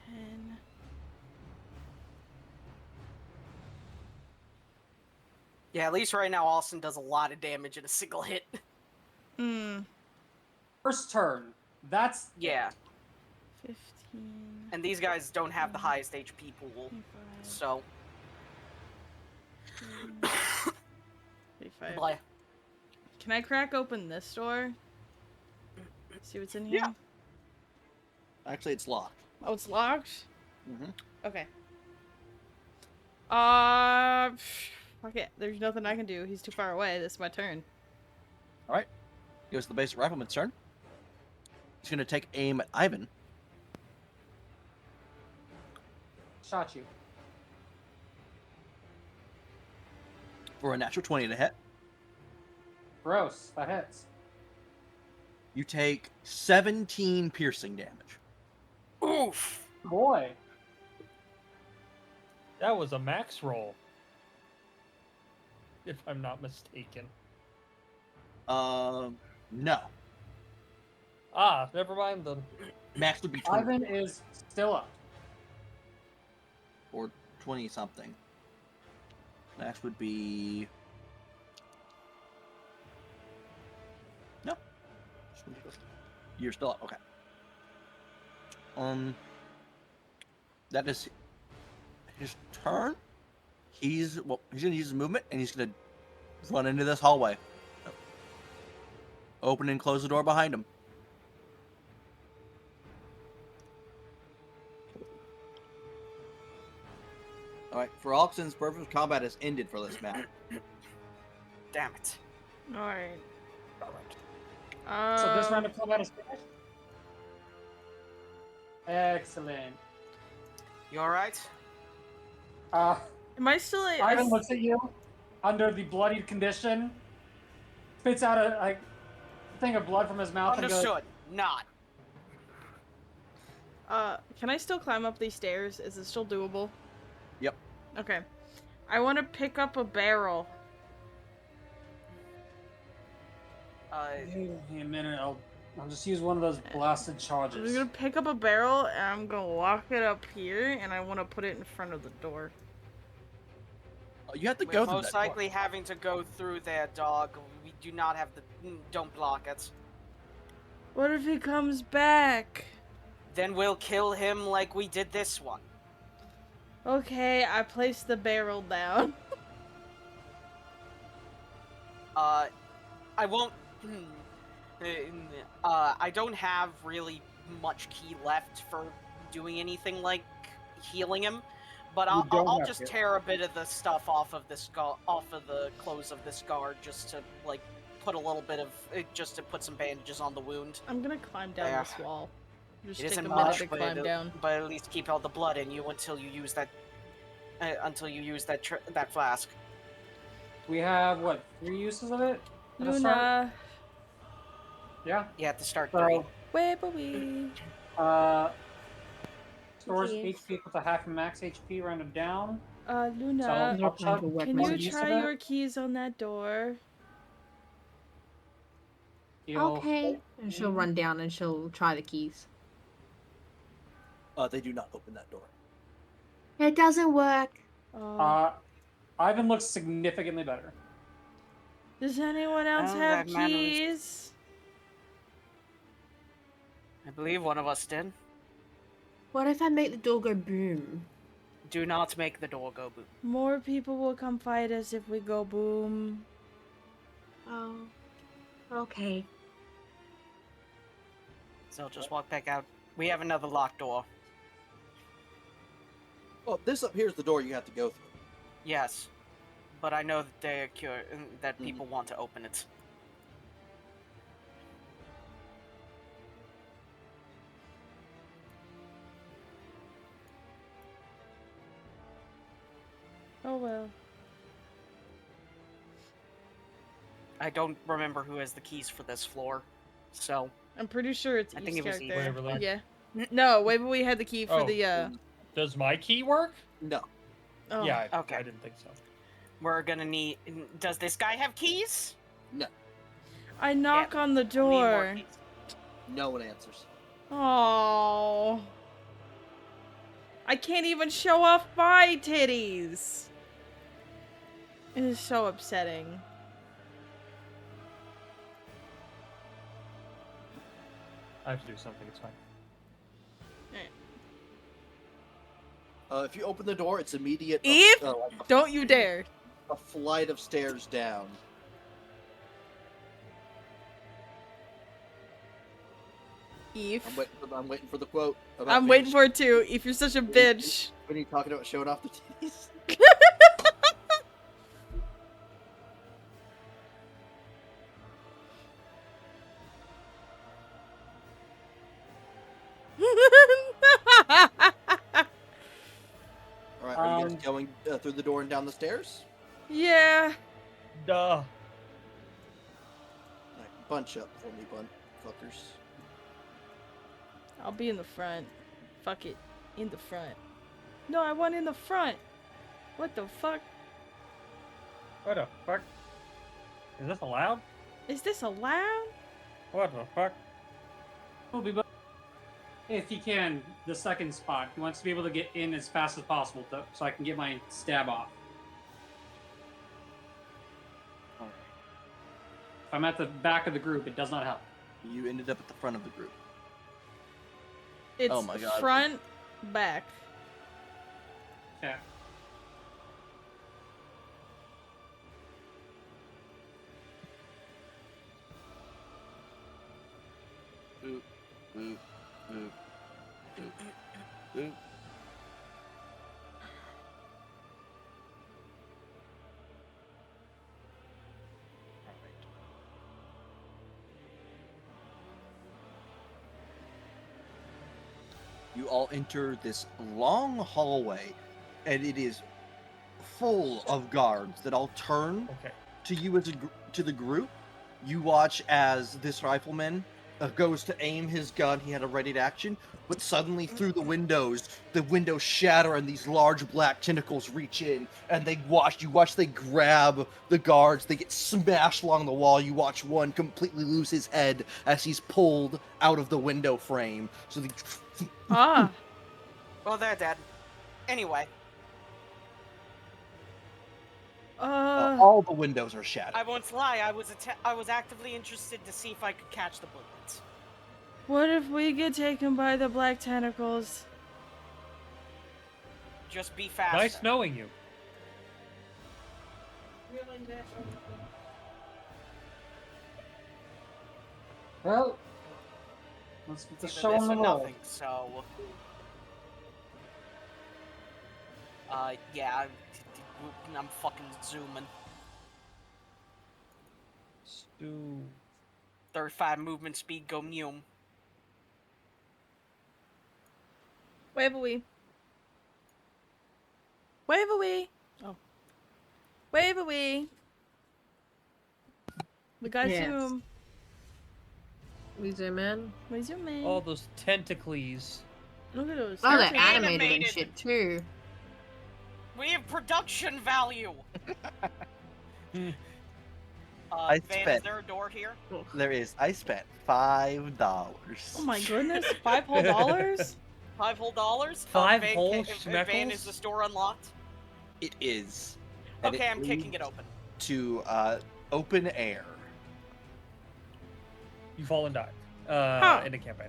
10. Yeah, at least right now Austin does a lot of damage in a single hit. Hmm. First turn. That's Yeah, 15. and these guys don't have the highest HP pool, 25. so 35. blah. Can I crack open this door? See what's in here? Yeah. Actually, it's locked. Oh, it's locked? Mm-hmm. Okay. Fuck it. There's nothing I can do. He's too far away. This is my turn. Alright. Goes to the basic rifleman's turn. He's going to take aim at Ivan. shot you. For a natural 20 to hit. Gross. That hits. You take 17 piercing damage. Oof. Boy. That was a max roll. If I'm not mistaken. No. Ah, never mind then. Max would be 20 Ivan is still up. or 20 something. Max would be... No. You're still up, okay. That is his turn. He's gonna use his movement and he's gonna run into this hallway. Open and close the door behind him. Alright, for all intents and purposes, combat has ended for this map. Damn it. Alright. So this round of combat is finished. Excellent. You alright? Am I still Ivan looks at you under the bloodied condition, spits out a thing of blood from his mouth and goes, Understood. Not. Can I still climb up these stairs? Is it still doable? Yep. Okay. I want to pick up a barrel. "Give me a minute, I'll just use one of those blasted I'm just charges." gonna pick up a barrel and I'm gonna lock it up here and I want to put it in front of the door. You have to We're go through most that door. likely having to go through there, dog. We do not have the... Don't block it. What if he comes back? Then we'll kill him like we did this one. Okay, I place the barrel down. I won't. I don't have really much key left for doing anything like healing him, but You don't I'll have just to. tear a bit of the stuff off of the clothes of this guard, just to like put a little bit of just to put some bandages on the wound. I'm gonna climb down There. this wall. Just It take isn't a minute much, to but climb down. but at least keep all the blood in you until you use that. That flask. We have what, 3 uses of it? At the start? Luna, Yeah. Yeah, at the start. So, where are we? stores Yes. HP equal to half your max HP rounded down. Luna, So I'll Not trying chuck to work can my you use of try it. your keys on that door? Heal Okay. And she'll run down and she'll try the keys. They do not open that door. It doesn't work. Ivan looks significantly better. Does anyone else Oh, have that man was- keys? I believe one of us did. What if I make the door go boom? Do not make the door go boom. More people will come fight us if we go boom. Oh. Okay. So just walk back out. We have another locked door. Oh, this up here is the door you have to go through. Yes, but I know that that people want to open it. Oh well. I don't remember who has the keys for this floor, so I'm pretty sure it's I Eve's think it was Eve. character. Waverly. Yeah. No, Waverly had the key for Oh. the Does my key work? No. Oh. Yeah, Okay. I didn't think so. we're gonna need. Does this guy have keys? I knock on the We'll need more door. keys. No one answers. Oh. I can't even show off my titties. It is so upsetting. I have to do something. It's fine. If you open the door, it's immediate. Eve? Like Don't you dare. a flight of stairs down. Eve. I'm waiting for the quote. About I'm waiting for it too. If you're such a bitch. When are you talking about showing off the titties? All right, are you guys going through the door and down the stairs? Yeah. Duh. All right, bunch up for me, fuckers. I'll be in the front. Fuck it. In the front. No, I want in the front. What the fuck? What the fuck? Is this allowed? Is this allowed? What the fuck? Will be, if he can, the second spot. He wants to be able to get in as fast as possible, so I can get my stab off. If I'm at the back of the group, it does not help. You ended up at the front of the group. It's Oh my God. front, back. Okay. Boop, boop, boop, boop, boop. You all enter this long hallway, and it is full of guards that all turn Okay. to you as to the group. You watch as this rifleman goes to aim his gun. He had a ready to action, but suddenly through the windows shatter and these large black tentacles reach in, and you watch they grab the guards. They get smashed along the wall. You watch one completely lose his head as he's pulled out of the window frame. So the Ah. Well, they're dead. Anyway, all the windows are shattered. I won't lie. I was actively interested to see if I could catch the bullets. What if we get taken by the black tentacles? Just be faster. Nice knowing you. Well, let's get the It's show either on this the or roll. nothing, so... yeah, I'm fucking zooming. Stu. 35 movement speed, go Mew. Wave a wee. Wave a wee. Oh. Wave a wee. We got Yes. zoom. We zoom in. We zoom in. All those tentacles. Look at those. Oh, they're They're animated and animated. shit too. We have production value! I Van, is spent- there a door here? There is. I spent $5. Oh my goodness, $5 whole dollars? $5 whole dollars? Five Van, whole Van, schmeckles? is the store unlocked? It is. And Okay, I'm kicking leads it open. To open air. You fall and die. Huh. In the campaign.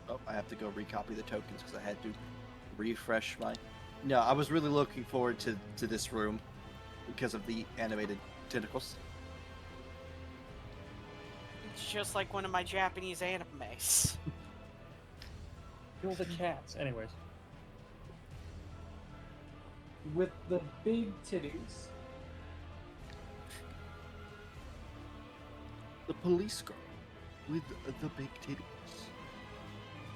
Oh, I have to go recopy the tokens because I had to refresh my. No, I was really looking forward to this room because of the animated tentacles. It's just like one of my Japanese animes. Kill the cats. Anyways. With the big titties. The police girl with the big titties.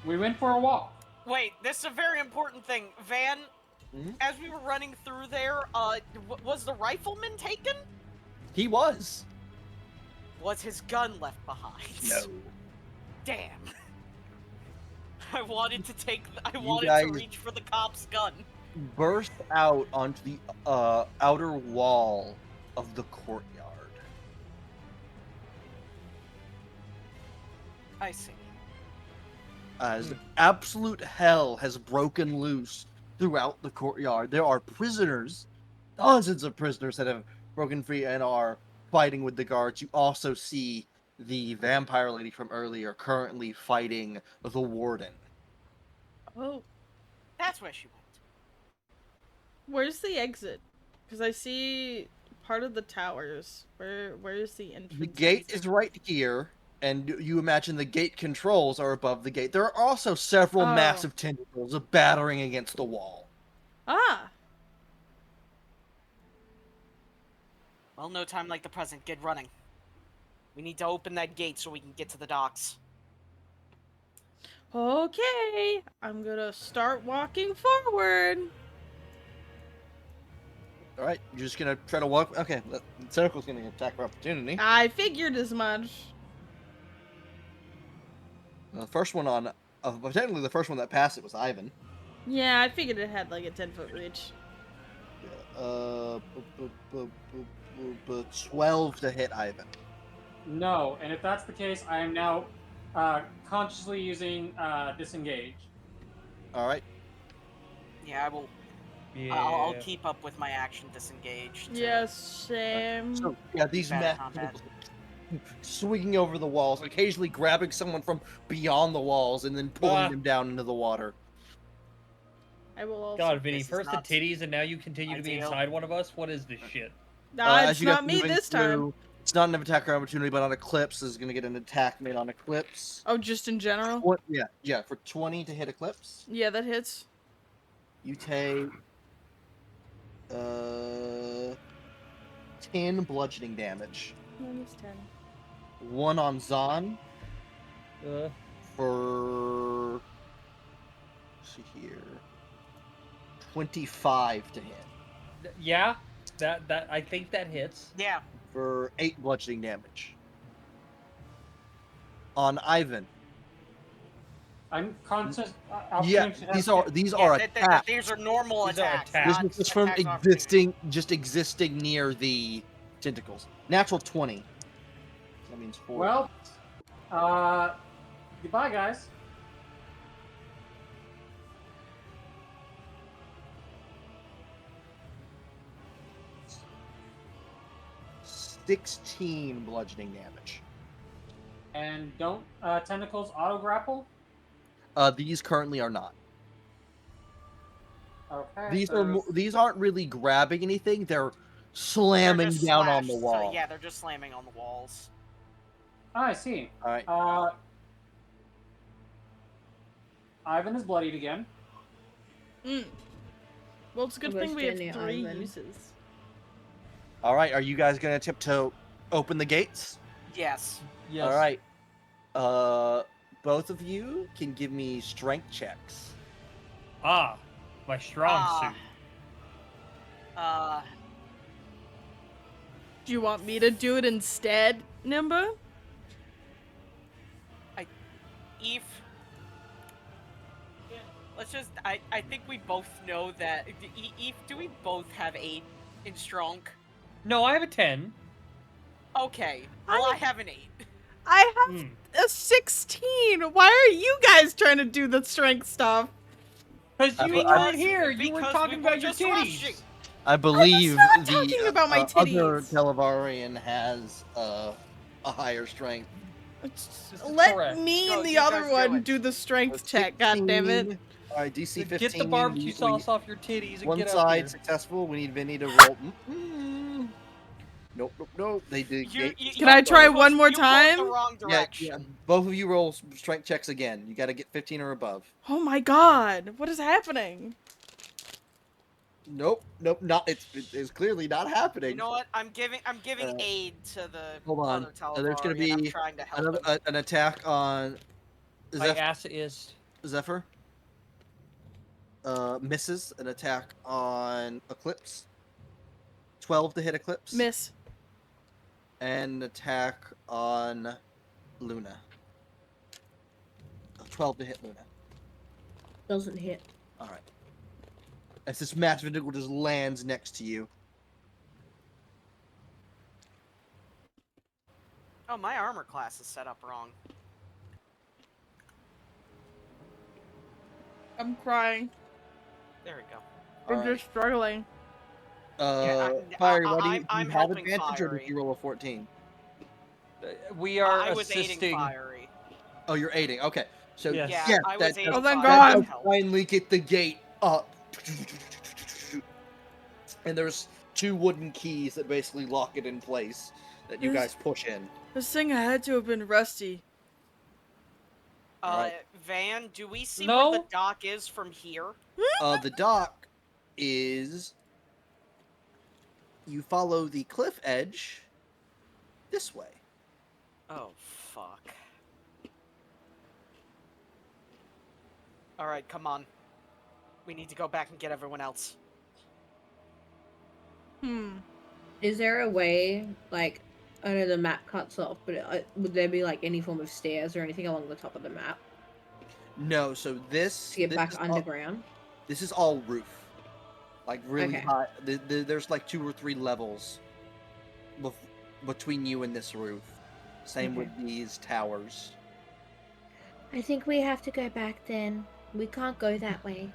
We went for a walk. Wait, this is a very important thing. Van, Mhm. as we were running through there, was the rifleman taken? He was. Was his gun left behind? No. Damn. I wanted to You to guys- reach for the cop's gun. Burst out onto the outer wall of the courtyard. I see. As absolute hell has broken loose throughout the courtyard. There are prisoners, dozens of prisoners that have broken free and are fighting with the guards. You also see the vampire lady from earlier currently fighting the warden. Oh, That's where she went. where's the exit? Because I see part of the towers. Where's the entrance? The gate exit? is right here, and you imagine the gate controls are above the gate. There are also several Oh. massive tentacles battering against the wall. Ah! Well, no time like the present. Get running. We need to open that gate so we can get to the docks. Okay, I'm gonna start walking forward. All right, you're just gonna try to walk. Okay, the circle's gonna attack for opportunity. I figured as much. The first one on, technically the first one that passed it was Ivan. Yeah, I figured it had like a 10-foot reach. 12 to hit Ivan. No, and if that's the case, I am now consciously using disengage. All right. Yeah, I will. Yeah. I'll keep up with my action disengaged. Yes, same. So yeah, these Bad massive combat. tentacles swinging over the walls, occasionally grabbing someone from beyond the walls and then pulling Ah. them down into the water. I will also. God, Vinny, This is first the not titties and now you continue to be ideal. inside one of us? What is this shit? Nah, As it's you guys not me moving this time. through, it's not an attack or opportunity, but on Eclipse is going to get an attack made on Eclipse. Oh, just in general? What? Yeah, for 20 to hit Eclipse. Yeah, that hits. You take 10 bludgeoning damage. Minus 10. 1 on Zahn Uh, for let's see here. 25 to hit. yeah, that I think that hits. Yeah. For 8 bludgeoning damage. On Ivan. I'm conscious. Yeah, these are attacks. These are normal These are attacks. attacks. not This is just from attacks of opportunity. existing near the tentacles. Natural 20. That means 4. Well, goodbye, guys. $16 bludgeoning damage. And don't tentacles auto grapple? These currently are not. Okay. These so- these aren't really grabbing anything. They're slamming just down on slashed, the wall. So yeah, they're just slamming on the walls. Oh, I see. All right. Ivan is bloodied again. Well, it's a good Almost thing we have any 3 Ivan. uses. All right. Are you guys gonna attempt to open the gates? Yes. Yes. All right. Both of you can give me strength checks. Ah, my strong suit. Do you want me to do it instead, Nimba? Eve. Let's just. I think we both know that. Eve, do we both have 8 in strong? No, I have a 10. Okay. Well, I have an 8. I have a 16. Why are you guys trying to do the strength stuff? Because you Because- weren't here. You were because talking we were about your just titties. rushing. I believe not the talking about my other titties. Televarian has a higher strength. This is Let correct. me Go, and the you other guys do one it. do the strength check. God damn it! All right, DC 15. Get the barbecue sauce off your titties and One get up side here. successful. We need Vinny to roll. Nope. They did. Can I try both- one more you both time? the wrong Yeah, direction. both of you roll strength checks again. You got to get 15 or above. Oh my god! What is happening? Nope. Not. It's clearly not happening. You know what? I'm giving aid to the Hold on. other So there's going to Televarian. I'm be trying to help him. an attack on My ass is. Zephyr. Misses an attack on Eclipse. 12 to hit Eclipse. Miss. And an attack on Luna. 12 to hit Luna. Doesn't hit. All right. As this massive individual just lands next to you. Oh, my armor class is set up wrong. I'm crying. There we go. I'm All right. just struggling. Fiery, I'm do you have helping advantage or Fiery. did you roll a 14? We are I was aiding assisting. Fiery. Oh, you're aiding. Okay. So Yes. Yeah, I was aiding Oh, thank Fiery God. with help. finally get the gate up. And there's 2 wooden keys that basically lock it in place that you guys push in. This thing had to have been rusty. Alright. Van, do we see No. where the dock is from here? The dock is... You follow the cliff edge this way. Oh, fuck. Alright, come on. We need to go back and get everyone else. Is there a way, like, I know the map cuts off, but would there be, like, any form of stairs or anything along the top of the map No, so this... to get this back is underground? this is all roof. Like, really Okay. high. There's like 2 or 3 levels between you and this roof. Same Okay. with these towers. I think we have to go back then. We can't go that way.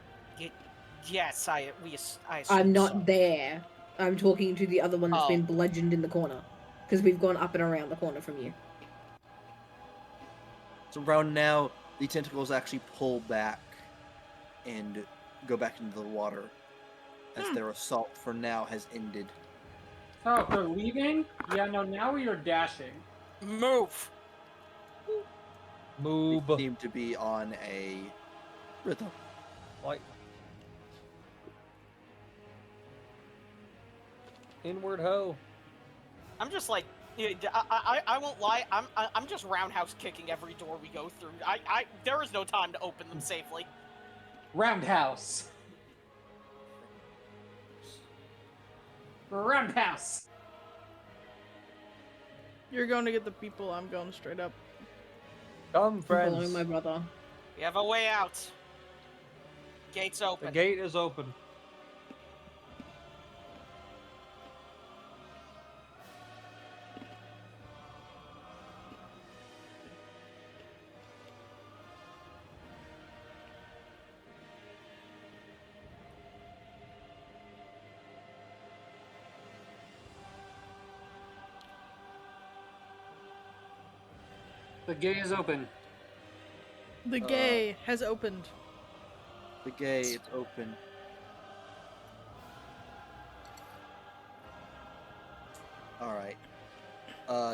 Yes, I assume I'm not so. there. I'm talking to the other one that's Oh. been bludgeoned in the corner. Because we've gone up and around the corner from you. So around now, the tentacles actually pull back and go back into the water as their assault for now has ended. Oh, they're leaving? Yeah, no, now we are dashing. Move! Move. They seem to be on a rhythm. Like. Inward ho. I'm just like, I won't lie. I'm just roundhouse kicking every door we go through. There is no time to open them safely. Roundhouse. Roundhouse. You're going to get the people. I'm going straight up. Come, I'm friends. following my brother. We have a way out. Gates open. The gate is open. The gate is open. The gay has opened. The gate is open. All right.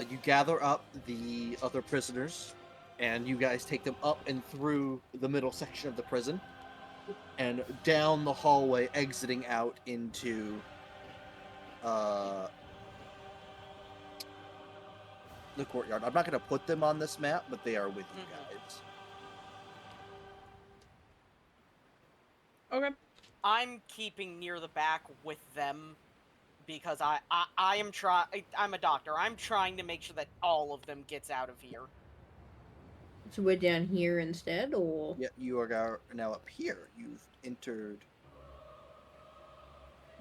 You gather up the other prisoners, and you guys take them up and through the middle section of the prison, and down the hallway, exiting out into the courtyard. I'm not going to put them on this map, but they are with you guys. Okay. I'm keeping near the back with them because I'm a doctor. I'm trying to make sure that all of them gets out of here. So we're down here instead, or Yeah, you are now up here. You've entered.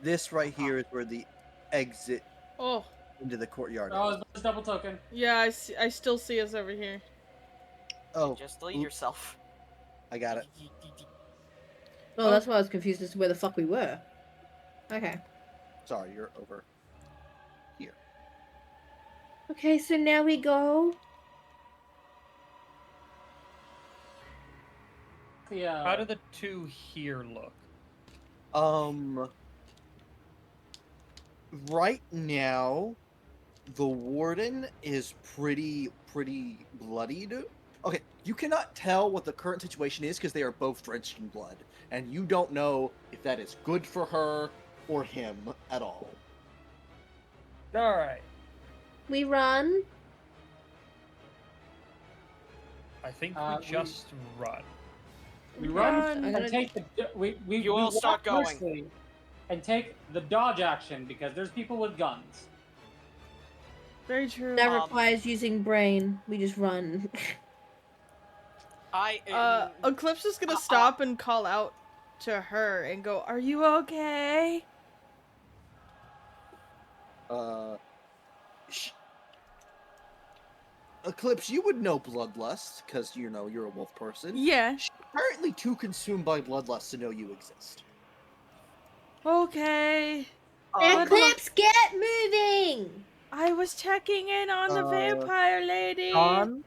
This right here is where the exit Oh, into the courtyard Oh, is. it's double token. yeah, I still see us over here. Oh, Just delete oops, yourself. I got it. oh, that's why I was confused as to where the fuck we were. Okay. Sorry, you're over here. Okay, so now we go. Yeah. How do the two here look? Right now, the warden is pretty bloodied. Okay, you cannot tell what the current situation is because they are both drenched in blood, and you don't know if that is good for her or him at all. All right. We run. I think We- we just run. We run Run. I'm and gonna- take the we You all walk start going. briskly and take the dodge action because there's people with guns. Very true. That Um, requires using brain. We just run. Eclipse is gonna stop and call out to her and go, "Are you okay?" Eclipse, you would know bloodlust because you know you're a wolf person. Yeah. She's apparently too consumed by bloodlust to know you exist. Okay. Eclipse, get moving! I was checking in on the vampire lady. Zon,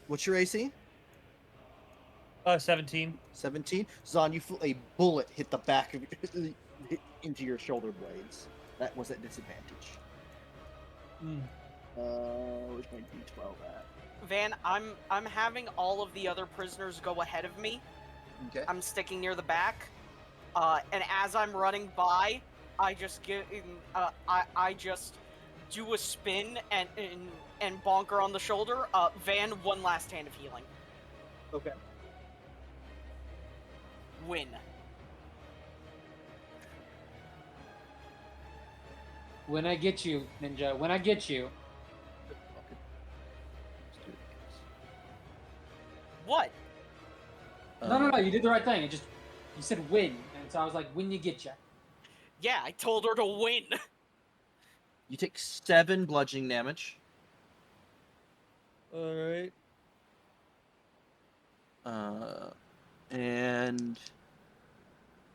what's your AC? 17. 17. Zon, you feel a bullet hit the back of into your shoulder blades. That was at disadvantage. Where's my D12 at? Van, I'm having all of the other prisoners go ahead of me. Okay. I'm sticking near the back. And as I'm running by, I just I just do a spin and bonk her on the shoulder. Van, one last hand of healing. Okay. Win. When I get you, Ninja. When I get you. What? No. You did the right thing. You said win, and so I was like, when you get you. Yeah, I told her to win. You take 7 bludgeoning damage. Alright. And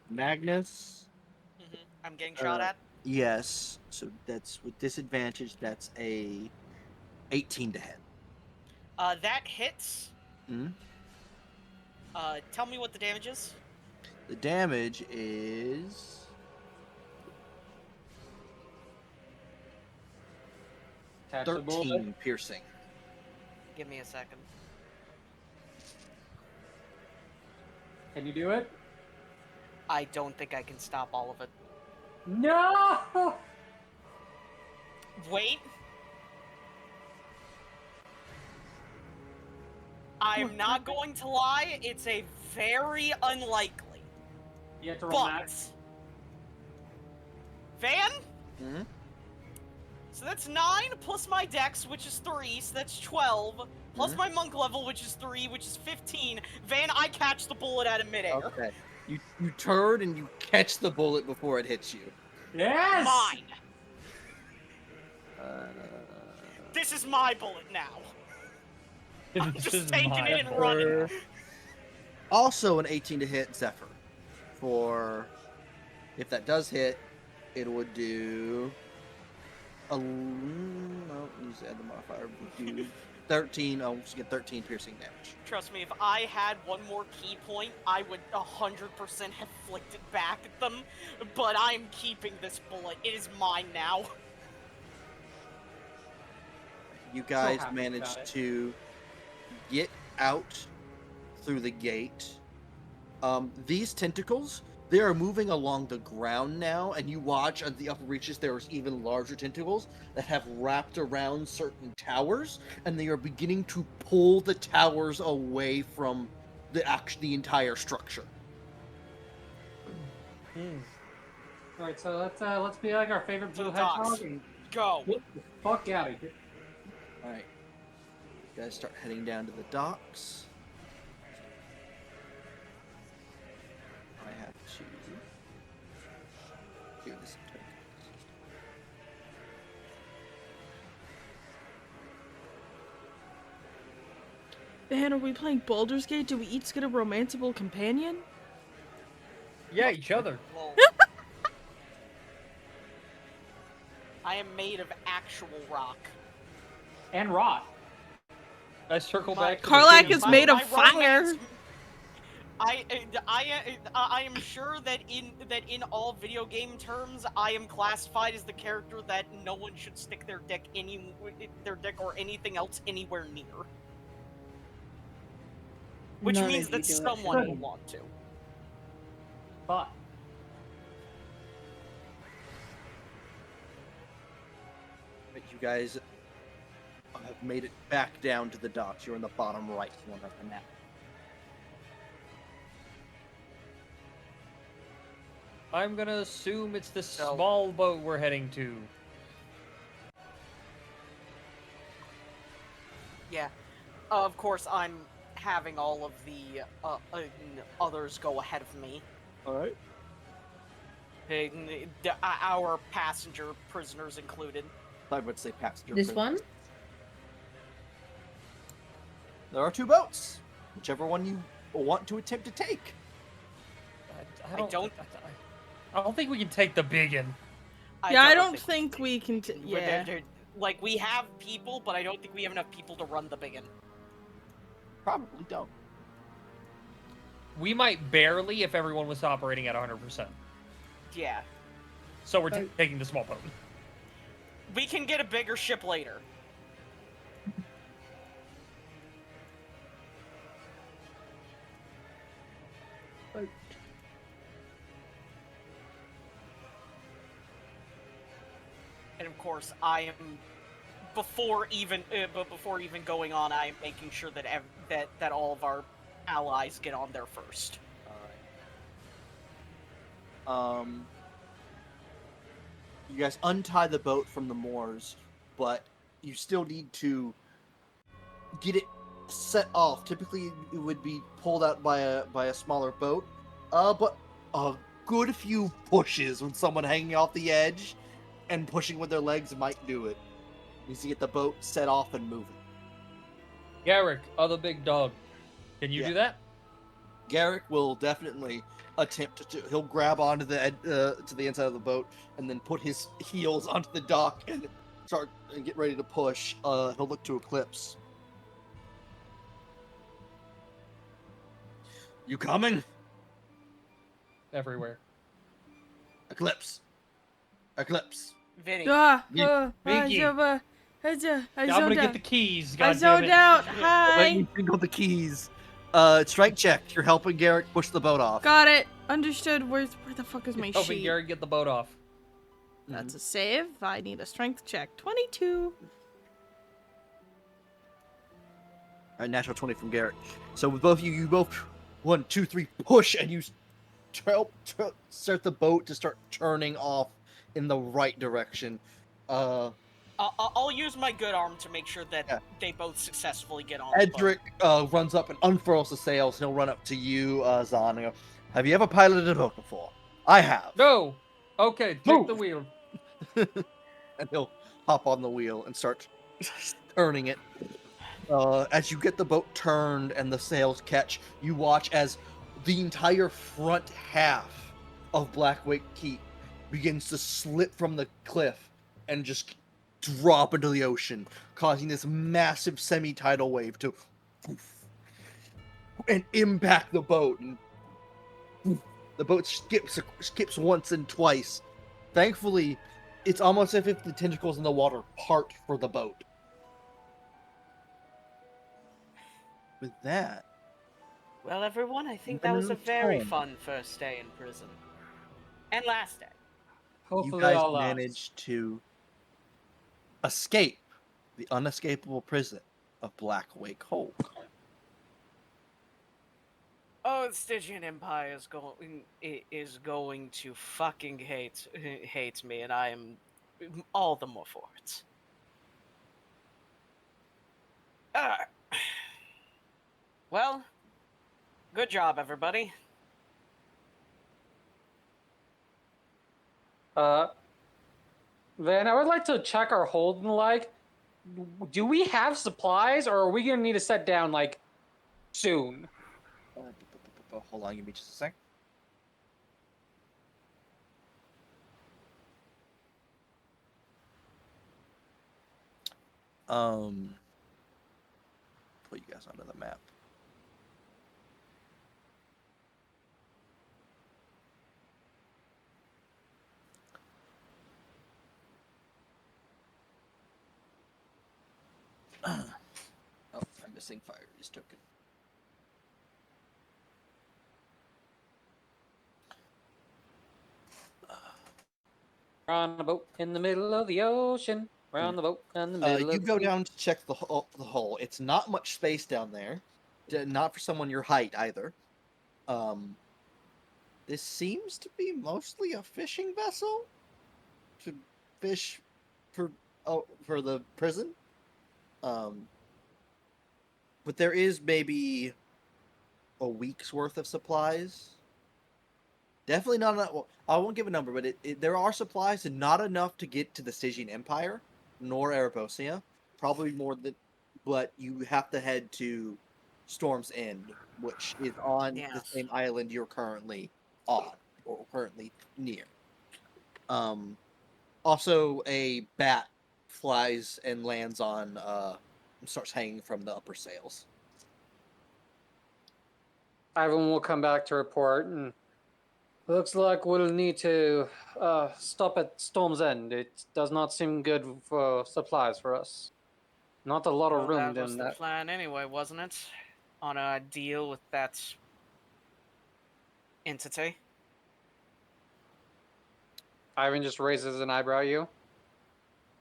Magnus. I'm getting shot at. Yes. So that's with disadvantage. That's a 18 to hit. That hits. Hmm? Tell me what the damage is. The damage is 13 piercing. Give me a second. Can you do it? I don't think I can stop all of it. No! Wait. I am not going to lie, it's a very unlikely. You have to roll But max. Van? Mm-hmm. So that's 9 plus my dex, which is 3, so that's 12. Plus my monk level, which is 3, which is 15. Van, I catch the bullet out of midair. Okay. You turn and you catch the bullet before it hits you. Yes! Mine. This is my bullet now. I'm This just is taking my it and running. order. Also an 18 to hit Zephyr. For if that does hit, it would do. No, use add the modifier. Would do 13. Oh, just get 13 piercing damage. Trust me, if I had one more key point, I would 100% have flicked it back at them. But I'm keeping this bullet. It is mine now. You guys happy managed about it. to get out through the gate. These tentacles, they are moving along the ground now, and you watch at the upper reaches there's even larger tentacles that have wrapped around certain towers, and they are beginning to pull the towers away from the entire structure. All right, so let's be like our favorite To blue the docks. hedgehog and Go. get the fuck out of here. All right, you guys start heading down to the docks. I have to do this. Man, are we playing Baldur's Gate? Do we each get a romanceable companion? Yeah, each other. Well, I am made of actual rock. And rot. I circle My- back. To Karlak the is thing. made of My fire. romance- I am sure that in all video game terms, I am classified as the character that no one should stick their dick or anything else anywhere near. Which None means of you that do it. someone will Shouldn't. want to. But But you guys have made it back down to the docks. You're in the bottom right corner of the map. I'm gonna assume it's the So- small boat we're heading to. Yeah. Of course, I'm having all of the others go ahead of me. All right. Our passenger prisoners included. I would say passenger. This prisoners. one? There are two boats. Whichever one you want to attempt to take. I don't- I don't think we can take the big one. Yeah, I don't think we can. Yeah. Like, we have people, but I don't think we have enough people to run the big one. Probably don't. We might barely if everyone was operating at 100%. Yeah. So we're taking the small boat. We can get a bigger ship later. And of course, I am before even going on, I am making sure that that all of our allies get on there first. All right. You guys untie the boat from the moors, but you still need to get it set off. Typically, it would be pulled out by a smaller boat. But a good few pushes with someone hanging off the edge and pushing with their legs might do it. You need to get the boat set off and moving. Garrick, other big dog. Can you Yeah. do that? Garrick will definitely attempt to. He'll grab onto the to the inside of the boat and then put his heels onto the dock and start and get ready to push. He'll look to Eclipse. You coming, Everywhere. Eclipse? Eclipse. Vinny. Mickey. I I'm gonna get the keys. I goddammit. zoned out. Let Hi. me jingle the keys. Strike check. You're helping Garrick push the boat off. Got it. Understood. Where the fuck is my Helping sheet? Garrick get the boat off. That's a save. I need a strength check. 22. Alright, natural 20 from Garrick. So with both of you, you both 1, 2, 3 push, and you start the boat to start turning off in the right direction. I'll use my good arm to make sure that Yeah. they both successfully get on the boat. Edric runs up and unfurls the sails. He'll run up to you, Zahn, and go, "Have you ever piloted a boat before?" "I have." No. Okay, take Move. the wheel. And he'll hop on the wheel and start turning it. As you get the boat turned and the sails catch, you watch as the entire front half of Blackwake Keep begins to slip from the cliff and just drop into the ocean, causing this massive semi-tidal wave to and impact the boat. And the boat skips once and twice. Thankfully, it's almost as if the tentacles in the water part for the boat. with that, Well, everyone, I think I'm that gonna was a very return. fun first day in prison. And last day. You Hopefully guys all lasts. managed to escape the unescapable prison of Blackwake Hold. Oh, the Stygian Empire is going to fucking hate me, and I am all the more for it. Ah. Well, good job, everybody. Then I would like to check our hold and like, do we have supplies, or are we gonna need to set down like soon? Hold on, give me just a sec. Put you guys onto the map. Oh, I'm missing Fire's token. We're on a boat in the middle of the ocean. We're on the boat in the middle You of the go sea. down to check the hole. It's not much space down there. Not for someone your height either. This seems to be mostly a fishing vessel to fish for for the prison. But there is maybe a week's worth of supplies. Definitely not enough. Well, I won't give a number, but there are supplies and not enough to get to the Stygian Empire nor Erebosia. Probably more than, but you have to head to Storm's End, which is on the Yes. same island you're currently on or currently near. Also, a bat flies and lands on, starts hanging from the upper sails. Ivan will come back to report, and looks like we'll need to stop at Storm's End. It does not seem good for supplies for us. Not a lot of Well, room that was in the that. plan anyway, wasn't it? On a deal with that entity. Ivan just raises an eyebrow at you.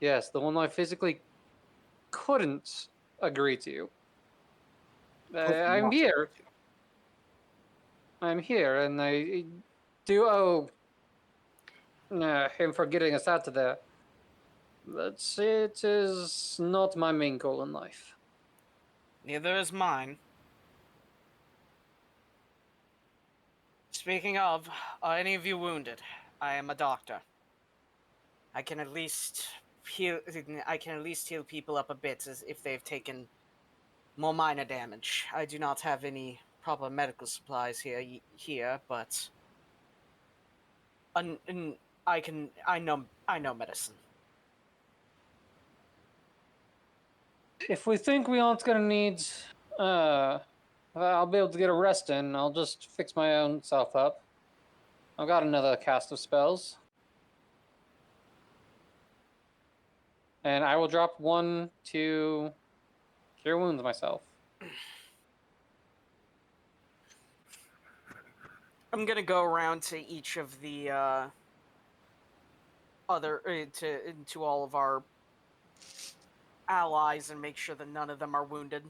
Yes, the one I physically couldn't agree to. Hopefully I'm not here. to. I'm here, and I do owe him for getting us out of there. But it is not my main goal in life. Neither is mine. Speaking of, are any of you wounded? I am a doctor. I can at least heal. I can at least heal people up a bit as if they've taken more minor damage. I do not have any proper medical supplies here, but I know medicine. If we think we aren't gonna need, I'll be able to get a rest in. I'll just fix my own self up. I've got another cast of spells. And I will drop one to cure wounds myself. I'm gonna go around to each of the to all of our allies and make sure that none of them are wounded,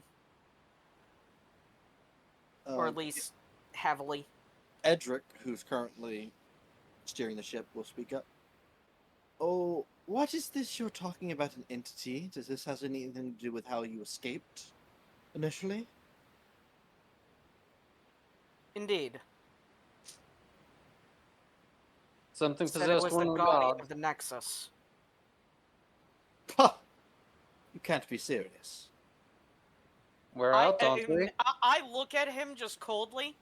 or at least heavily. Edric, who's currently steering the ship, will speak up. Oh, what is this you're talking about, an entity? Does this have anything to do with how you escaped initially? Indeed. Something Said it possessed was one the of guardian God. of the Nexus. Pah! You can't be serious. We're out, aren't we? I look at him just coldly.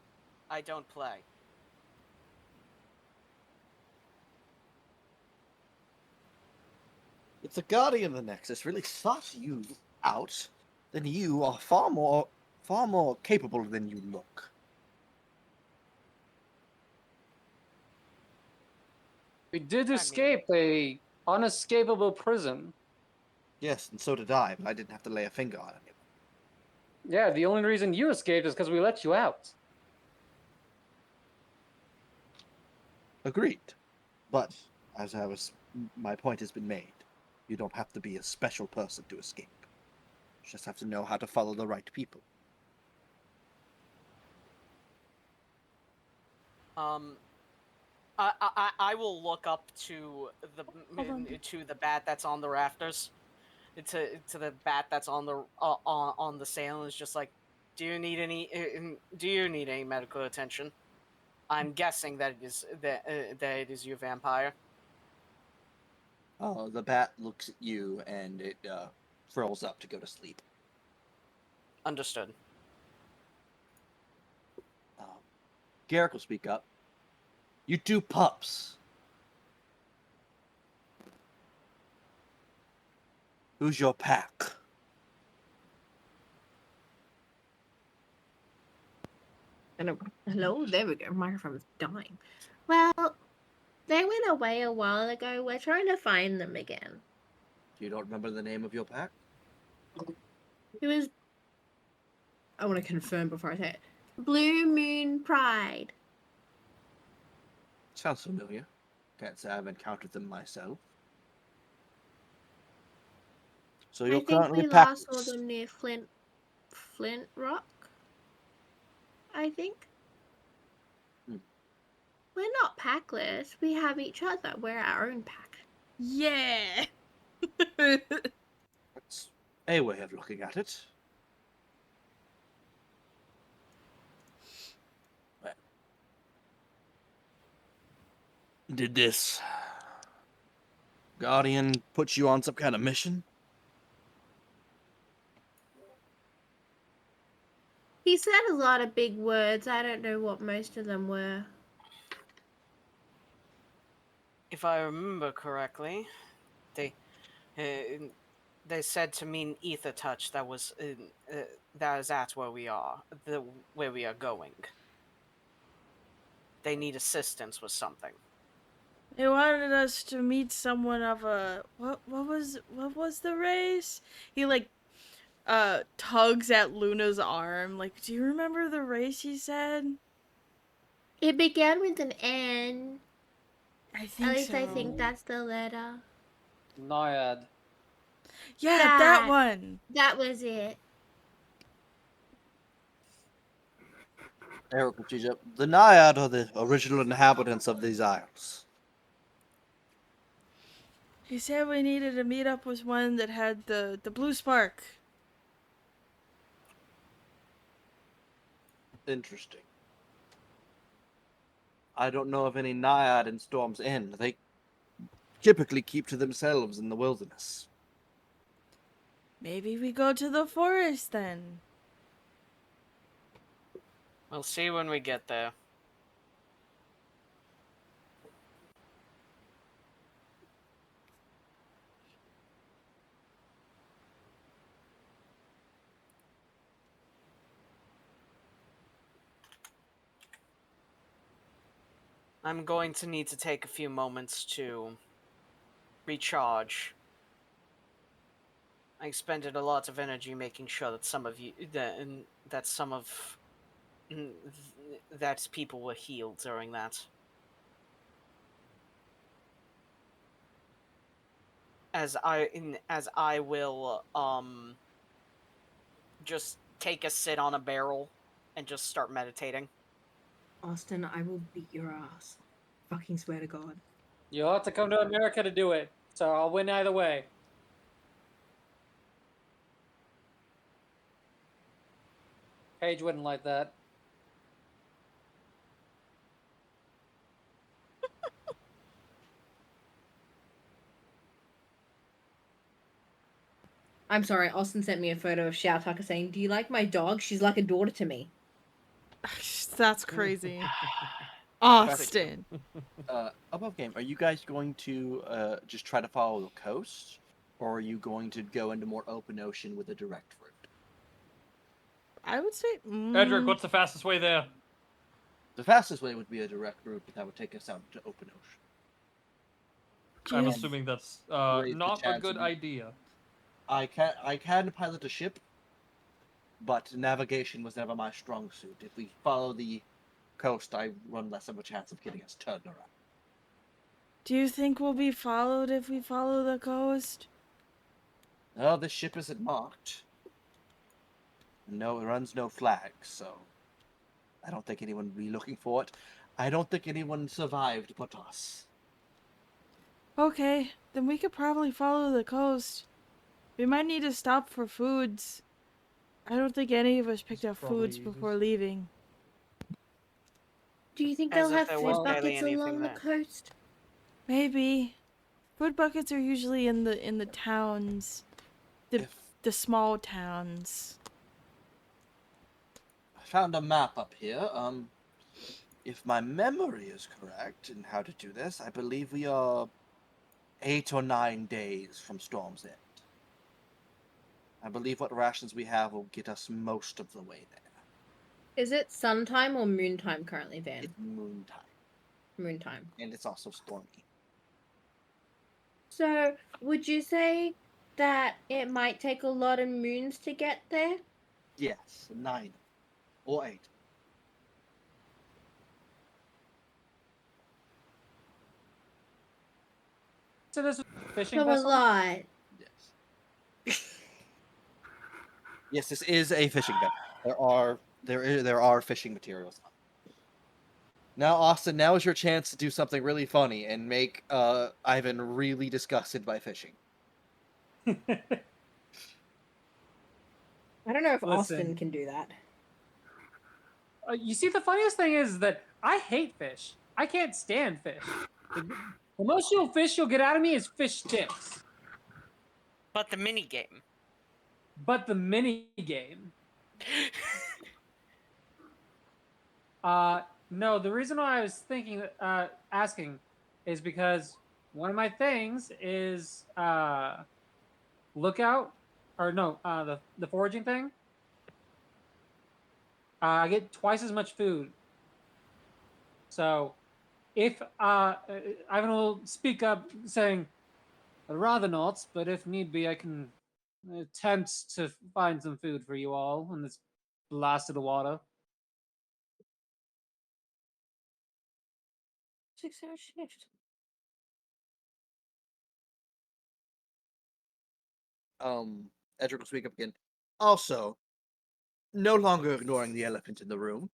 I don't play. If the Guardian of the Nexus really sought you out, then you are far more capable than you look. We did mean- escape a unescapable prison. Yes, and so did I, but I didn't have to lay a finger on anyone. Yeah, the only reason you escaped is because we let you out. Agreed. But, my point has been made. You don't have to be a special person to escape. You just have to know how to follow the right people. I will look up to the bat that's on the rafters, to the bat that's on the sail, and it's just like, do you need any medical attention? I'm guessing that it is you, vampire. The bat looks at you and it furls up to go to sleep. Understood. Garrick will speak up. You two pups. Who's your pack? Hello, there we go. Microphone's dying. Well, they went away a while ago. We're trying to find them again. You don't remember the name of your pack? It was. I want to confirm before I say it. Blue Moon Pride. Sounds familiar. Can't say I've encountered them myself. So you're I think currently we last saw packless. them near Flint Rock. I think. Hmm. We're not packless. We have each other. We're our own pack. Yeah. That's a way of looking at it. Well, did this Guardian put you on some kind of mission? He said a lot of big words. I don't know what most of them were. If I remember correctly, they said to mean ether touch. That was that's where we are, where we are going. They need assistance with something. They wanted us to meet someone of a what was the race? He like tugs at Luna's arm. Like, do you remember the race he said? It began with an N. I think At least so. I think that's the letter. Naiad. Yeah, that That. one. That was it. Eric will teach up. The Naiad are the original inhabitants of these isles. He said we needed to meet up with one that had the blue spark. Interesting. I don't know of any Naiad in Storm's End. They typically keep to themselves in the wilderness. Maybe we go to the forest then. We'll see when we get there. I'm going to need to take a few moments to recharge. I expended a lot of energy making sure that that people were healed during that. As I will just take a sit on a barrel and just start meditating. Austin, I will beat your ass. Fucking swear to God. You'll have to come to America to do it, so I'll win either way. Paige wouldn't like that. I'm sorry, Austin sent me a photo of Xiao Tucker saying, "Do you like my dog? She's like a daughter to me." That's crazy. Austin. Above game, are you guys going to just try to follow the coast, or are you going to go into more open ocean with a direct route? I would say. Edric, what's the fastest way there? The fastest way would be a direct route, but that would take us out to open ocean. I'm Yes. assuming that's Raise the not a chance good of- idea. I can pilot a ship, but navigation was never my strong suit. If we follow the coast, I run less of a chance of getting us turned around. Do you think we'll be followed if we follow the coast? Oh, this ship isn't marked. No, it runs no flags, so I don't think anyone would be looking for it. I don't think anyone survived but us. Okay, then we could probably follow the coast. We might need to stop for foods. I don't think any of us picked up Probably foods easiest. before leaving. Do you think As they'll if have there food was barely buckets anything along the there. coast? Maybe. Food buckets are usually in the towns. If The small towns. I found a map up here. If my memory is correct in how to do this, I believe we are 8 or 9 days from Storm's End. I believe what rations we have will get us most of the way there. Is it sun time or moon time currently, Van? It's moon time, Moon time. and it's also stormy. So, would you say that it might take a lot of moons to get there? Yes, 9 or 8. So this is a fishing So a vessel. lot. Yes. Yes, this is a fishing vessel. There are fishing materials. Now, Austin, now is your chance to do something really funny and make Ivan really disgusted by fishing. I don't know if Listen. Austin can do that. You see, the funniest thing is that I hate fish. I can't stand fish. The most fish you'll get out of me is fish sticks. But the mini game. But the mini game. No, the reason why I was thinking, asking, is because one of my things is lookout, or no, the foraging thing. I get twice as much food. So, if Ivan will speak up, saying, "I'd rather not, but if need be, I can attempt to find some food for you all in this blasted water." 6 hour shift. Edric will speak up again. Also, no longer ignoring the elephant in the room.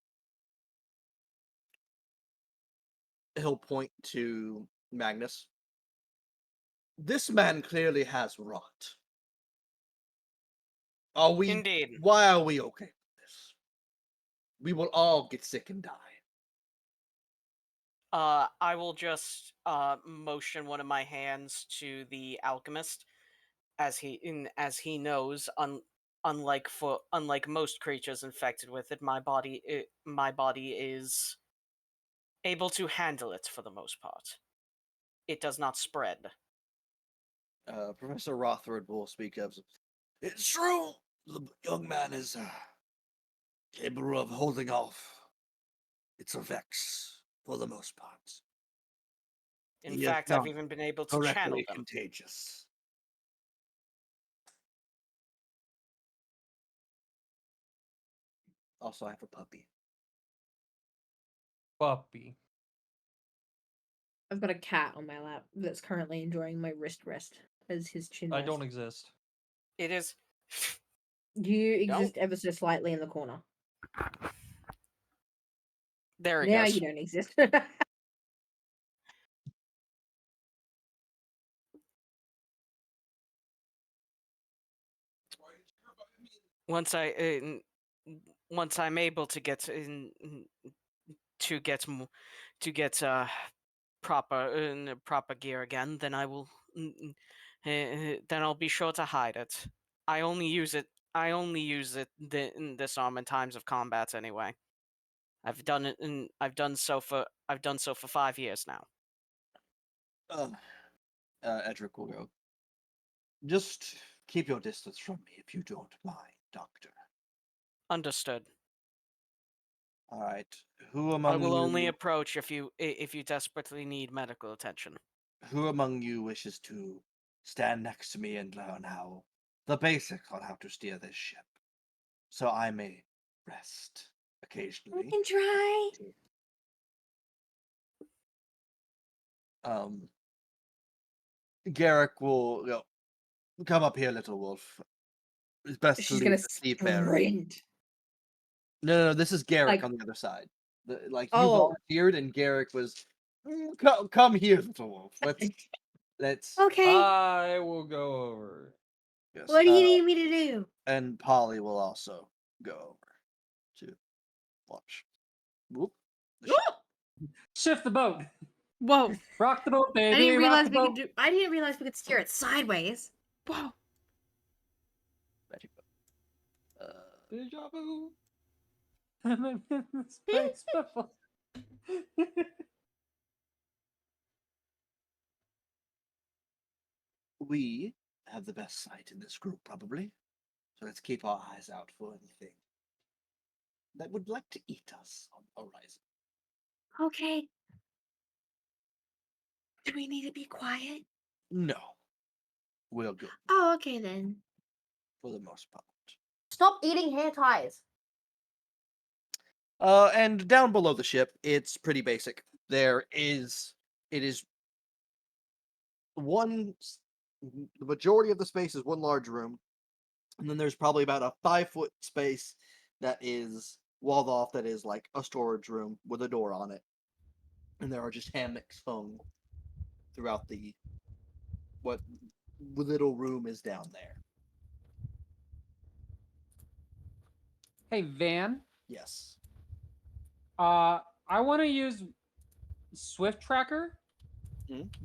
He'll point to Magnus. This man clearly has rot. Are we? Indeed. Why are we okay with this? We will all get sick and die. I will just motion one of my hands to the alchemist, as he knows, unlike most creatures infected with it, my body is able to handle it for the most part. It does not spread. Professor Rothford will speak up. It's true. The young man is capable of holding off its effects for the most part. In He is fact, I've not even been able to channel directly them. contagious. Also, I have a puppy. Puppy. I've got a cat on my lap that's currently enjoying my wrist rest as his chin I rest. don't exist. It is. You Don't. exist ever so slightly in the corner. There he Now goes. you don't exist. Once I'm able to get proper gear again, then I will then I'll be sure to hide it. I only use it in this arm in times of combat anyway. I've done so for 5 years now. Edric will go. Just keep your distance from me if you don't mind, Doctor. Understood. All right. Who among I will you? only approach if you desperately need medical attention. Who among you wishes to stand next to me and learn how the basics on how to steer this ship? so I may rest We occasionally. can try. Garrick will go, come up here, little wolf. It's best to She's leave gonna the seafarer. sprint. No, this is Garrick Like- on the other side. You Oh. volunteered, and Garrick was, come here, little wolf. Let's. Okay. I will go over. Yes, What do you need me to do? and Polly will also go over to watch. Whoop. The ship. Shift the boat. Whoa. Rock the boat, baby. I didn't rock realize the we boat. could do. I didn't realize we could steer it sideways. Whoa. Magic boat. Deja vu. Space bubble. We have the best sight in this group, probably. So let's keep our eyes out for anything that would like to eat us on the horizon. Okay. Do we need to be quiet? No. We're good Oh, okay then. for the most part. Stop eating hair ties. And down below the ship, it's pretty basic. It is the majority of the space is one large room, and then there's probably about a 5-foot space that is walled off, that is like a storage room with a door on it, and there are just hammocks hung throughout what little room is down there. Hey, Van. Yes. I want to use Swift Tracker,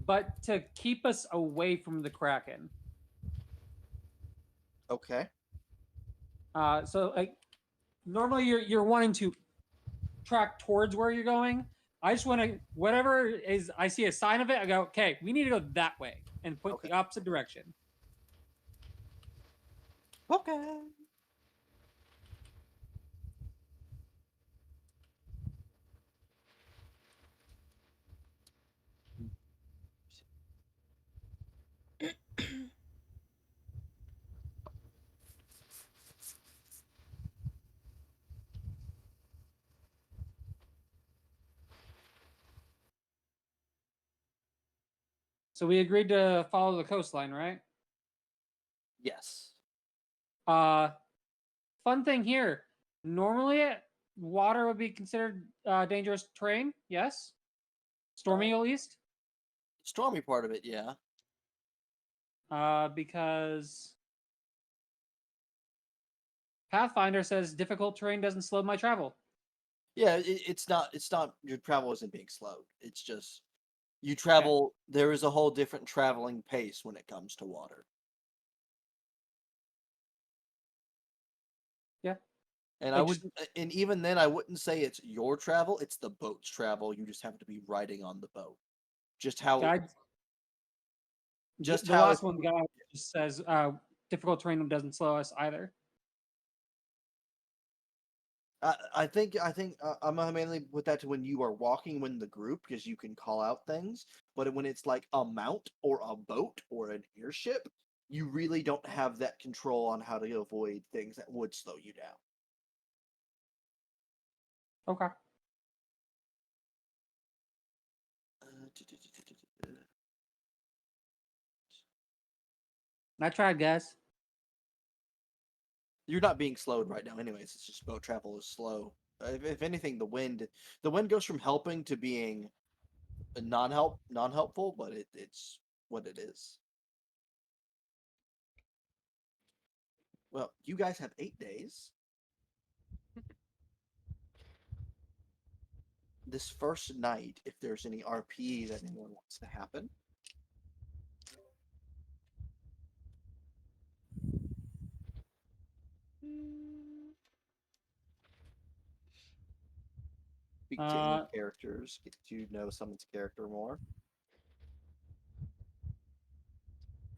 but to keep us away from the Kraken. Okay. So like normally you're wanting to track towards where you're going. I just want to whatever is I see a sign of it, I go, okay, we need to go that way and point Okay. the opposite direction. Okay. So we agreed to follow the coastline, right? Yes. Fun thing here. Normally, water would be considered dangerous terrain. Yes. Stormy, at least. Stormy part of it, yeah. Because Pathfinder says difficult terrain doesn't slow my travel. Yeah, it's not. Your travel isn't being slowed. It's just you travel. There is a whole different traveling pace when it comes to water. Yeah. And and even then, I wouldn't say it's your travel. It's the boat's travel. You just have to be riding on the boat. Just how. Guide. Just the how. last one guy just says difficult terrain doesn't slow us either. I think I'm mainly put that to when you are walking when the group, because you can call out things. But when it's like a mount or a boat or an airship, you really don't have that control on how to avoid things that would slow you down. Okay. I tried, guys. You're not being slowed right now, anyways. It's just boat travel is slow. If anything, the wind goes from helping to being non-helpful, but it's what it is. Well, you guys have 8 days. This first night, if there's any RP that anyone wants to happen. Speak to any characters, get to know someone's character more.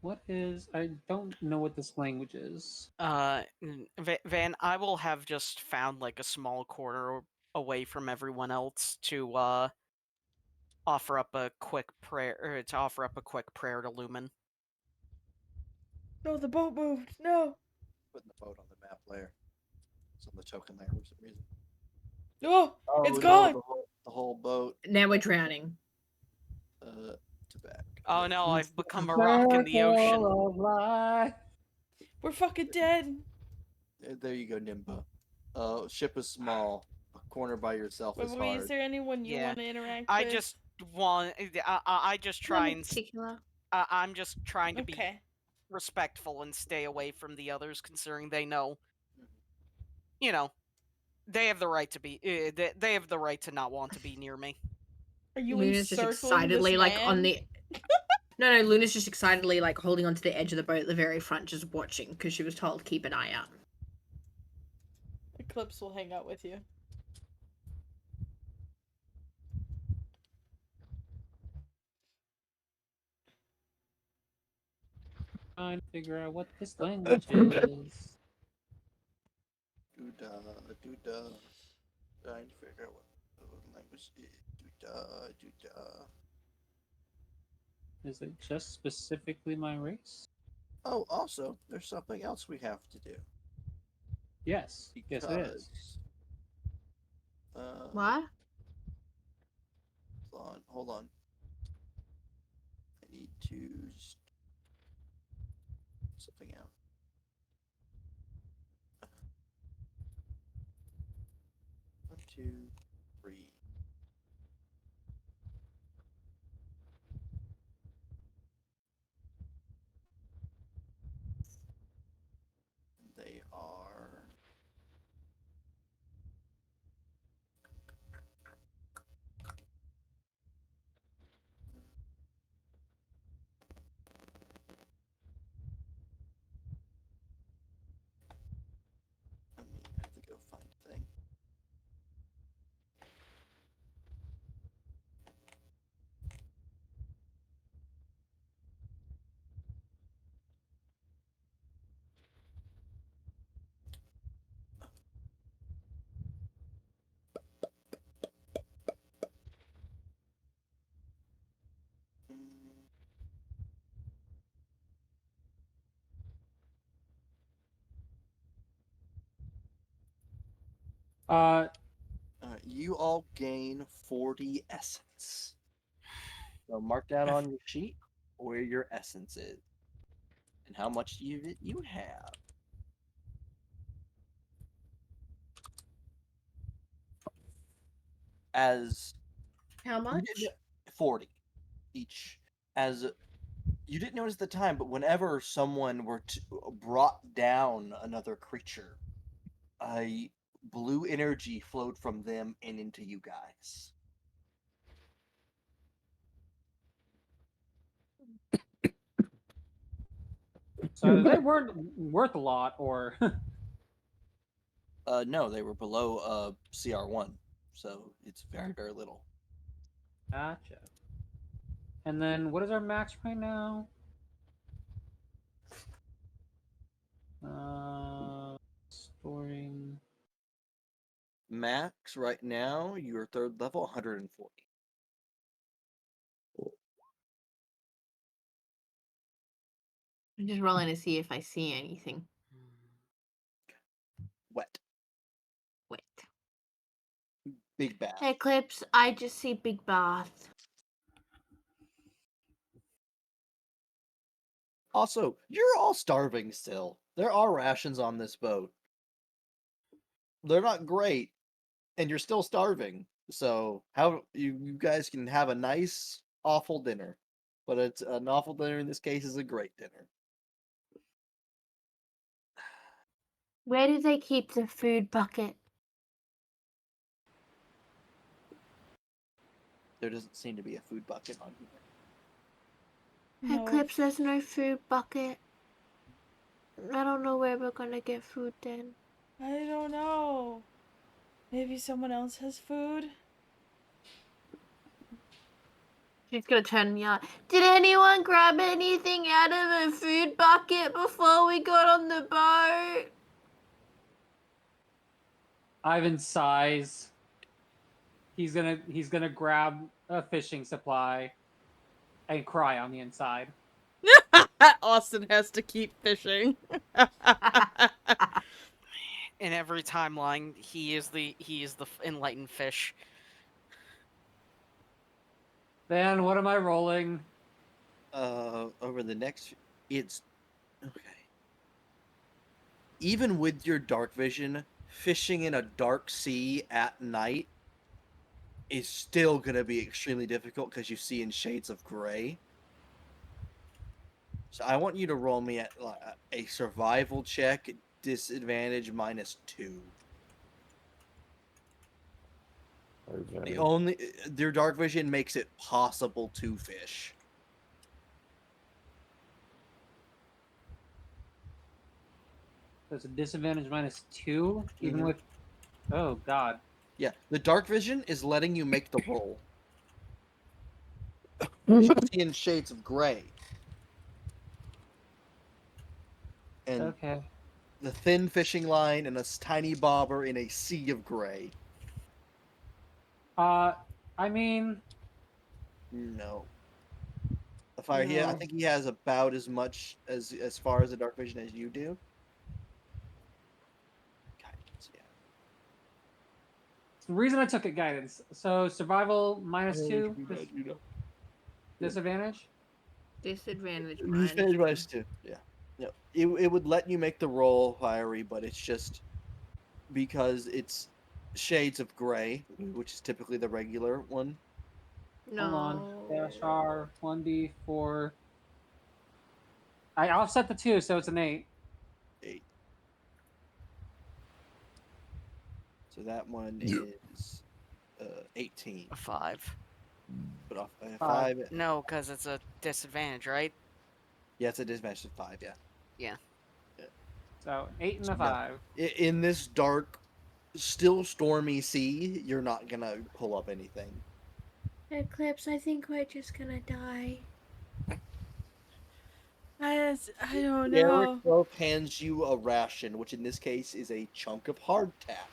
What is? I don't know what this language is. Van, I will have just found like a small corner away from everyone else to offer up a quick prayer, or to offer up a quick prayer to Lumen. No, the boat moved. No. Putting the boat on the map layer. on the token there for some reason. Oh, it's no, gone. the whole boat. Now we're drowning. To back. Oh no, I've become a rock in the ocean. Circle of life. We're fucking dead. There you go, Nimba. Ship is small. A corner by yourself is Wait, is hard. there anyone you Yeah, want to interact I with? just want. I just try None in and. particular. I'm just trying to be Okay. respectful and stay away from the others, considering they know. You know, they have the right to be. They have the right to not want to be near me. Are you Luna's just encircling this excitedly like on man? the. No, Luna's just excitedly like holding onto the edge of the boat at the very front, just watching because she was told keep an eye out. Eclipse will hang out with you. Trying to figure out what this language is. Doo-da. Trying to figure out what the language is. Doo-da. Is it just specifically my race? Oh, also, there's something else we have to do. Yes. Yes, it is. What? Hold on. I need to just something out. One, two, three. They are. I have to go find a thing. You all gain 40 essence. So mark down on your sheet where your essence is and how much you have. As How you much? didn't- 40 each. As you didn't notice at the time, but whenever someone brought down another creature, a blue energy flowed from them and into you guys. So they weren't worth a lot, or No, they were below CR1, so it's very, very little. gotcha. And then what is our max right now? Storing. Max right now, your third level, 140. I'm just rolling to see if I see anything. Wet. Wait. Big bath. Eclipse, I just see big bath. Also, you're all starving still. There are rations on this boat. They're not great, and you're still starving. So how you guys can have a nice, awful dinner. But it's an awful dinner in this case is a great dinner. Where do they keep the food bucket? There doesn't seem to be a food bucket on here. No. Eclipse, there's no food bucket. I don't know where we're gonna get food then. I don't know. Maybe someone else has food? She's gonna turn me on. Did anyone grab anything out of a food bucket before we got on the boat? Ivan sighs. He's gonna grab a fishing supply and cry on the inside. Austin has to keep fishing. In every timeline, he is the enlightened fish. Then what am I rolling? Over the next, it's okay. Even with your dark vision, fishing in a dark sea at night is still gonna be extremely difficult because you see in shades of gray. So I want you to roll me at a survival check, disadvantage -2. The only their dark vision makes it possible to fish. So it's a disadvantage -2, even Mhm. with. Oh God. Yeah, the dark vision is letting you make the roll. You see in shades of gray. And Okay. the thin fishing line and a tiny bobber in a sea of gray. I mean, No. I no. think he has about as much as far as the dark vision as you do. Guidance, yeah. The reason I took it guidance. So survival -2, disadvantage. Disadvantage Disadvantage minus. -2. Yeah. No. It would let you make the roll, fiery, but it's just because it's shades of gray, which is typically the regular one. Hold on. No. Dash R 1d4. I offset the 2, so it's an 8. 8. So that one is 18. A 5. But off a 5. 5. No, because it's a disadvantage, right? Yeah, it's a disadvantage of 5. Yeah. So 8 and a No. 5. In this dark, still stormy sea, you're not gonna pull up anything. Eclipse, I think we're just gonna die. I don't Eric know. Wolf hands you a ration, which in this case is a chunk of hardtack,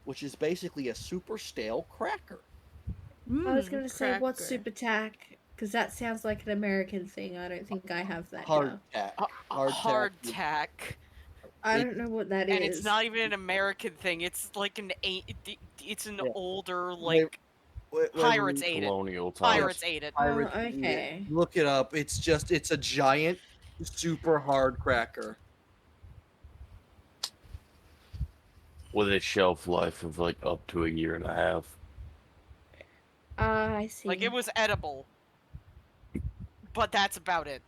which is basically a super stale cracker. I was gonna say, what's Cracker. super tack? Because that sounds like an American thing. I don't think I have that. Hardtack. Hardtack. I don't know what that is. And it's not even an American thing. It's like it's an Yeah. older Wait, pirates ate it. Colonial times. Pirates ate it. Oh, Pirates eat it. okay. Look it up. It's a giant, super hard cracker. With a shelf life of like up to a year and a half. I see. Like it was edible. But that's about it.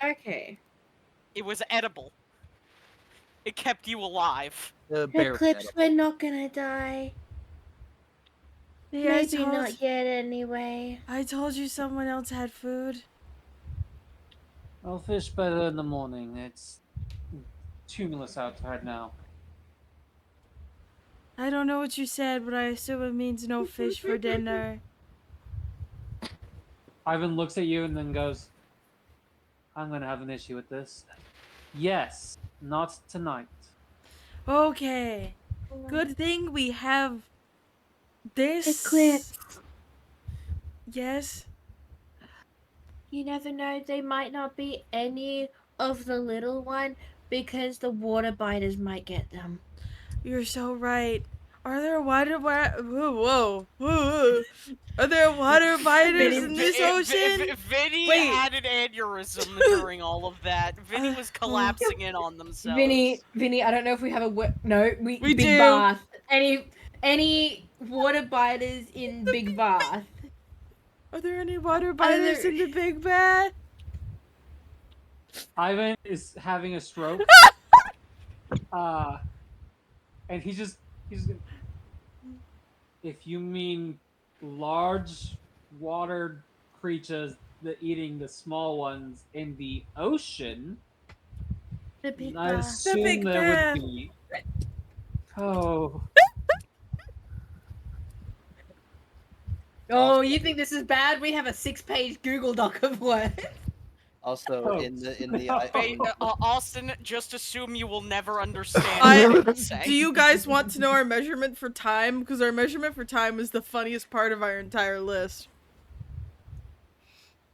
Okay. It was edible. It kept you alive. Eclipse, we're not gonna die. Yeah, Maybe not yet, anyway. I told you someone else had food. I'll fish better in the morning. It's tumulus outside now. I don't know what you said, but I assume it means no fish for dinner. Ivan looks at you and then goes, I'm gonna have an issue with this. Yes, not tonight. Okay. Good thing we have this. Eclipse. Yes. You never know, they might not be any of the little one because the water biters might get them. You're so right. Are there whoa. Are there water biters in this ocean? Vinny Wait. had an aneurysm during all of that. Vinny was collapsing in on themselves. Vinny, I don't know if we have no, we Big do. Bath. Any water biters in Big Bath? Are there any water biters in the big bath? Ivan is having a stroke. And he's just gonna, if you mean large water creatures that eating the small ones in the ocean, The Big I Bath. assume big there bath. would be. Oh, Oh, you think this is bad? We have a 6-page Google Doc of words. Also, Oh. in the Austin, just assume you will never understand I- what I'm saying. Do you guys want to know our measurement for time? Because our measurement for time is the funniest part of our entire list.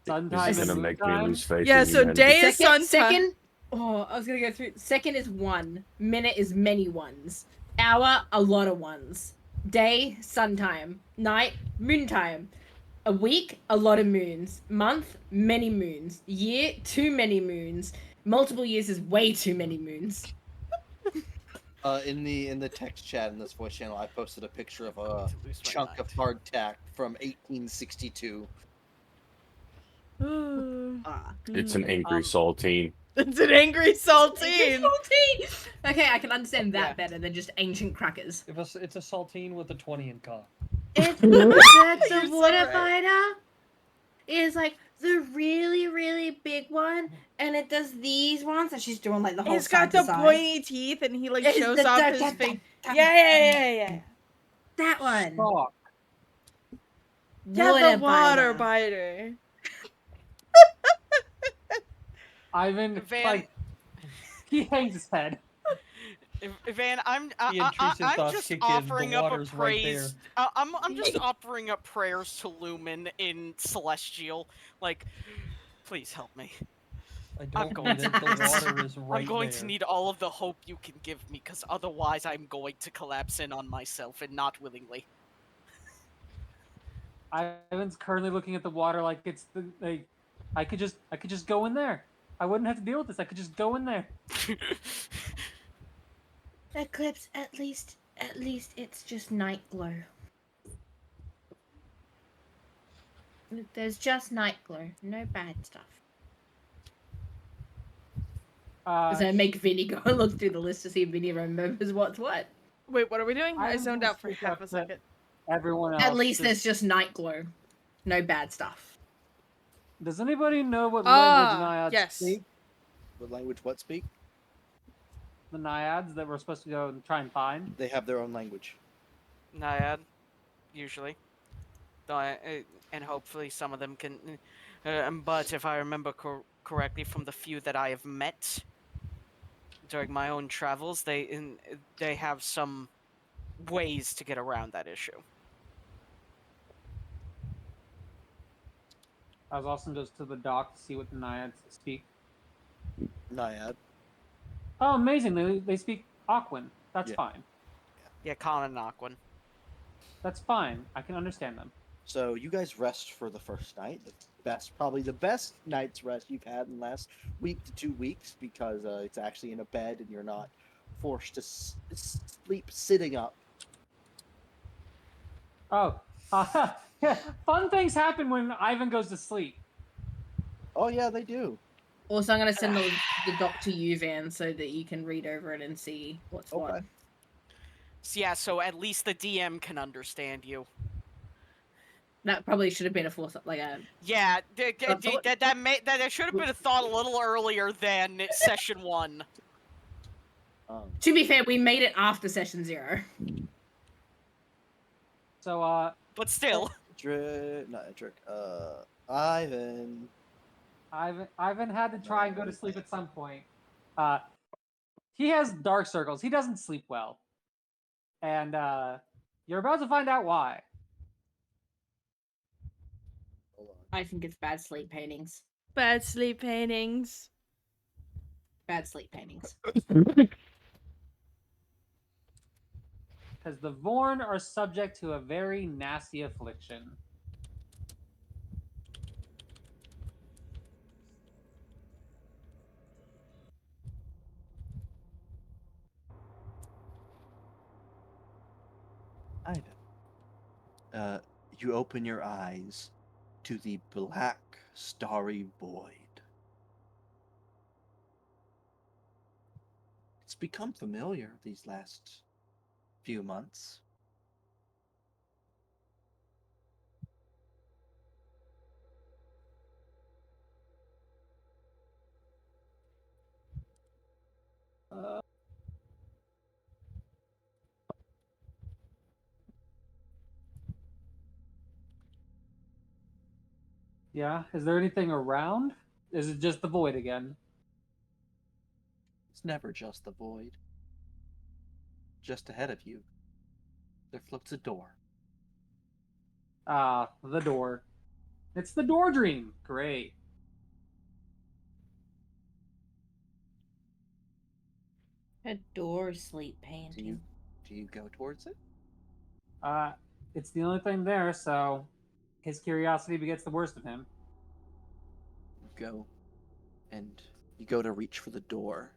Sun This time is and gonna moon make me time? lose faith. Yeah, in so humanity. day is sun time. Second. Oh, I was gonna go through. Second is 1. Minute is many ones. Hour, a lot of ones. Day, sun time. Night, moon time. A week, a lot of moons. Month, many moons. Year, too many moons. Multiple years is way too many moons. In the text chat in this voice channel, I posted a picture of a To lose my chunk mind. of hardtack from 1862. It's an angry Um, saltine. It's an angry saltine. Saltine! Okay, I can understand that Yeah. better than just ancient crackers. It's a saltine with a 20 in cost. It's the You're so water right. fighter is like the really, really big one, and it does these ones, and she's doing like the whole He's got side to the side. pointy teeth, and he like It's shows the- off the- his the- face. the- Yeah. That one. Fuck. Yeah, the water fighter. biter. Ivan, Van- like, he hangs his head. Van, I'm The intrusive I'm thoughts just kick in, the offering up a water's right praise. I'm just offering up prayers to Lumen in Celestial. Like, please help me. I I'm don't going need it. to The need- water is right I'm going there. to need all of the hope you can give me, because otherwise I'm going to collapse in on myself, and not willingly. Ivan's currently looking at the water like it's the like. I could just go in there. I wouldn't have to deal with this. I could just go in there. Eclipse, at least it's just night glow. There's just night glow, no bad stuff. So I make Vinny go and look through the list to see if Vinny remembers what's what. Wait, what are we doing? I I'm zoned gonna out for speak half up a to- second. Everyone else. At least there's just night glow, no bad stuff. Does anybody know what language naiads yes. speak? What language? What speak? The naiads that we're supposed to go and try and find. They have their own language. Naiad, usually. And hopefully some of them can. But if I remember correctly from the few that I have met during my own travels, they have some ways to get around that issue. As Austin goes to the dock to see what the naiads speak. Naiad. Oh, amazing! They speak Aquan. That's Yeah. fine. Yeah, Khan and Aquan. That's fine. I can understand them. So you guys rest for the first night. Probably the best night's rest you've had in the last week to 2 weeks, because it's actually in a bed and you're not forced to sleep sitting up. Oh, yeah. Fun things happen when Ivan goes to sleep. Oh yeah, they do. Also, I'm gonna send the doc to you, Van, so that you can read over it and see what's what. Okay. So yeah, so at least the DM can understand you. That probably should have been a force, like a. Yeah, thought- that should have been a thought a little earlier than session 1. To be fair, we made it after session 0. So, But still. Not Edric. Ivan. Ivan had to try and go to sleep at some point. He has dark circles. He doesn't sleep well. And you're about to find out why. Hold on. I think it's bad sleep paintings. Bad sleep paintings. Bad sleep paintings. Because the Vorn are subject to a very nasty affliction. Ivan. You open your eyes to the black, starry void. It's become familiar these last few months. Yeah? Is there anything around? Is it just the void again? It's never just the void. Just ahead of you, there floats a door. Ah, the door. It's the door dream. Great. A door sleep Do painting. you go towards it? It's the only thing there, so his curiosity begets the worst of him. You go, and you go to reach for the door,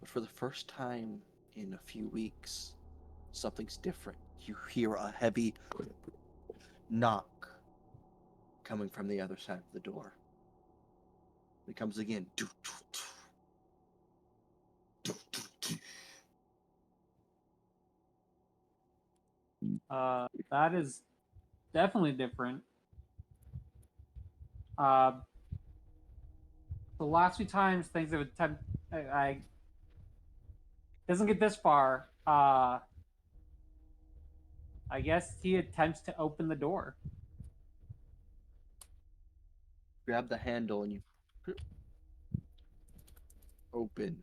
but for the first time in a few weeks, something's different. You hear a heavy knock coming from the other side of the door. It comes again. That is definitely different. Uh, the last few times things have attempted, I doesn't get this far. I guess he attempts to open the door. Grab the handle and you open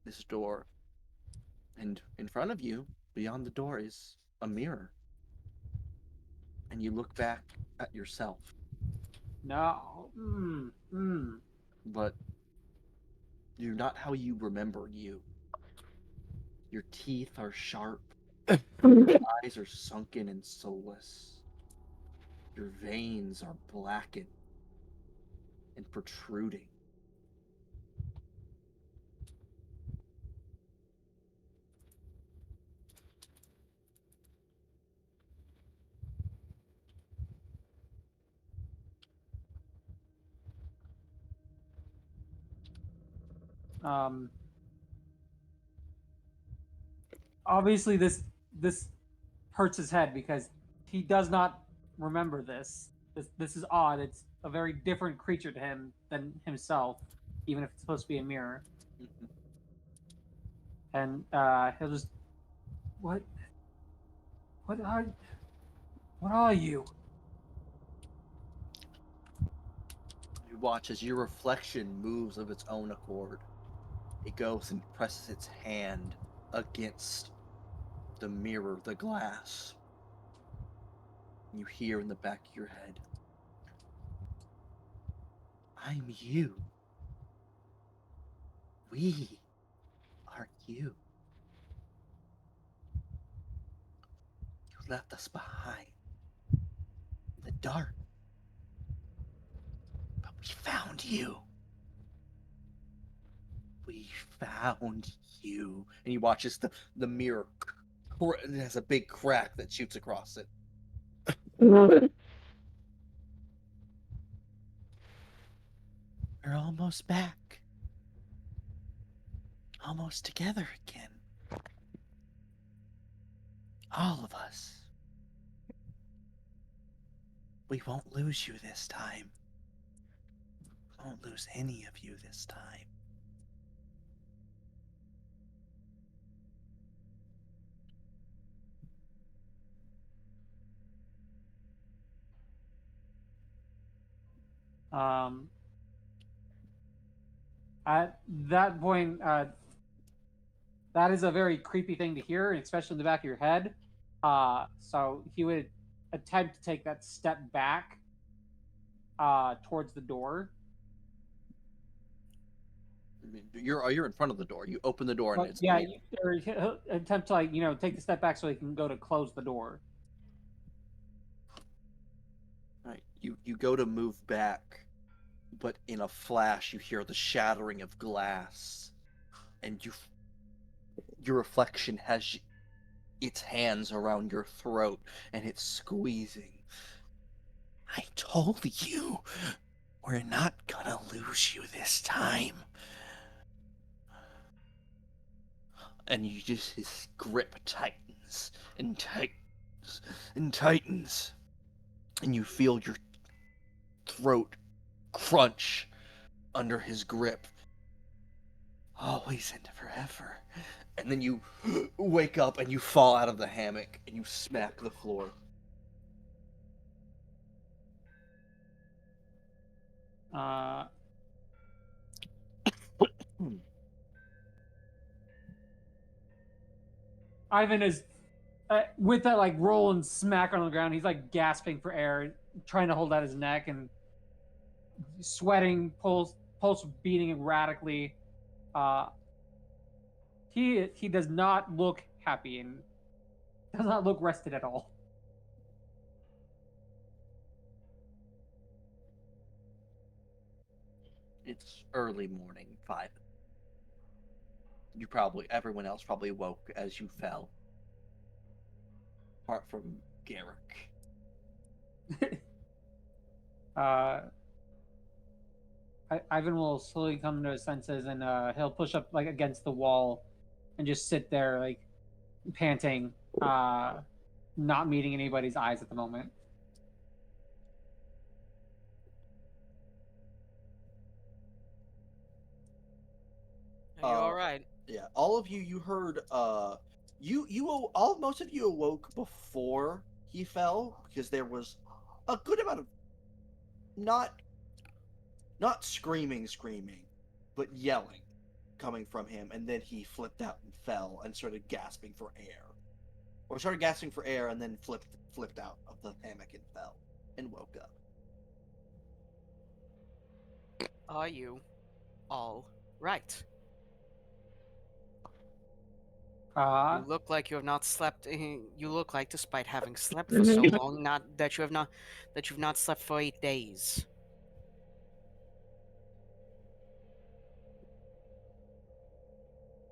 this door. And in front of you, beyond the door, is a mirror. And you look back at yourself. No. But you're not how you remember you. Your teeth are sharp. Your eyes are sunken and soulless. Your veins are blackened and protruding. Um, obviously, this hurts his head because he does not remember this. This is odd. It's a very different creature to him than himself, even if it's supposed to be a mirror. Mhm. And he'll just, what are you? You watch as your reflection moves of its own accord. It goes and presses its hand against the mirror, the glass. You hear in the back of your head, I'm you. We are you. You left us behind in the dark, but we found you. We found you. And you watch as the mirror it has a big crack that shoots across it. We're almost back. Almost together again. All of us. We won't lose you this time. We won't lose any of you this time. At that point, that is a very creepy thing to hear, especially in the back of your head. So he would attempt to take that step back towards the door. I mean, you're in front of the door. You open the door and But it's yeah, me. or he'll attempt to take the step back so he can go to close the door. Right. You go to move back, but in a flash you hear the shattering of glass, and your reflection has its hands around your throat and it's squeezing. I told you, we're not gonna lose you this time. And you just, his grip tightens and tightens and tightens. And you feel your throat crunch under his grip. Always and forever. And then you wake up and you fall out of the hammock and you smack the floor. Ivan is with that like roll and smack on the ground. He's like gasping for air, trying to hold out his neck, and sweating, pulse beating erratically. He does not look happy and does not look rested at all. It's early morning, 5. Everyone else probably woke as you fell. Apart from Garrick. Ivan will slowly come to his senses and he'll push up like against the wall and just sit there like panting, not meeting anybody's eyes at the moment. Are you all right? Yeah, all of you heard most of you awoke before he fell because there was a good amount of not screaming, but yelling coming from him, and then he flipped out and fell and started gasping for air. Or started gasping for air and then flipped out of the hammock and fell and woke up. Are you all right? You look like you have not slept. You look like, despite having slept for so long, that you've not slept for 8 days.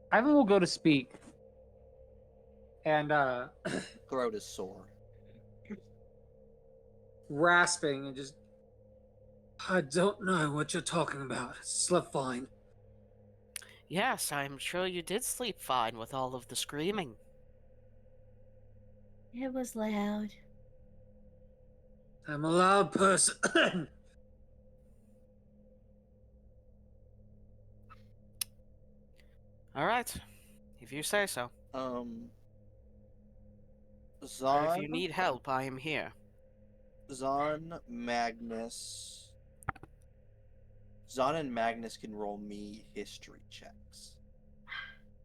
Ivan will go to speak, and Throat is sore. rasping and just, I don't know what you're talking about. Slept fine. Yes, I'm sure you did sleep fine with all of the screaming. It was loud. I'm a loud person. All right, if you say so. Or if Zahn, you need help, I am here. Zahn and Magnus can roll me history checks.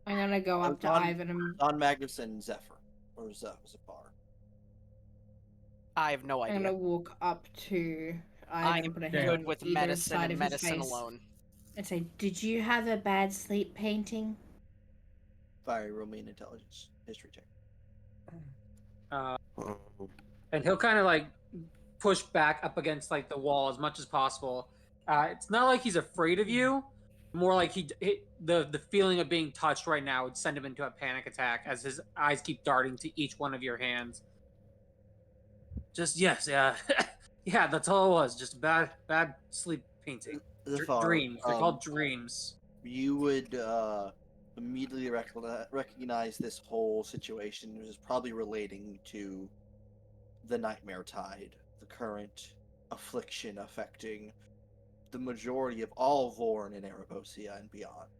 I'm gonna go up to Ivan and Zahn, Magnus, and Zephyr. Or Zafar. I have no I'm idea. gonna walk up to I Ivan, am put a hand good on with either medicine side and of his medicine face, alone. and say, "Did you have a bad sleep painting?" Fire, roll me an intelligence history check. And he'll kind of like push back up against like the wall as much as possible. It's not like he's afraid of you, more like the feeling of being touched right now would send him into a panic attack as his eyes keep darting to each one of your hands. Just yes, yeah, yeah. That's all it was. Just bad sleep painting. Zafar, Dreams. They're called dreams. You would immediately recognize this whole situation is probably relating to the Nightmare Tide, the current affliction affecting the majority of all Vorn in Erebosia and beyond.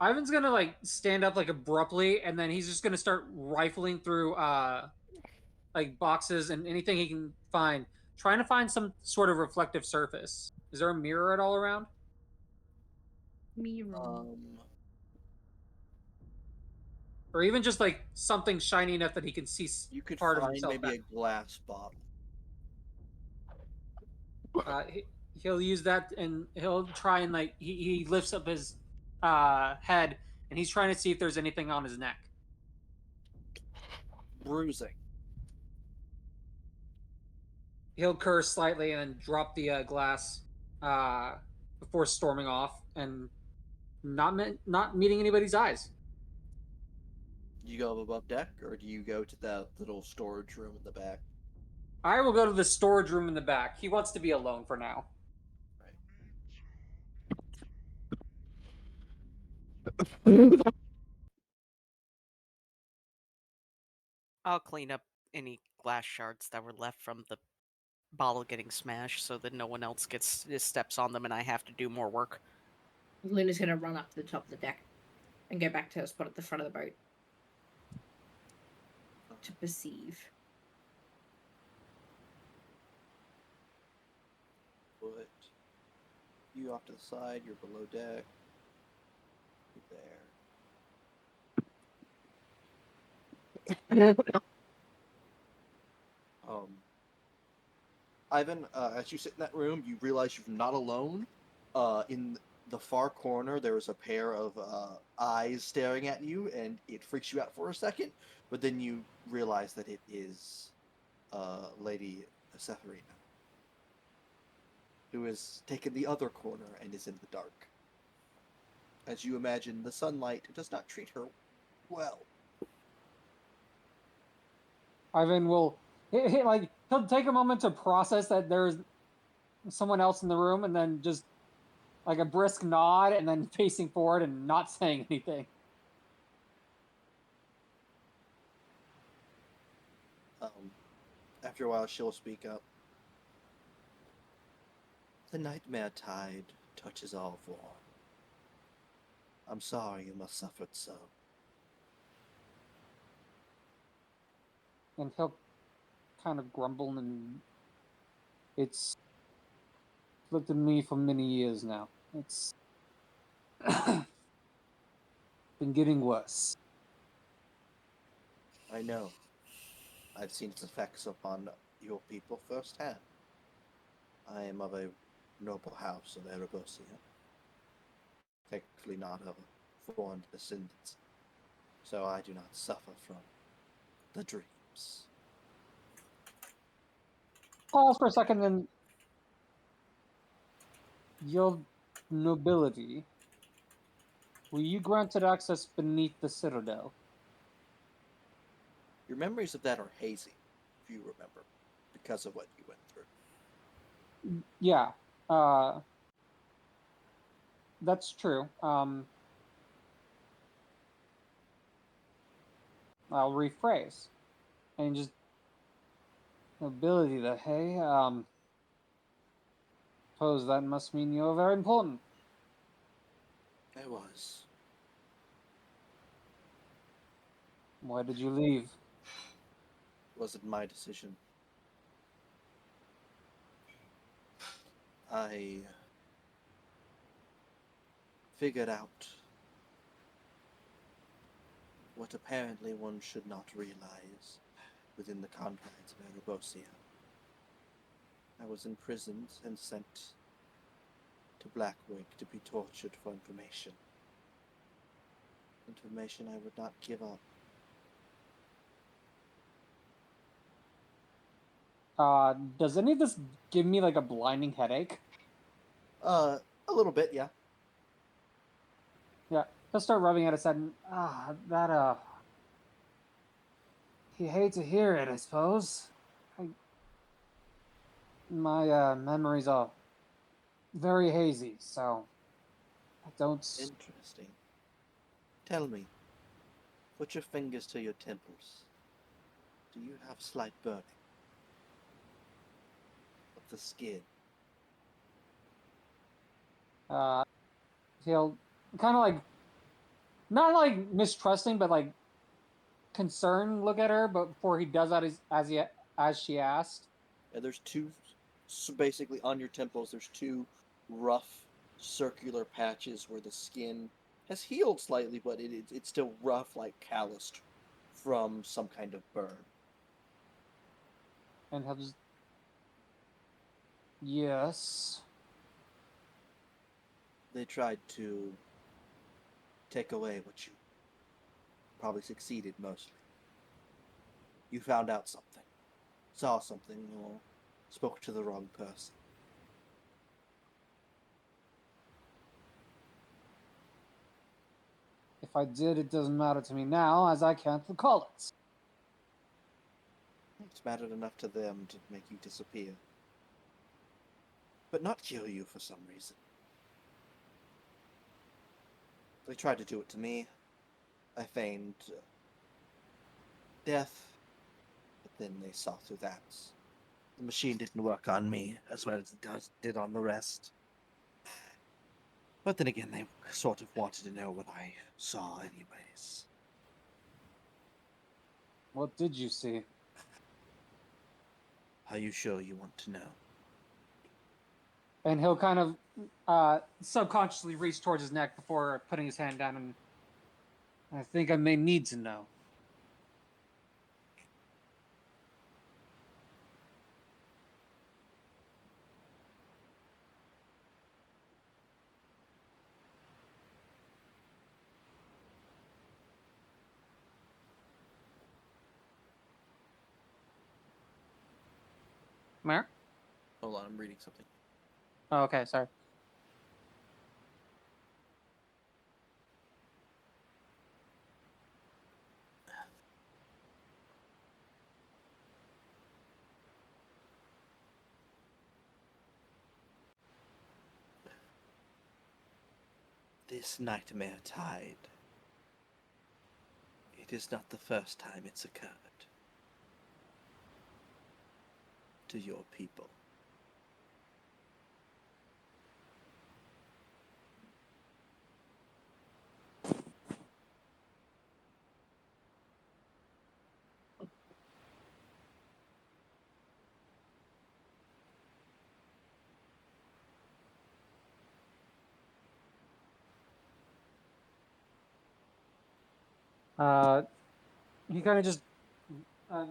Ivan's gonna like stand up like abruptly, and then he's just gonna start rifling through like boxes and anything he can find, trying to find some sort of reflective surface. Is there a mirror at all around? Mirror. Or even just like something shiny enough that he can see You could part of find himself. maybe a glass bottle. He'll use that and he'll try and like he lifts up his head and he's trying to see if there's anything on his neck. Bruising. He'll curse slightly and then drop the glass before storming off and not meeting anybody's eyes. Do you go above deck, or do you go to that little storage room in the back? I will go to the storage room in the back. He wants to be alone for now. I'll clean up any glass shards that were left from the bottle getting smashed so that no one else steps on them and I have to do more work. Luna's gonna run up to the top of the deck and go back to her spot at the front of the boat to perceive. Put you off to the side. You're below deck. You're there. Ivan, as you sit in that room, you realize you're not alone. In the far corner, there is a pair of eyes staring at you, and it freaks you out for a second. But then you realize that it is Lady Sepharina, who has taken the other corner and is in the dark. As you imagine, the sunlight does not treat her well. Ivan will he'll take a moment to process that there's someone else in the room, and then just like a brisk nod, and then facing forward and not saying anything. After a while, she'll speak up. The nightmare tide touches all Vorn. I'm sorry you must suffer so. And he'll kind of grumble, and it's looked at me for many years now. It's been getting worse. I know. I've seen its effects upon your people firsthand. I am of a noble house of Erebosia. Thankfully not of a foreign descendants. So I do not suffer from the dreams. Pause for a second, then. Your nobility, were you granted access beneath the citadel? Your memories of that are hazy, if you remember, because of what you went through. Yeah, that's true. I'll rephrase. And just nobility, hey, suppose that must mean you're very important. I was. Why did you leave? It wasn't my decision. I figured out what apparently one should not realize within the confines of Erebosia. I was imprisoned and sent to Blackwake to be tortured for information. Information I would not give up. Does any of this give me like a blinding headache? A little bit, yeah. Yeah, he'll start rubbing at his head and, you hate to hear it, I suppose. My memories are very hazy, so I don't. Interesting. Tell me, put your fingers to your temples. Do you have slight burning of the skin? He'll kind of like, not like mistrusting, but like concerned look at her. But before he does that, as she asked. Yeah, there's two, so basically on your temples, there's two rough circular patches where the skin has healed slightly, but it's still rough, like calloused from some kind of burn. And he'll just, yes. They tried to take away what you probably succeeded mostly. You found out something, saw something, or spoke to the wrong person. If I did, it doesn't matter to me now, as I can't recall it. It's mattered enough to them to make you disappear. But not kill you for some reason. They tried to do it to me. I feigned death, but then they saw through that. The machine didn't work on me as well as it did on the rest. But then again, they sort of wanted to know what I saw anyways. What did you see? Are you sure you want to know? And he'll kind of subconsciously reach towards his neck before putting his hand down, and I think I may need to know. Mer? Hold on, I'm reading something. Oh, okay, sorry. This nightmare tide. It is not the first time it's occurred. To your people. He kind of just um,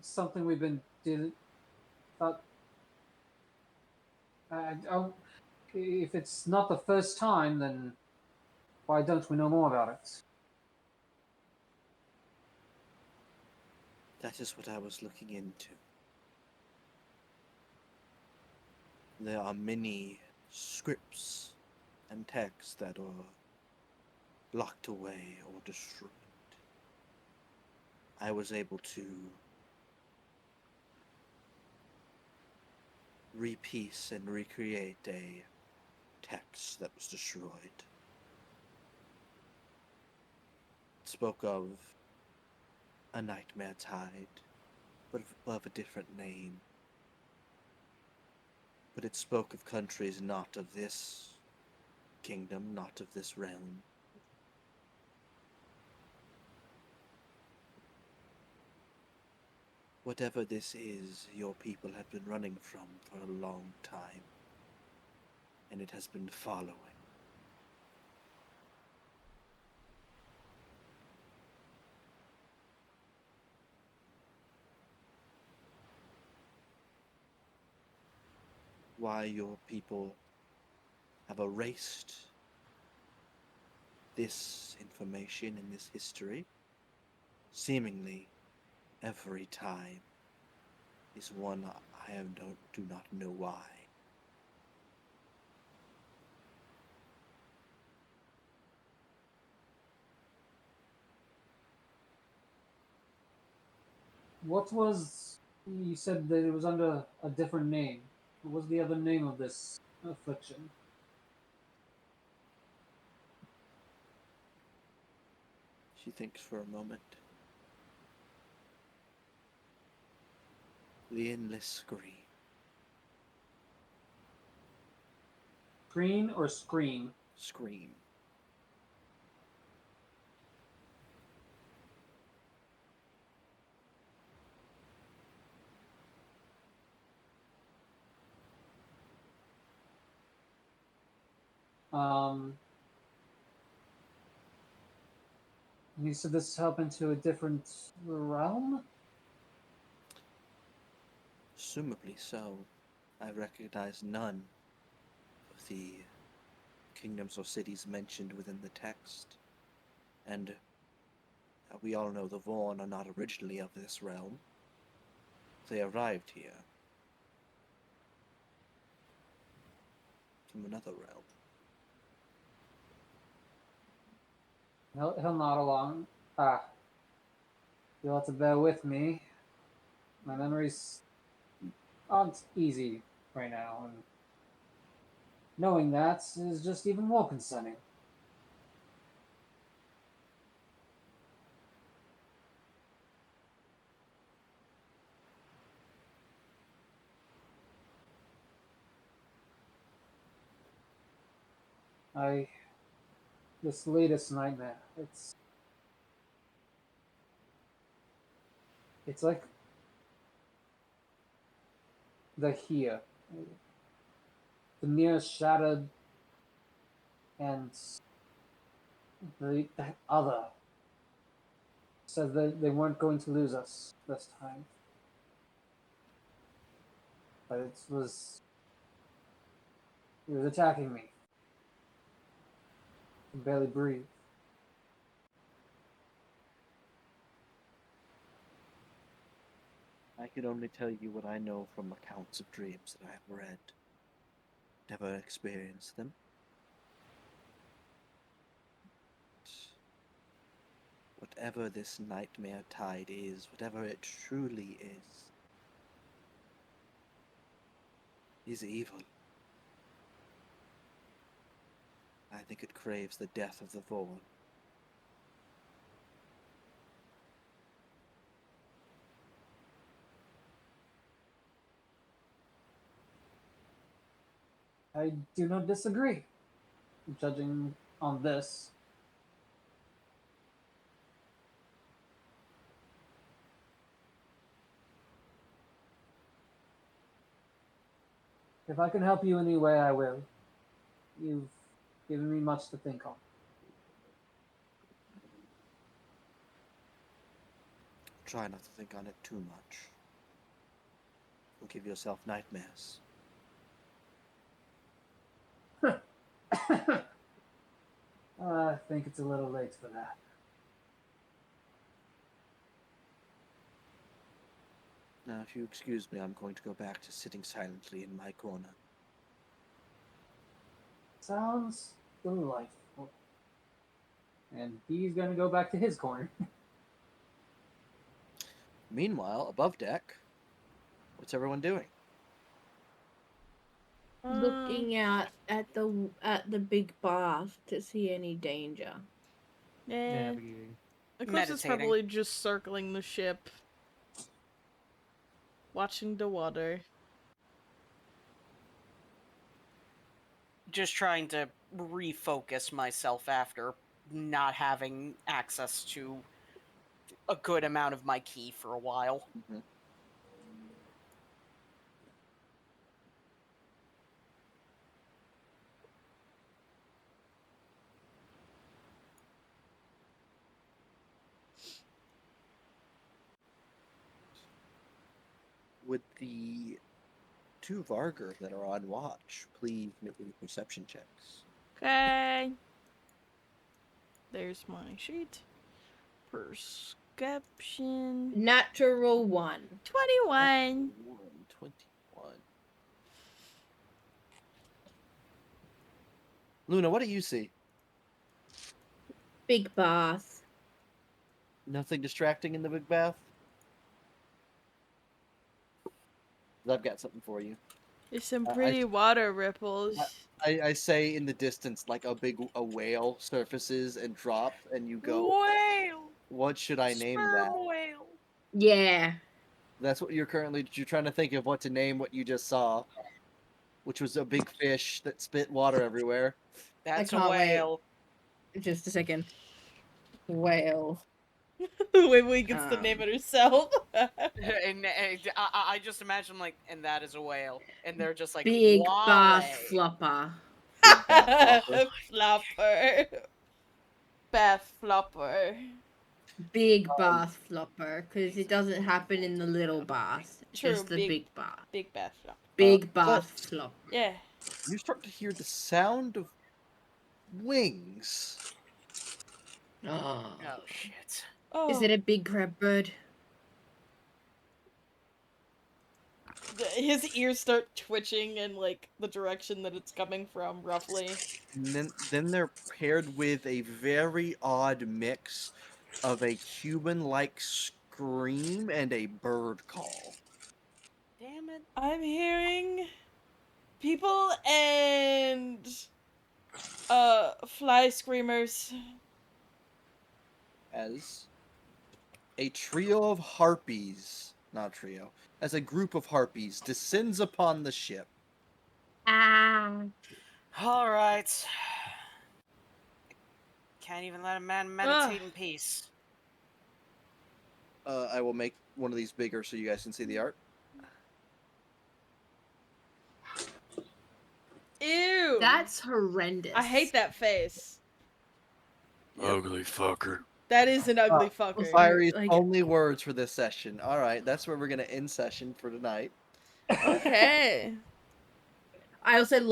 something we've been did thought. Oh, if it's not the first time, then why don't we know more about it? That is what I was looking into. There are many scripts and texts that are locked away or destroyed. I was able to repiece and recreate a text that was destroyed. It spoke of a nightmare tide, but of a different name. But it spoke of countries not of this kingdom, not of this realm. Whatever this is, your people have been running from for a long time, and it has been following. Why your people have erased this information and this history, seemingly every time, is one do not know why. What was you said that it was under a different name? What was the other name of this affliction? She thinks for a moment. The endless scream. Screen or scream? Scream. Um, you said this happened into a different realm? Assumably so. I recognize none of the kingdoms or cities mentioned within the text. And we all know the Vorn are not originally of this realm. They arrived here from another realm. He'll nod along. Ah, you'll have to bear with me. My memories aren't easy right now, and knowing that is just even more concerning. This latest nightmare, it's like the here, the near shattered, and the other said that they weren't going to lose us this time, but it was attacking me. I can barely breathe. I I can only tell you what I know from accounts of dreams that I have read. Never experienced them. Whatever this nightmare tide is, whatever it truly is evil. I think it craves the death of the Vorn. I do not disagree, judging on this. If I can help you in any way, I will. You've given me much to think on. Try not to think on it too much. You'll give yourself nightmares. I think it's a little late for that. Now, if you excuse me, I'm going to go back to sitting silently in my corner. Sounds delightful. And he's gonna go back to his corner. Meanwhile, above deck, what's everyone doing? Looking out at the big bath to see any danger. Yeah. Navigating. Of course, it's Meditating. probably just circling the ship, watching the water. Just trying to refocus myself after not having access to a good amount of my key for a while. Mm-hmm. Would the two Vargr that are on watch please make any perception checks? Okay. There's my sheet. Perception. Natural 1. 21. 21. Luna, what do you see? Big bath. Nothing distracting in the big bath? I've got something for you. There's some I- pretty water ripples. I say in the distance, like a whale surfaces and drops, and you go, Whale! what should I name Sperm that? whale! Yeah. That's what you're trying to think of what to name what you just saw, which was a big fish that spit water everywhere. That's a can't wait. whale. Just a second. Whale. Wiggly gets to name it herself. And I just imagine, like, and that is a whale. And they're just like, Big "Wale." bath flopper. Flopper. Bath flopper. Big bath flopper, because it doesn't happen in the little bath. True, Just the big bath. Big bath flopper. Big bath flopper. Yeah. You start to hear the sound of wings. Oh. Oh, shit. Oh. Is it a big crab bird? His ears start twitching in like the direction that it's coming from, roughly. And then they're paired with a very odd mix of a human-like scream and a bird call. Damn it. I'm hearing people and fly screamers. As a trio of harpies, not trio, as a group of harpies descends upon the ship. Ah. Alright. Can't even let a man meditate in peace. I will make one of these bigger so you guys can see the art. Ew. That's horrendous. I hate that face. Ugly fucker. That is an ugly fucker. Fiery's like- only words for this session. All right, that's where we're gonna end session for tonight. Okay. I also love